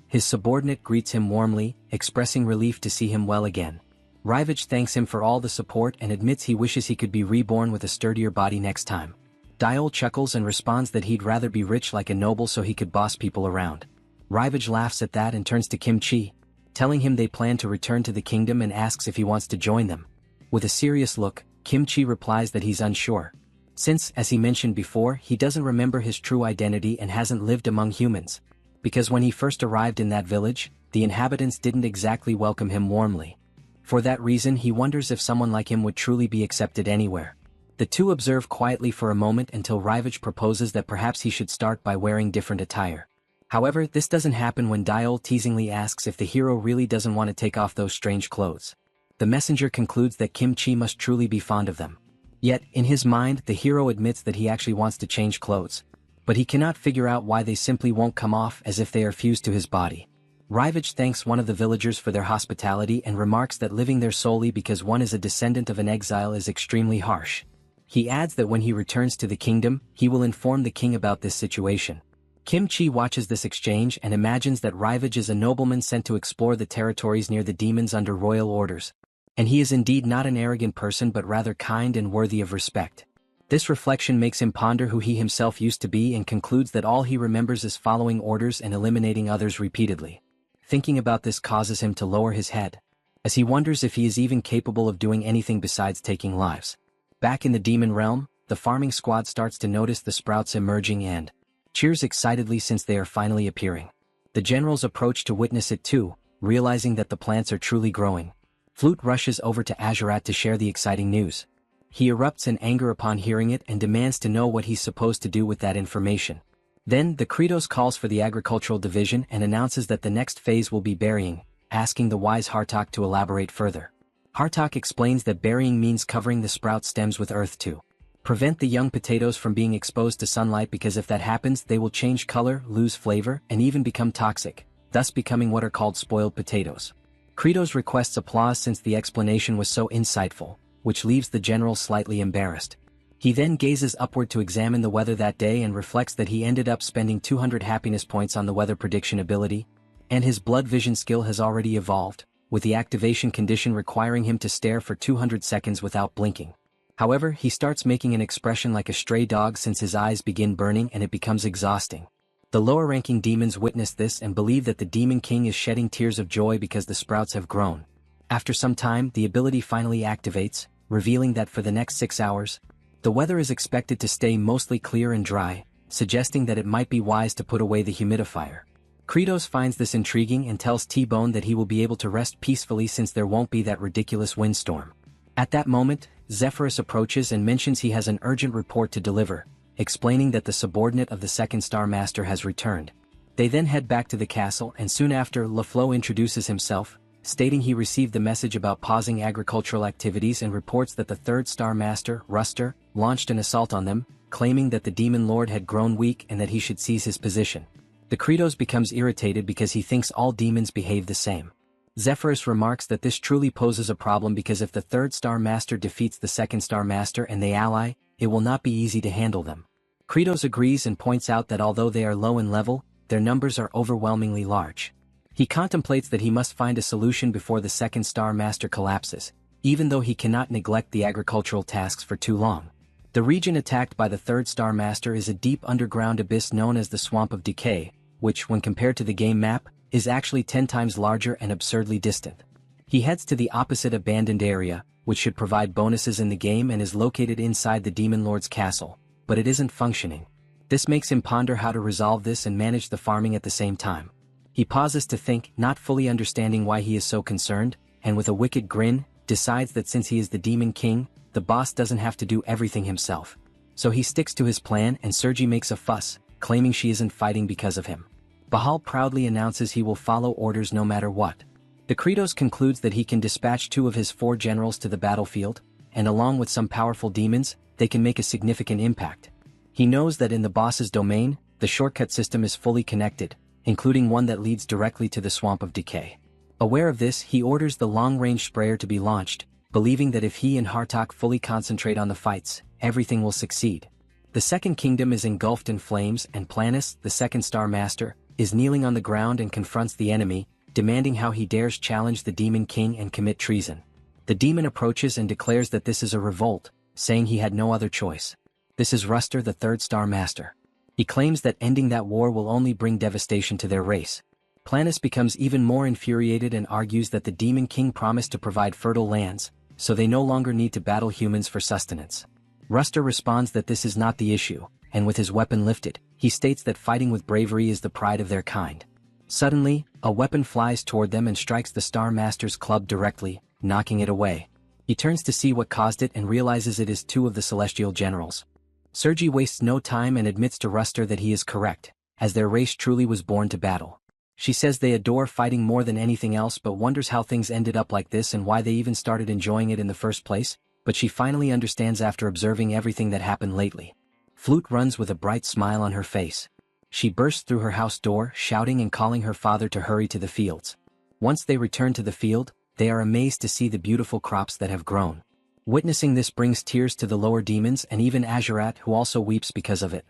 His subordinate greets him warmly, expressing relief to see him well again. Rivage thanks him for all the support and admits he wishes he could be reborn with a sturdier body next time. Diol chuckles and responds that he'd rather be rich like a noble so he could boss people around. Rivage laughs at that and turns to Kim Chi, telling him they plan to return to the kingdom and asks if he wants to join them. With a serious look, Kim Chi replies that he's unsure. Since, as he mentioned before, he doesn't remember his true identity and hasn't lived among humans. Because when he first arrived in that village, the inhabitants didn't exactly welcome him warmly. For that reason he wonders if someone like him would truly be accepted anywhere. The two observe quietly for a moment until Rivage proposes that perhaps he should start by wearing different attire. However, this doesn't happen when Diol teasingly asks if the hero really doesn't want to take off those strange clothes. The messenger concludes that Kim Chi must truly be fond of them. Yet, in his mind, the hero admits that he actually wants to change clothes. But he cannot figure out why they simply won't come off, as if they are fused to his body. Rivage thanks one of the villagers for their hospitality and remarks that living there solely because one is a descendant of an exile is extremely harsh. He adds that when he returns to the kingdom, he will inform the king about this situation. Kim Chi watches this exchange and imagines that Rivage is a nobleman sent to explore the territories near the demons under royal orders. And he is indeed not an arrogant person but rather kind and worthy of respect. This reflection makes him ponder who he himself used to be and concludes that all he remembers is following orders and eliminating others repeatedly. Thinking about this causes him to lower his head, as he wonders if he is even capable of doing anything besides taking lives. Back in the demon realm, the farming squad starts to notice the sprouts emerging and cheers excitedly since they are finally appearing. The generals approach to witness it too, realizing that the plants are truly growing. Flute rushes over to Azurat to share the exciting news. He erupts in anger upon hearing it and demands to know what he's supposed to do with that information. Then, the Kratos calls for the agricultural division and announces that the next phase will be burying, asking the wise Hartok to elaborate further. Hartok explains that burying means covering the sprout stems with earth to prevent the young potatoes from being exposed to sunlight, because if that happens they will change color, lose flavor, and even become toxic, thus becoming what are called spoiled potatoes. Kratos requests applause since the explanation was so insightful, which leaves the general slightly embarrassed. He then gazes upward to examine the weather that day and reflects that he ended up spending 200 happiness points on the weather prediction ability, and his blood vision skill has already evolved, with the activation condition requiring him to stare for 200 seconds without blinking. However, he starts making an expression like a stray dog since his eyes begin burning and it becomes exhausting. The lower-ranking demons witness this and believe that the Demon King is shedding tears of joy because the sprouts have grown. After some time, the ability finally activates, revealing that for the next 6 hours, the weather is expected to stay mostly clear and dry, suggesting that it might be wise to put away the humidifier. Kratos finds this intriguing and tells T-Bone that he will be able to rest peacefully since there won't be that ridiculous windstorm. At that moment, Zephyrus approaches and mentions he has an urgent report to deliver, explaining that the subordinate of the second Star Master has returned. They then head back to the castle and soon after LaFleur introduces himself, stating he received the message about pausing agricultural activities and reports that the third Star Master, Ruster, launched an assault on them, claiming that the Demon Lord had grown weak and that he should seize his position. The Kratos becomes irritated because he thinks all demons behave the same. Zephyrus remarks that this truly poses a problem because if the third Star Master defeats the second Star Master and they ally, it will not be easy to handle them. Kratos agrees and points out that although they are low in level, their numbers are overwhelmingly large. He contemplates that he must find a solution before the second Star Master collapses, even though he cannot neglect the agricultural tasks for too long. The region attacked by the third Star Master is a deep underground abyss known as the Swamp of Decay, which, when compared to the game map, is actually 10 times larger and absurdly distant. He heads to the opposite abandoned area, which should provide bonuses in the game and is located inside the Demon Lord's castle, but it isn't functioning. This makes him ponder how to resolve this and manage the farming at the same time. He pauses to think, not fully understanding why he is so concerned, and with a wicked grin, decides that since he is the Demon King, the boss doesn't have to do everything himself. So he sticks to his plan and Sergi makes a fuss, claiming she isn't fighting because of him. Bahal proudly announces he will follow orders no matter what. The Kratos concludes that he can dispatch 2 of his 4 generals to the battlefield, and along with some powerful demons, they can make a significant impact. He knows that in the boss's domain, the shortcut system is fully connected, including one that leads directly to the Swamp of Decay. Aware of this, he orders the long-range sprayer to be launched, believing that if he and Hartok fully concentrate on the fights, everything will succeed. The Second Kingdom is engulfed in flames, and Planus, the Second Star Master, is kneeling on the ground and confronts the enemy, demanding how he dares challenge the Demon King and commit treason. The demon approaches and declares that this is a revolt, saying he had no other choice. This is Ruster, the Third Star Master. He claims that ending that war will only bring devastation to their race. Planus becomes even more infuriated and argues that the Demon King promised to provide fertile lands, so they no longer need to battle humans for sustenance. Ruster responds that this is not the issue, and with his weapon lifted, he states that fighting with bravery is the pride of their kind. Suddenly, a weapon flies toward them and strikes the Star Master's club directly, knocking it away. He turns to see what caused it and realizes it is 2 of the Celestial Generals. Sergi wastes no time and admits to Ruster that he is correct, as their race truly was born to battle. She says they adore fighting more than anything else but wonders how things ended up like this and why they even started enjoying it in the first place, but she finally understands after observing everything that happened lately. Flute runs with a bright smile on her face. She bursts through her house door, shouting and calling her father to hurry to the fields. Once they return to the field, they are amazed to see the beautiful crops that have grown. Witnessing this brings tears to the lower demons and even Azurat, who also weeps because of it.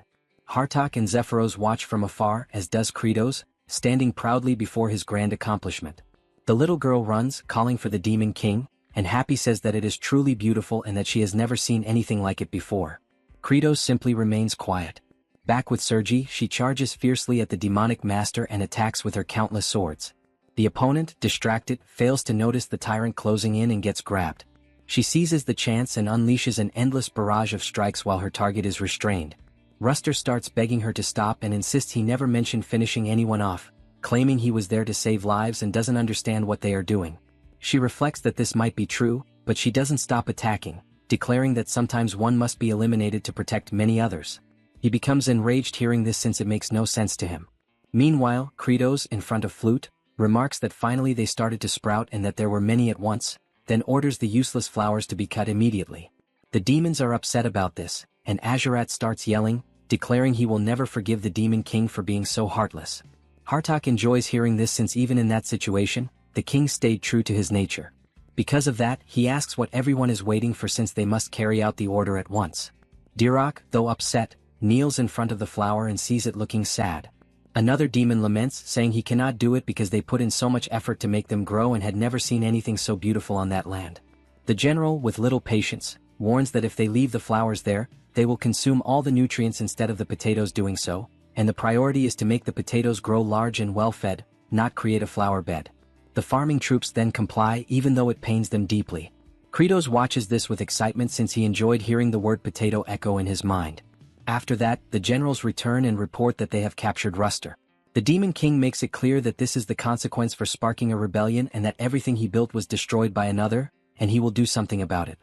Hartok and Zephyros watch from afar, as does Kratos, standing proudly before his grand accomplishment. The little girl runs, calling for the Demon King, and Happy says that it is truly beautiful and that she has never seen anything like it before. Kratos simply remains quiet. Back with Sergi, she charges fiercely at the demonic master and attacks with her countless swords. The opponent, distracted, fails to notice the tyrant closing in and gets grabbed. She seizes the chance and unleashes an endless barrage of strikes while her target is restrained. Ruster starts begging her to stop and insists he never mentioned finishing anyone off, claiming he was there to save lives and doesn't understand what they are doing. She reflects that this might be true, but she doesn't stop attacking, declaring that sometimes one must be eliminated to protect many others. He becomes enraged hearing this since it makes no sense to him. Meanwhile, Kratos, in front of Flute, remarks that finally they started to sprout and that there were many at once, then orders the useless flowers to be cut immediately. The demons are upset about this, and Azurat starts yelling, declaring he will never forgive the Demon King for being so heartless. Hartok enjoys hearing this since even in that situation, the king stayed true to his nature. Because of that, he asks what everyone is waiting for since they must carry out the order at once. Dirac, though upset, kneels in front of the flower and sees it looking sad. Another demon laments, saying he cannot do it because they put in so much effort to make them grow and had never seen anything so beautiful on that land. The general, with little patience, warns that if they leave the flowers there, they will consume all the nutrients instead of the potatoes doing so, and the priority is to make the potatoes grow large and well-fed, not create a flower bed. The farming troops then comply even though it pains them deeply. Kratos watches this with excitement since he enjoyed hearing the word potato echo in his mind. After that, the generals return and report that they have captured Ruster. The Demon King makes it clear that this is the consequence for sparking a rebellion and that everything he built was destroyed by another, and he will do something about it.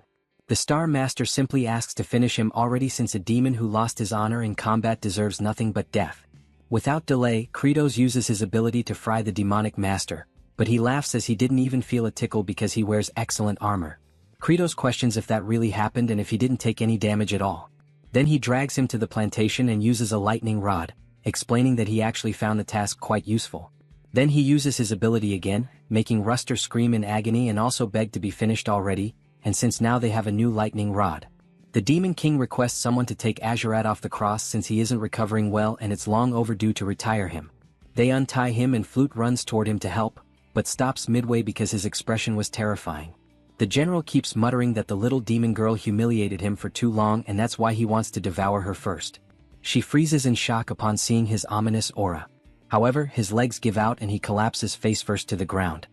The Star Master simply asks to finish him already since a demon who lost his honor in combat deserves nothing but death. Without delay, Kratos uses his ability to fry the demonic master, but he laughs as he didn't even feel a tickle because he wears excellent armor. Kratos questions if that really happened and if he didn't take any damage at all. Then he drags him to the plantation and uses a lightning rod, explaining that he actually found the task quite useful. Then he uses his ability again, making Ruster scream in agony and also beg to be finished already, and since now they have a new lightning rod. The Demon King requests someone to take Azurat off the cross since he isn't recovering well and it's long overdue to retire him. They untie him and Flute runs toward him to help, but stops midway because his expression was terrifying. The general keeps muttering that the little demon girl humiliated him for too long and that's why he wants to devour her first. She freezes in shock upon seeing his ominous aura. However, his legs give out and he collapses face first to the ground.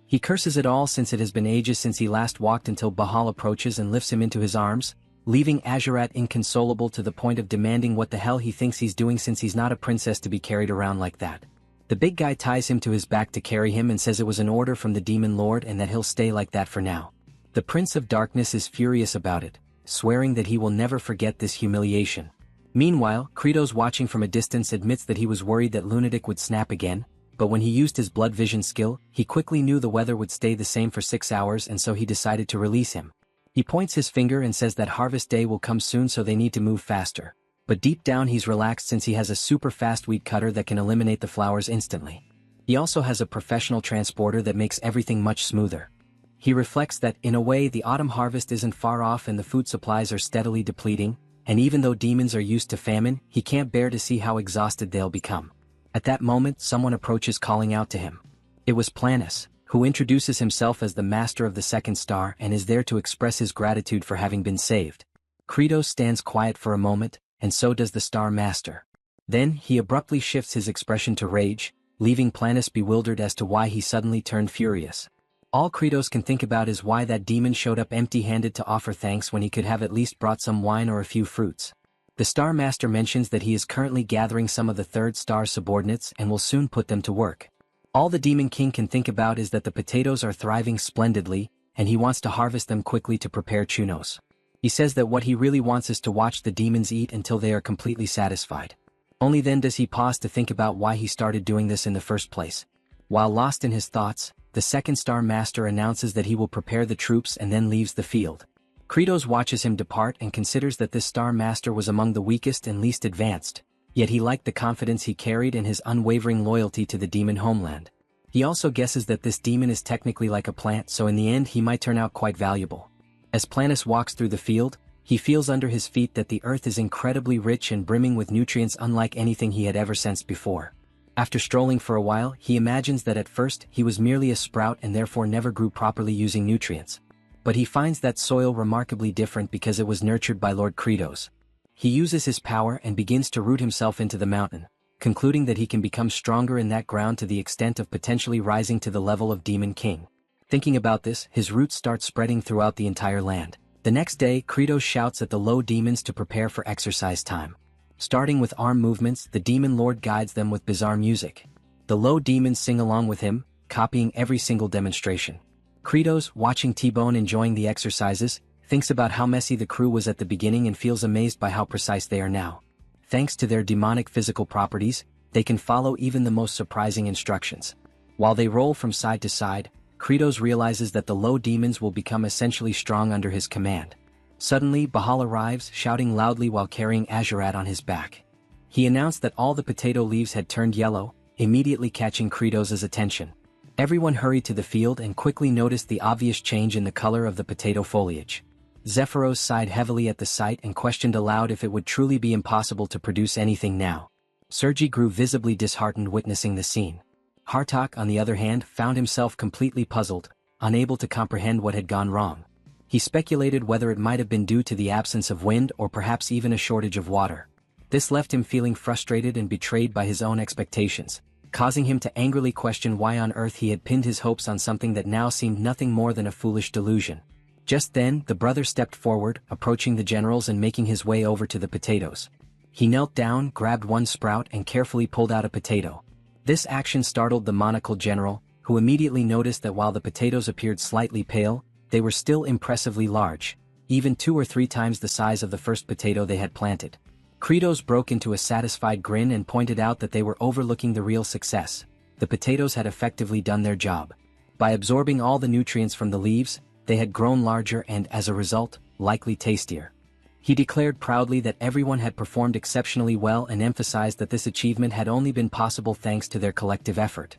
He curses it all since it has been ages since he last walked until Bahal approaches and lifts him into his arms, leaving Azurat inconsolable to the point of demanding what the hell he thinks he's doing since he's not a princess to be carried around like that. The big guy ties him to his back to carry him and says it was an order from the Demon Lord and that he'll stay like that for now. The Prince of Darkness is furious about it, swearing that he will never forget this humiliation. Meanwhile, Kratos watching from a distance admits that he was worried that Lunatic would snap again, but when he used his blood vision skill, he quickly knew the weather would stay the same for 6 hours, and so he decided to release him. He points his finger and says that harvest day will come soon, so they need to move faster. But deep down he's relaxed since he has a super fast wheat cutter that can eliminate the flowers instantly. He also has a professional transporter that makes everything much smoother. He reflects that, in a way, the autumn harvest isn't far off and the food supplies are steadily depleting, and even though demons are used to famine, he can't bear to see how exhausted they'll become. At that moment, someone approaches calling out to him. It was Planus, who introduces himself as the master of the second star and is there to express his gratitude for having been saved. Kratos stands quiet for a moment, and so does the star master. Then, he abruptly shifts his expression to rage, leaving Planus bewildered as to why he suddenly turned furious. All Kratos can think about is why that demon showed up empty-handed to offer thanks when he could have at least brought some wine or a few fruits. The Star Master mentions that he is currently gathering some of the third star subordinates and will soon put them to work. All the Demon King can think about is that the potatoes are thriving splendidly, and he wants to harvest them quickly to prepare chunos. He says that what he really wants is to watch the demons eat until they are completely satisfied. Only then does he pause to think about why he started doing this in the first place. While lost in his thoughts, the second Star Master announces that he will prepare the troops and then leaves the field. Kratos watches him depart and considers that this Star Master was among the weakest and least advanced, yet he liked the confidence he carried and his unwavering loyalty to the demon homeland. He also guesses that this demon is technically like a plant, so in the end he might turn out quite valuable. As Planus walks through the field, he feels under his feet that the earth is incredibly rich and brimming with nutrients unlike anything he had ever sensed before. After strolling for a while, he imagines that at first he was merely a sprout and therefore never grew properly using nutrients. But he finds that soil remarkably different because it was nurtured by Lord Kratos. He uses his power and begins to root himself into the mountain, concluding that he can become stronger in that ground to the extent of potentially rising to the level of Demon King. Thinking about this, his roots start spreading throughout the entire land. The next day, Kratos shouts at the low demons to prepare for exercise time. Starting with arm movements, the Demon Lord guides them with bizarre music. The low demons sing along with him, copying every single demonstration. Kratos, watching T-Bone enjoying the exercises, thinks about how messy the crew was at the beginning and feels amazed by how precise they are now. Thanks to their demonic physical properties, they can follow even the most surprising instructions. While they roll from side to side, Kratos realizes that the low demons will become essentially strong under his command. Suddenly, Bahal arrives, shouting loudly while carrying Azurat on his back. He announced that all the potato leaves had turned yellow, immediately catching Kratos' attention. Everyone hurried to the field and quickly noticed the obvious change in the color of the potato foliage. Zephyros sighed heavily at the sight and questioned aloud if it would truly be impossible to produce anything now. Sergi grew visibly disheartened witnessing the scene. Hartok, on the other hand, found himself completely puzzled, unable to comprehend what had gone wrong. He speculated whether it might have been due to the absence of wind or perhaps even a shortage of water. This left him feeling frustrated and betrayed by his own expectations, causing him to angrily question why on earth he had pinned his hopes on something that now seemed nothing more than a foolish delusion. Just then, the brother stepped forward, approaching the generals and making his way over to the potatoes. He knelt down, grabbed one sprout and carefully pulled out a potato. This action startled the monocled general, who immediately noticed that while the potatoes appeared slightly pale, they were still impressively large, even 2 or 3 times the size of the first potato they had planted. Kratos broke into a satisfied grin and pointed out that they were overlooking the real success. The potatoes had effectively done their job. By absorbing all the nutrients from the leaves, they had grown larger and, as a result, likely tastier. He declared proudly that everyone had performed exceptionally well and emphasized that this achievement had only been possible thanks to their collective effort.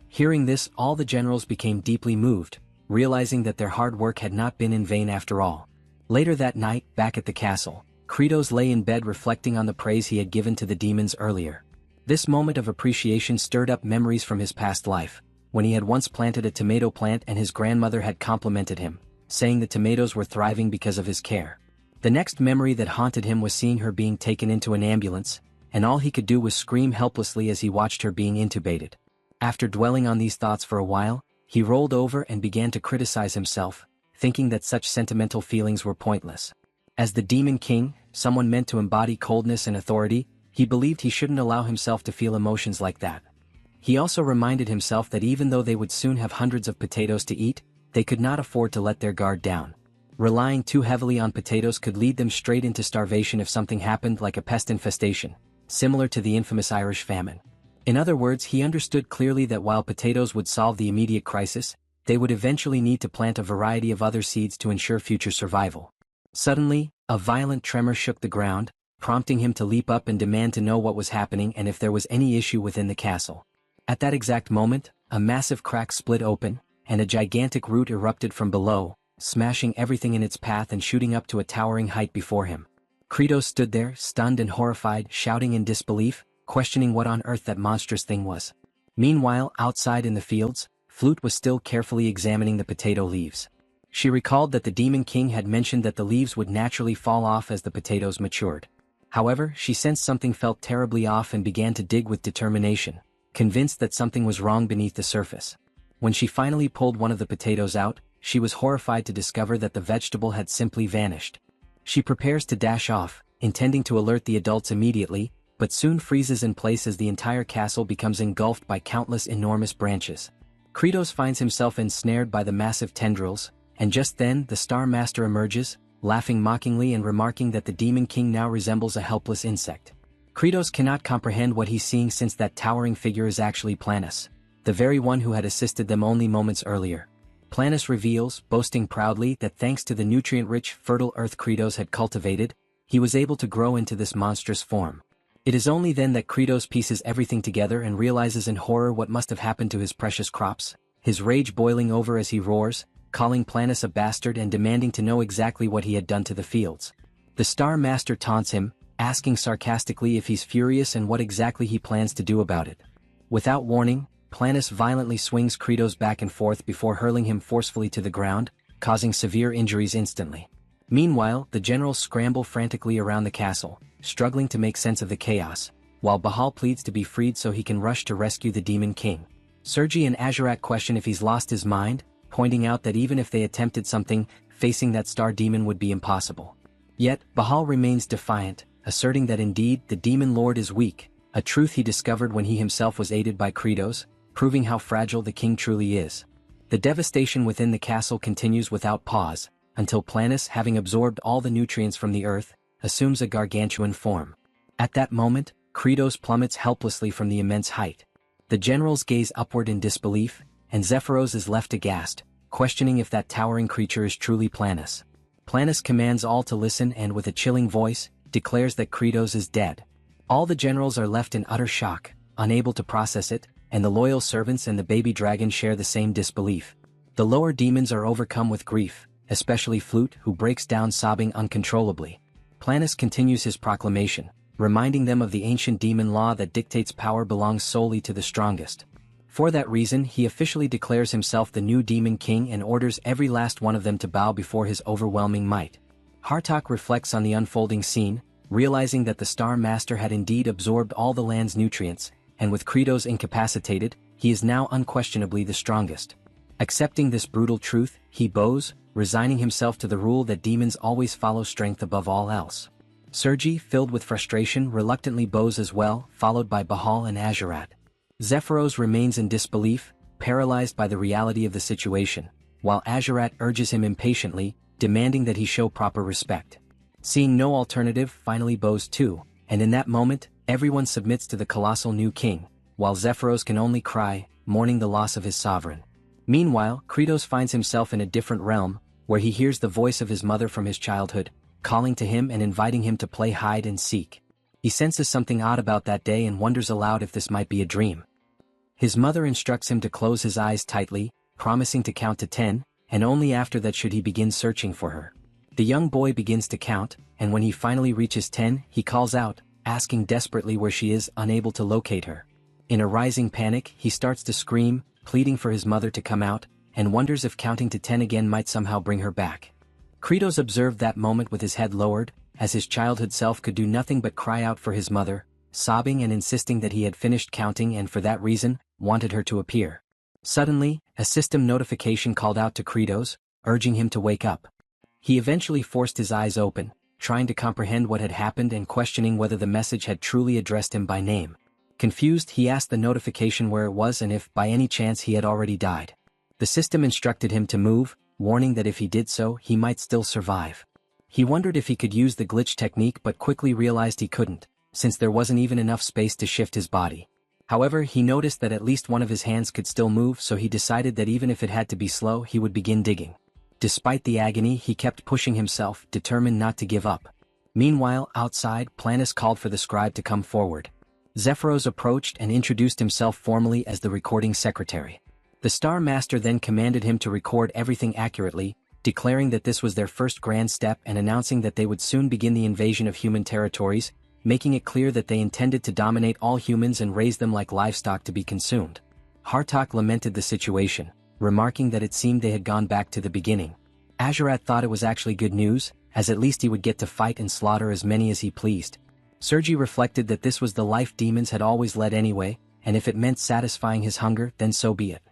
Hearing this, all the generals became deeply moved, realizing that their hard work had not been in vain after all. Later that night, back at the castle, Kratos lay in bed reflecting on the praise he had given to the demons earlier. This moment of appreciation stirred up memories from his past life, when he had once planted a tomato plant and his grandmother had complimented him, saying the tomatoes were thriving because of his care. The next memory that haunted him was seeing her being taken into an ambulance, and all he could do was scream helplessly as he watched her being intubated. After dwelling on these thoughts for a while, he rolled over and began to criticize himself, thinking that such sentimental feelings were pointless. As the Demon King, someone meant to embody coldness and authority, he believed he shouldn't allow himself to feel emotions like that. He also reminded himself that even though they would soon have hundreds of potatoes to eat, they could not afford to let their guard down. Relying too heavily on potatoes could lead them straight into starvation if something happened, like a pest infestation, similar to the infamous Irish famine. In other words, he understood clearly that while potatoes would solve the immediate crisis, they would eventually need to plant a variety of other seeds to ensure future survival. Suddenly, a violent tremor shook the ground, prompting him to leap up and demand to know what was happening and if there was any issue within the castle. At that exact moment, a massive crack split open, and a gigantic root erupted from below, smashing everything in its path and shooting up to a towering height before him. Kratos stood there, stunned and horrified, shouting in disbelief, questioning what on earth that monstrous thing was. Meanwhile, outside in the fields, Flute was still carefully examining the potato leaves. She recalled that the Demon King had mentioned that the leaves would naturally fall off as the potatoes matured. However, she sensed something felt terribly off and began to dig with determination, convinced that something was wrong beneath the surface. When she finally pulled one of the potatoes out, she was horrified to discover that the vegetable had simply vanished. She prepares to dash off, intending to alert the adults immediately, but soon freezes in place as the entire castle becomes engulfed by countless enormous branches. Kratos finds himself ensnared by the massive tendrils, and just then the Star Master emerges, laughing mockingly and remarking that the Demon King now resembles a helpless insect. Kratos cannot comprehend what he's seeing since that towering figure is actually Planus, the very one who had assisted them only moments earlier. Planus reveals, boasting proudly, that thanks to the nutrient-rich, fertile earth Kratos had cultivated, he was able to grow into this monstrous form. It is only then that Kratos pieces everything together and realizes in horror what must have happened to his precious crops, his rage boiling over as he roars, calling Planus a bastard and demanding to know exactly what he had done to the fields. The Star Master taunts him, asking sarcastically if he's furious and what exactly he plans to do about it. Without warning, Planus violently swings Kratos back and forth before hurling him forcefully to the ground, causing severe injuries instantly. Meanwhile, the generals scramble frantically around the castle, struggling to make sense of the chaos, while Bahal pleads to be freed so he can rush to rescue the Demon King. Sergi and Azurat question if he's lost his mind, pointing out that even if they attempted something, facing that star demon would be impossible. Yet, Bahal remains defiant, asserting that indeed the Demon Lord is weak, a truth he discovered when he himself was aided by Kratos, proving how fragile the king truly is. The devastation within the castle continues without pause, until Planus, having absorbed all the nutrients from the earth, assumes a gargantuan form. At that moment, Kratos plummets helplessly from the immense height. The generals gaze upward in disbelief, and Zephyros is left aghast, questioning if that towering creature is truly Planus. Planus commands all to listen and with a chilling voice, declares that Kratos is dead. All the generals are left in utter shock, unable to process it, and the loyal servants and the baby dragon share the same disbelief. The lower demons are overcome with grief, especially Flute, who breaks down sobbing uncontrollably. Planus continues his proclamation, reminding them of the ancient demon law that dictates power belongs solely to the strongest. For that reason, he officially declares himself the new Demon King and orders every last one of them to bow before his overwhelming might. Hartok reflects on the unfolding scene, realizing that the Star Master had indeed absorbed all the land's nutrients, and with Kratos incapacitated, he is now unquestionably the strongest. Accepting this brutal truth, he bows, resigning himself to the rule that demons always follow strength above all else. Sergi, filled with frustration, reluctantly bows as well, followed by Bahal and Azurat. Zephyros remains in disbelief, paralyzed by the reality of the situation, while Azurat urges him impatiently, demanding that he show proper respect. Seeing no alternative, finally bows too, and in that moment, everyone submits to the colossal new king, while Zephyros can only cry, mourning the loss of his sovereign. Meanwhile, Kratos finds himself in a different realm, where he hears the voice of his mother from his childhood, calling to him and inviting him to play hide and seek. He senses something odd about that day and wonders aloud if this might be a dream. His mother instructs him to close his eyes tightly, promising to count to 10, and only after that should he begin searching for her. The young boy begins to count, and when he finally reaches 10, he calls out, asking desperately where she is, unable to locate her. In a rising panic, he starts to scream, pleading for his mother to come out, and wonders if counting to 10 again might somehow bring her back. Kratos observed that moment with his head lowered, as his childhood self could do nothing but cry out for his mother, sobbing and insisting that he had finished counting and for that reason, wanted her to appear. Suddenly, a system notification called out to Kratos, urging him to wake up. He eventually forced his eyes open, trying to comprehend what had happened and questioning whether the message had truly addressed him by name. Confused, he asked the notification where it was and if by any chance he had already died. The system instructed him to move, warning that if he did so, he might still survive. He wondered if he could use the glitch technique but quickly realized he couldn't, since there wasn't even enough space to shift his body. However, he noticed that at least one of his hands could still move, so he decided that even if it had to be slow, he would begin digging. Despite the agony, he kept pushing himself, determined not to give up. Meanwhile, outside, Planus called for the scribe to come forward. Zephyros approached and introduced himself formally as the recording secretary. The Star Master then commanded him to record everything accurately, declaring that this was their first grand step and announcing that they would soon begin the invasion of human territories, making it clear that they intended to dominate all humans and raise them like livestock to be consumed. Hartok lamented the situation, remarking that it seemed they had gone back to the beginning. Azurat thought it was actually good news, as at least he would get to fight and slaughter as many as he pleased. Sergi reflected that this was the life demons had always led anyway, and if it meant satisfying his hunger, then so be it.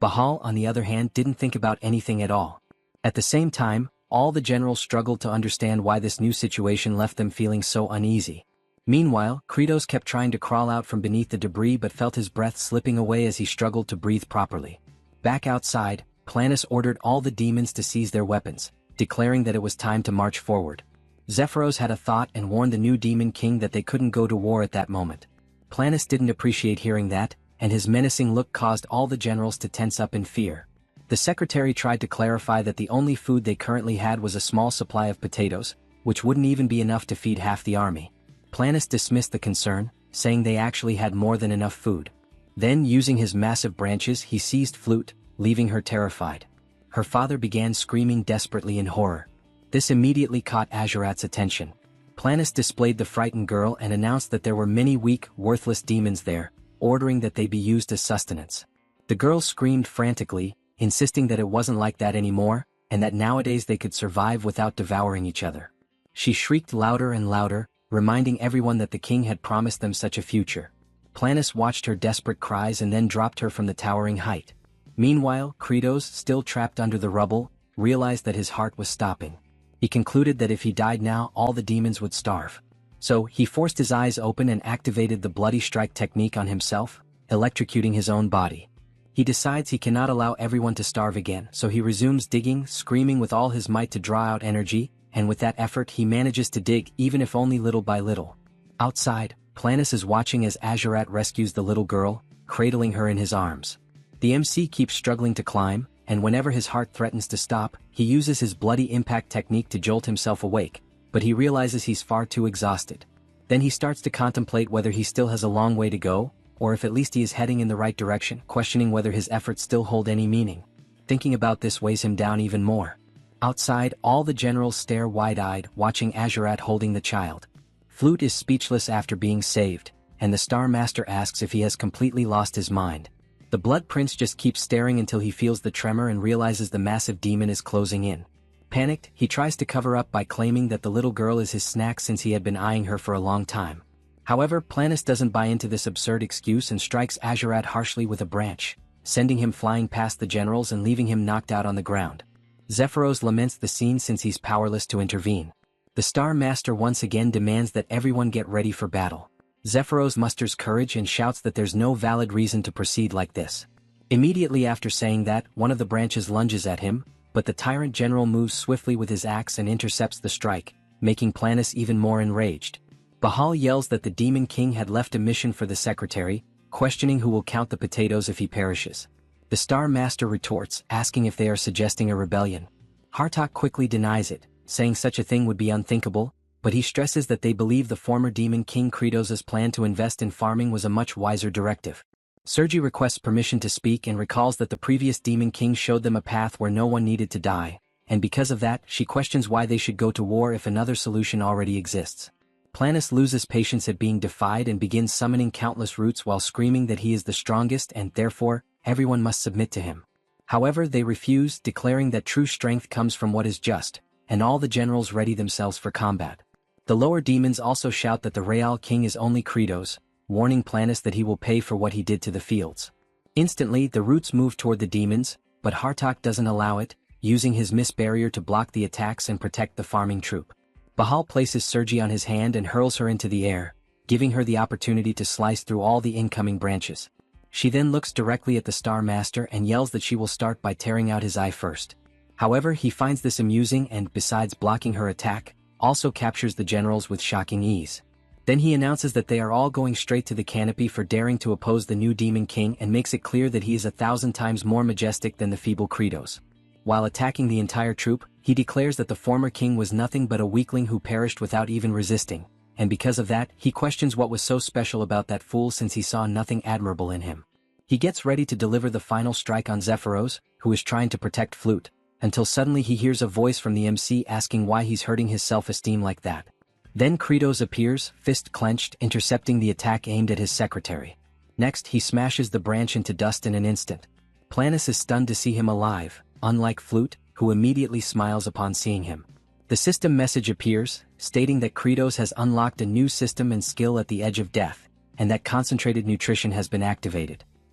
Bahal, on the other hand, didn't think about anything at all. At the same time, all the generals struggled to understand why this new situation left them feeling so uneasy. Meanwhile, Kratos kept trying to crawl out from beneath the debris but felt his breath slipping away as he struggled to breathe properly. Back outside, Planus ordered all the demons to seize their weapons, declaring that it was time to march forward. Zephyros had a thought and warned the new demon king that they couldn't go to war at that moment. Planus didn't appreciate hearing that, and his menacing look caused all the generals to tense up in fear. The secretary tried to clarify that the only food they currently had was a small supply of potatoes, which wouldn't even be enough to feed half the army. Planus dismissed the concern, saying they actually had more than enough food. Then, using his massive branches, he seized Flute, leaving her terrified. Her father began screaming desperately in horror. This immediately caught Azurat's attention. Planus displayed the frightened girl and announced that there were many weak, worthless demons there, ordering that they be used as sustenance. The girl screamed frantically, insisting that it wasn't like that anymore, and that nowadays they could survive without devouring each other. She shrieked louder and louder, reminding everyone that the king had promised them such a future. Planus watched her desperate cries and then dropped her from the towering height. Meanwhile, Kratos, still trapped under the rubble, realized that his heart was stopping. He concluded that if he died now, all the demons would starve. So, he forced his eyes open and activated the bloody strike technique on himself, electrocuting his own body. He decides he cannot allow everyone to starve again, so he resumes digging, screaming with all his might to draw out energy, and with that effort he manages to dig even if only little by little. Outside, Planus is watching as Azurat rescues the little girl, cradling her in his arms. The MC keeps struggling to climb, and whenever his heart threatens to stop, he uses his bloody impact technique to jolt himself awake, but he realizes he's far too exhausted. Then he starts to contemplate whether he still has a long way to go, or if at least he is heading in the right direction, questioning whether his efforts still hold any meaning. Thinking about this weighs him down even more. Outside, all the generals stare wide-eyed, watching Azurat holding the child. Flute is speechless after being saved, and the Star Master asks if he has completely lost his mind. The Blood Prince just keeps staring until he feels the tremor and realizes the massive demon is closing in. Panicked, he tries to cover up by claiming that the little girl is his snack since he had been eyeing her for a long time. However, Planus doesn't buy into this absurd excuse and strikes Azurat harshly with a branch, sending him flying past the generals and leaving him knocked out on the ground. Zephyros laments the scene since he's powerless to intervene. The Star Master once again demands that everyone get ready for battle. Zephyros musters courage and shouts that there's no valid reason to proceed like this. Immediately after saying that, one of the branches lunges at him, but the tyrant general moves swiftly with his axe and intercepts the strike, making Planus even more enraged. Bahal yells that the Demon King had left a mission for the secretary, questioning who will count the potatoes if he perishes. The Star Master retorts, asking if they are suggesting a rebellion. Hartok quickly denies it, saying such a thing would be unthinkable, but he stresses that they believe the former Demon King Kratos' plan to invest in farming was a much wiser directive. Sergi requests permission to speak and recalls that the previous Demon King showed them a path where no one needed to die, and because of that, she questions why they should go to war if another solution already exists. Planus loses patience at being defied and begins summoning countless roots while screaming that he is the strongest and, therefore, everyone must submit to him. However, they refuse, declaring that true strength comes from what is just, and all the generals ready themselves for combat. The lower demons also shout that the Real King is only Kratos, warning Planus that he will pay for what he did to the fields. Instantly, the roots move toward the demons, but Hartok doesn't allow it, using his mist barrier to block the attacks and protect the farming troop. Bahal places Sergi on his hand and hurls her into the air, giving her the opportunity to slice through all the incoming branches. She then looks directly at the Star Master and yells that she will start by tearing out his eye first. However, he finds this amusing and, besides blocking her attack, also captures the generals with shocking ease. Then he announces that they are all going straight to the canopy for daring to oppose the new Demon King and makes it clear that he is 1,000 times more majestic than the feeble Kratos. While attacking the entire troop, he declares that the former king was nothing but a weakling who perished without even resisting, and because of that, he questions what was so special about that fool since he saw nothing admirable in him. He gets ready to deliver the final strike on Zephyros, who is trying to protect Flute, until suddenly he hears a voice from the MC asking why he's hurting his self-esteem like that. Then Kratos appears, fist clenched, intercepting the attack aimed at his secretary. Next, he smashes the branch into dust in an instant. Planus is stunned to see him alive, unlike Flute, who immediately smiles upon seeing him. The system message appears, stating that Kratos has unlocked a new system and skill at the edge of death, and that concentrated nutrition has been activated.